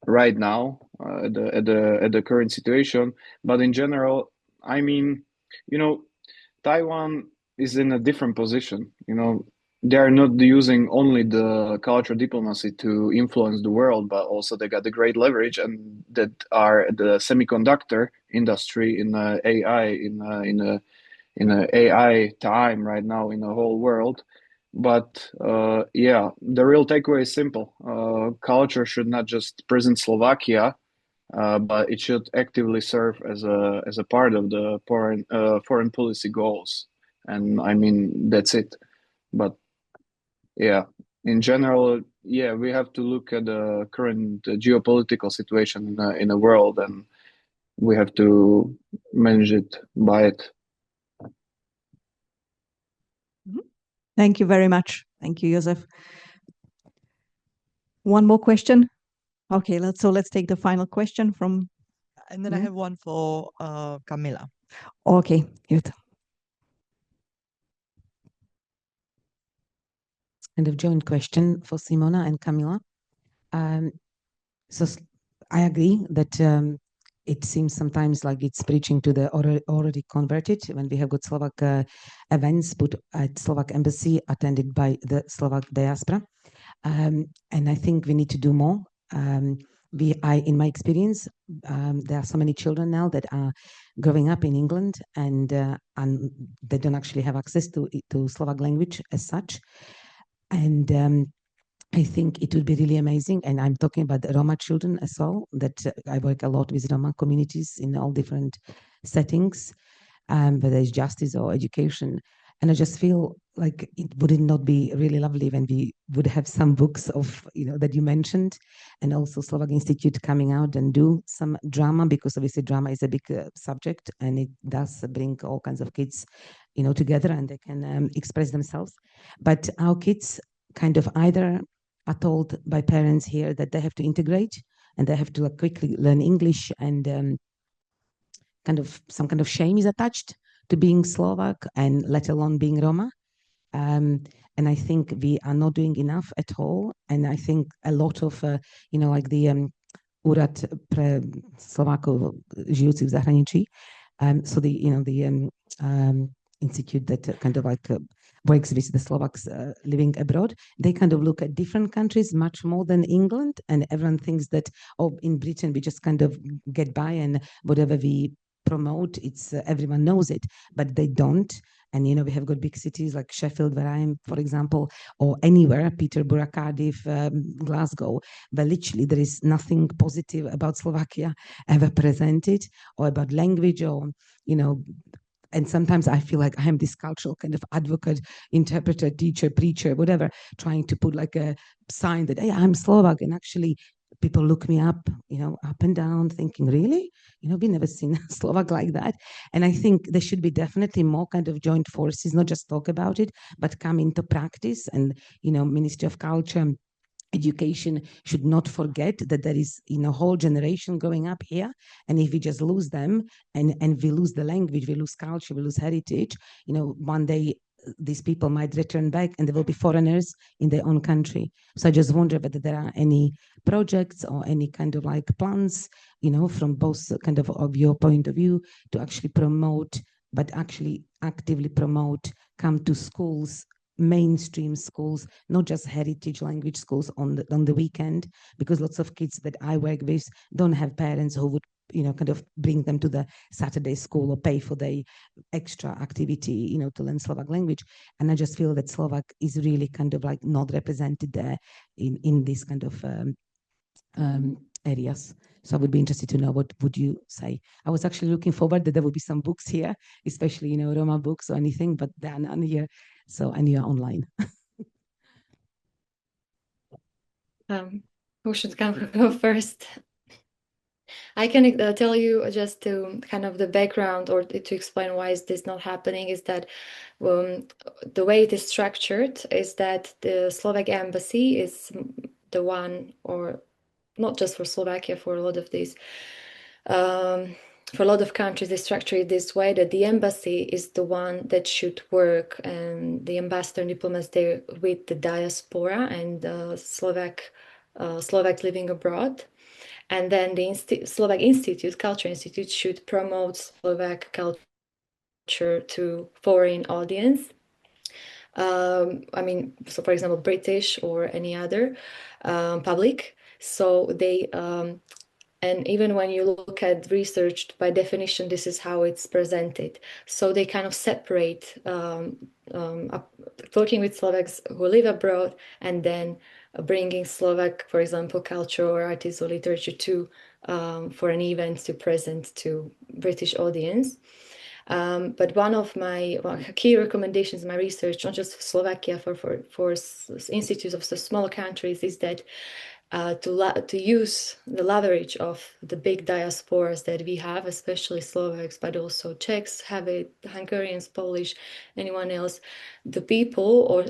right now at the current situation. But in general, I mean, Taiwan is in a different position. They are not using only the cultural diplomacy to influence the world, but also they got the great leverage, and that are the semiconductor industry in AI in a AI time right now in the whole world. But yeah, the real takeaway is simple. Culture should not just present Slovakia, but it should actively serve as a part of the foreign policy goals. And I mean, that's it. But yeah, in general, yeah, we have to look at the current geopolitical situation in the world, and we have to manage it by it. Thank you very much. Thank you, Joseph. One more question. Okay, let's take the final question from. And then I have one for Camila. Okay, good. Kind of joint question for Simona and Camila. So I agree that it seems sometimes like it's preaching to the already converted when we have good Slovak events put at Slovak embassy attended by the Slovak diaspora. And I think we need to do more. In my experience, there are so many children now that are growing up in England and they don't actually have access to Slovak language as such. And I think it would be really amazing. And I'm talking about the Roma children as well, that I work a lot with Roma communities in all different settings, whether it's justice or education. And I just feel like it would not be really lovely when we would have some books of, that you mentioned, and also Slovak Institute coming out and do some drama, because obviously drama is a big subject and it does bring all kinds of kids, together, and they can express themselves. But our kids kind of either are told by parents here that they have to integrate and they have to quickly learn English, and some kind of shame is attached to being Slovak, and let alone being Roma. And I think we are not doing enough at all. And I think a lot of, like the Úrad pre Slovákov žijúcich v zahraničí, so the institute that kind of like works with the Slovaks living abroad, they kind of look at different countries much more than England, and everyone thinks that, in Britain we just kind of get by and whatever we promote, it's everyone knows it, but they don't. And, we have got big cities like Sheffield, where I am, for example, or anywhere, Peterborough, Cardiff, Glasgow, where literally there is nothing positive about Slovakia ever presented, or about language, or, and sometimes I feel like I am this cultural kind of advocate, interpreter, teacher, preacher, whatever, trying to put like a sign that, hey, I'm Slovak. And actually people look me up, up and down, thinking, really? We never seen a Slovak like that. And I think there should be definitely more kind of joint forces, not just talk about it, but come into practice. And, Ministry of Culture, Education should not forget that there is a whole generation growing up here, and if we just lose them and we lose the language, we lose culture, we lose heritage, one day these people might return back and they will be foreigners in their own country. So I just wonder whether there are any projects or any kind of like plans, from both kind of your point of view, to actually promote, but actually actively promote, come to schools, mainstream schools, not just heritage language schools on the weekend, because lots of kids that I work with don't have parents who would kind of bring them to the Saturday school or pay for the extra activity to learn Slovak language. And I just feel that Slovak is really kind of like not represented there in these kind of areas. So I would be interested to know, what would you say? I was actually looking forward that there would be some books here, especially Roma books or anything, but there are none here. So, and you're online. Who should go first? I can tell you just to kind of the background, or to explain why is this not happening, is that the way it is structured is that the Slovak embassy is the one, or not just for Slovakia, for a lot of these for a lot of countries, they structure it this way, that the embassy is the one that should work, and the ambassador and diplomats there with the diaspora and Slovaks living abroad. And then the Slovak Institute, Culture Institute, should promote Slovak culture to foreign audience. I mean, so for example, British or any other public. So they and even when you look at research, by definition, this is how it's presented. So they kind of separate working with Slovaks who live abroad, and then bringing Slovak, for example, culture or artists or literature to for an event to present to British audience. But one of my key recommendations in my research, not just for Slovakia, for institutes of so small countries, is that to use the leverage of the big diasporas that we have, especially Slovaks, but also Czechs have it, Hungarians, Polish, anyone else. The people, or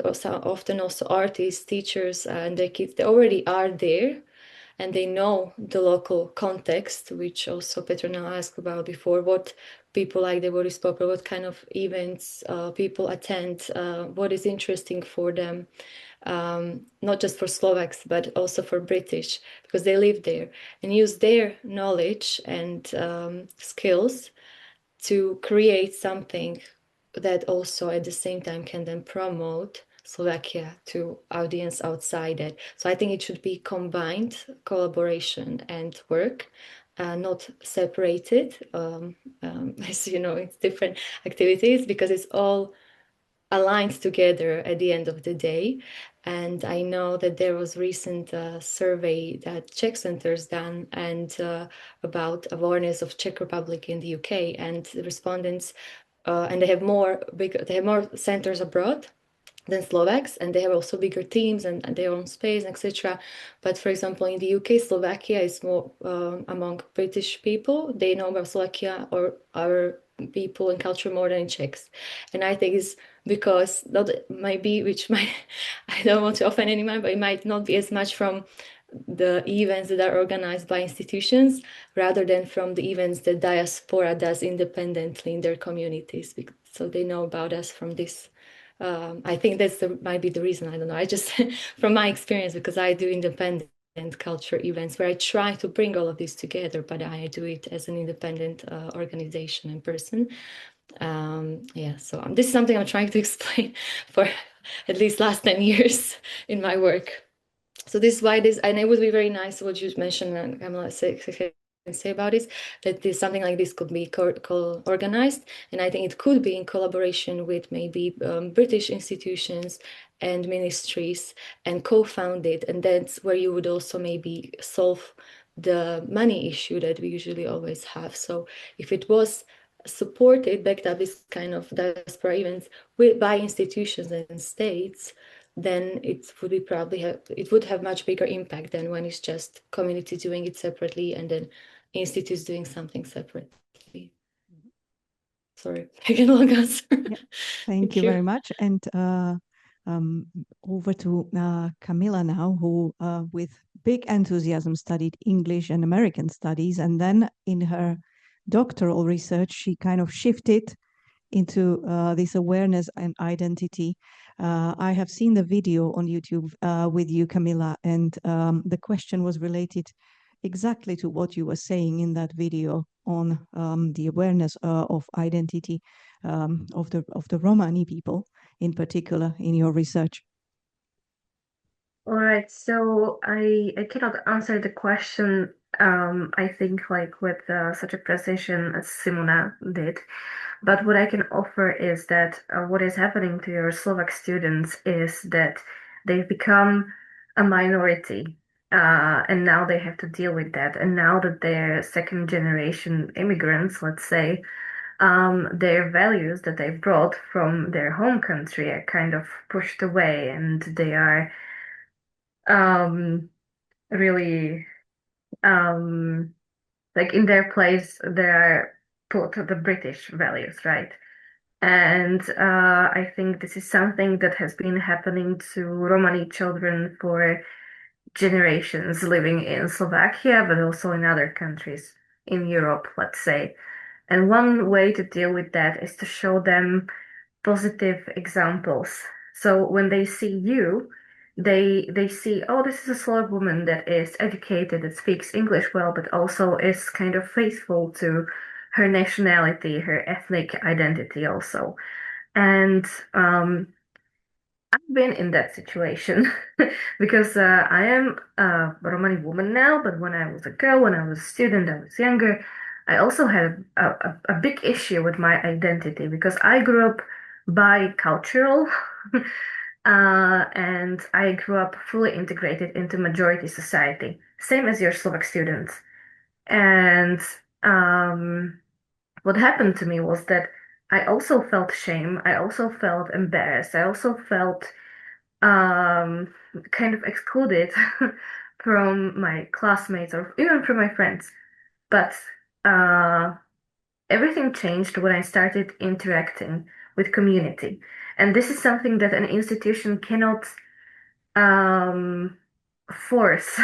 often also artists, teachers, and their kids, they already are there, and they know the local context, which also Petronela asked about before, what people like the Boris Popper, what kind of events people attend, what is interesting for them. Not just for Slovaks, but also for British, because they live there, and use their knowledge and skills to create something that also at the same time can then promote Slovakia to audience outside it. So I think it should be combined collaboration and work, not separated. As you know, it's different activities, because it's all aligned together at the end of the day. And I know that there was recent survey that Czech Center's done, and about awareness of Czech Republic in the UK, and the respondents, and they have more centers abroad than Slovaks, and they have also bigger teams and their own space, etc. But for example, in the UK, Slovakia is more among British people. They know about Slovakia or our people and culture more than Czechs. And I think it's because I don't want to offend anyone, but it might not be as much from the events that are organized by institutions, rather than from the events that diaspora does independently in their communities. So they know about us from this. I think might be the reason. I don't know. I just, from my experience, because I do independent culture events where I try to bring all of this together, but I do it as an independent organization and person. So this is something I'm trying to explain for at least last 10 years in my work. So this is why and it would be very nice what you mentioned, Kamala, say about it, that something like this could be organized, and I think it could be in collaboration with maybe British institutions and ministries and co-founded, and that's where you would also maybe solve the money issue that we usually always have. So if it was supported, backed up, this kind of diaspora events by institutions and states, then it would be it would have much bigger impact than when it's just community doing it separately and then institutes doing something separately. Sorry, again, long answer. Yeah. Thank you very much. And over to Camilla now, who with big enthusiasm studied English and American studies, and then in her doctoral research, she kind of shifted into this awareness and identity. I have seen the video on YouTube with you, Camilla, and the question was related exactly to what you were saying in that video on the awareness of identity of the Romani people, in particular, in your research. All right, so I cannot answer the question, I think, like with such a precision as Simona did. But what I can offer is that what is happening to your Slovak students is that they've become a minority, and now they have to deal with that. And now that they're second generation immigrants, let's say, their values that they brought from their home country are kind of pushed away, and they are really like in their place they are put the British values, right? And I think this is something that has been happening to Romani children for generations living in Slovakia, but also in other countries in Europe, let's say. And one way to deal with that is to show them positive examples. So when they see you, they see, oh, this is a Slovak woman that is educated, that speaks English well, but also is kind of faithful to her nationality, her ethnic identity also. And I've been in that situation because I am a Romani woman now, but when I was a girl, when I was a student, I was younger, I also had a big issue with my identity because I grew up bicultural and I grew up fully integrated into majority society, same as your Slovak students. And what happened to me was that I also felt shame. I also felt embarrassed. I also felt kind of excluded from my classmates or even from my friends. But everything changed when I started interacting with community. And this is something that an institution cannot force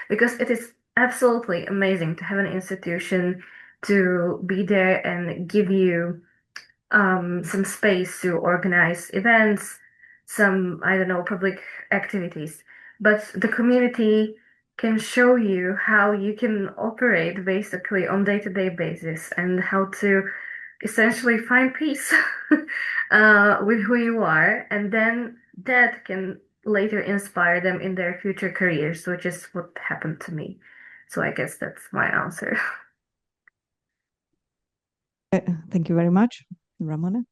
because it is absolutely amazing to have an institution to be there and give you some space to organize events, some, I don't know, public activities. But the community can show you how you can operate basically on day-to-day basis and how to essentially find peace with who you are. And then that can later inspire them in their future careers, which is what happened to me. So I guess that's my answer. Thank you very much. Ramona?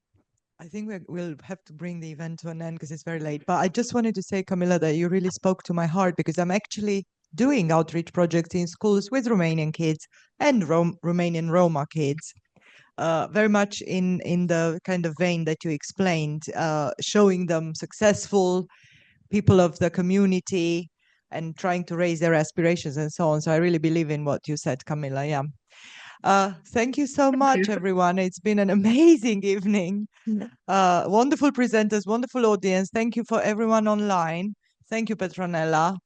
I think we'll have to bring the event to an end because it's very late. But I just wanted to say, Camilla, that you really spoke to my heart because I'm actually doing outreach projects in schools with Romanian kids and Romanian Roma kids, very much in the kind of vein that you explained, showing them successful people of the community and trying to raise their aspirations and so on. So I really believe in what you said, Camilla. Yeah. Thank you so much, everyone. It's been an amazing evening. Wonderful presenters, wonderful audience. Thank you for everyone online. Thank you, Petronela.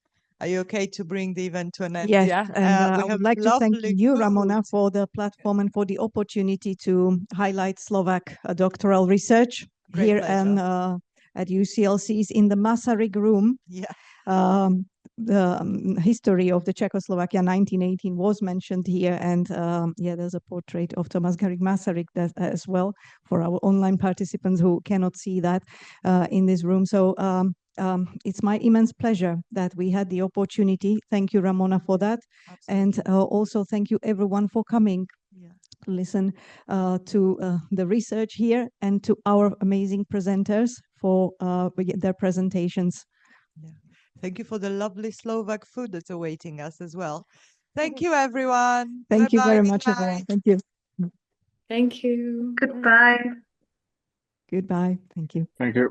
Are you okay to bring the event to an end? Yes, Yeah. and I would like to thank you, Ramona, for the platform and for the opportunity to highlight Slovak doctoral research here and at UCLC's in the Masaryk room. Yeah. The history of the Czechoslovakia 1918 was mentioned here, and yeah, there's a portrait of Thomas Garrick Masaryk as well for our online participants who cannot see that in this room. So it's my immense pleasure that we had the opportunity. Thank you, Ramona, for that. And also thank you everyone for coming. Listen to the research here and to our amazing presenters for their presentations. Thank you for the lovely Slovak food that's awaiting us as well. Thank you, everyone. Thank you very Bye-bye. much, everyone. Thank you. Thank you. Goodbye. Goodbye. Thank you. Thank you.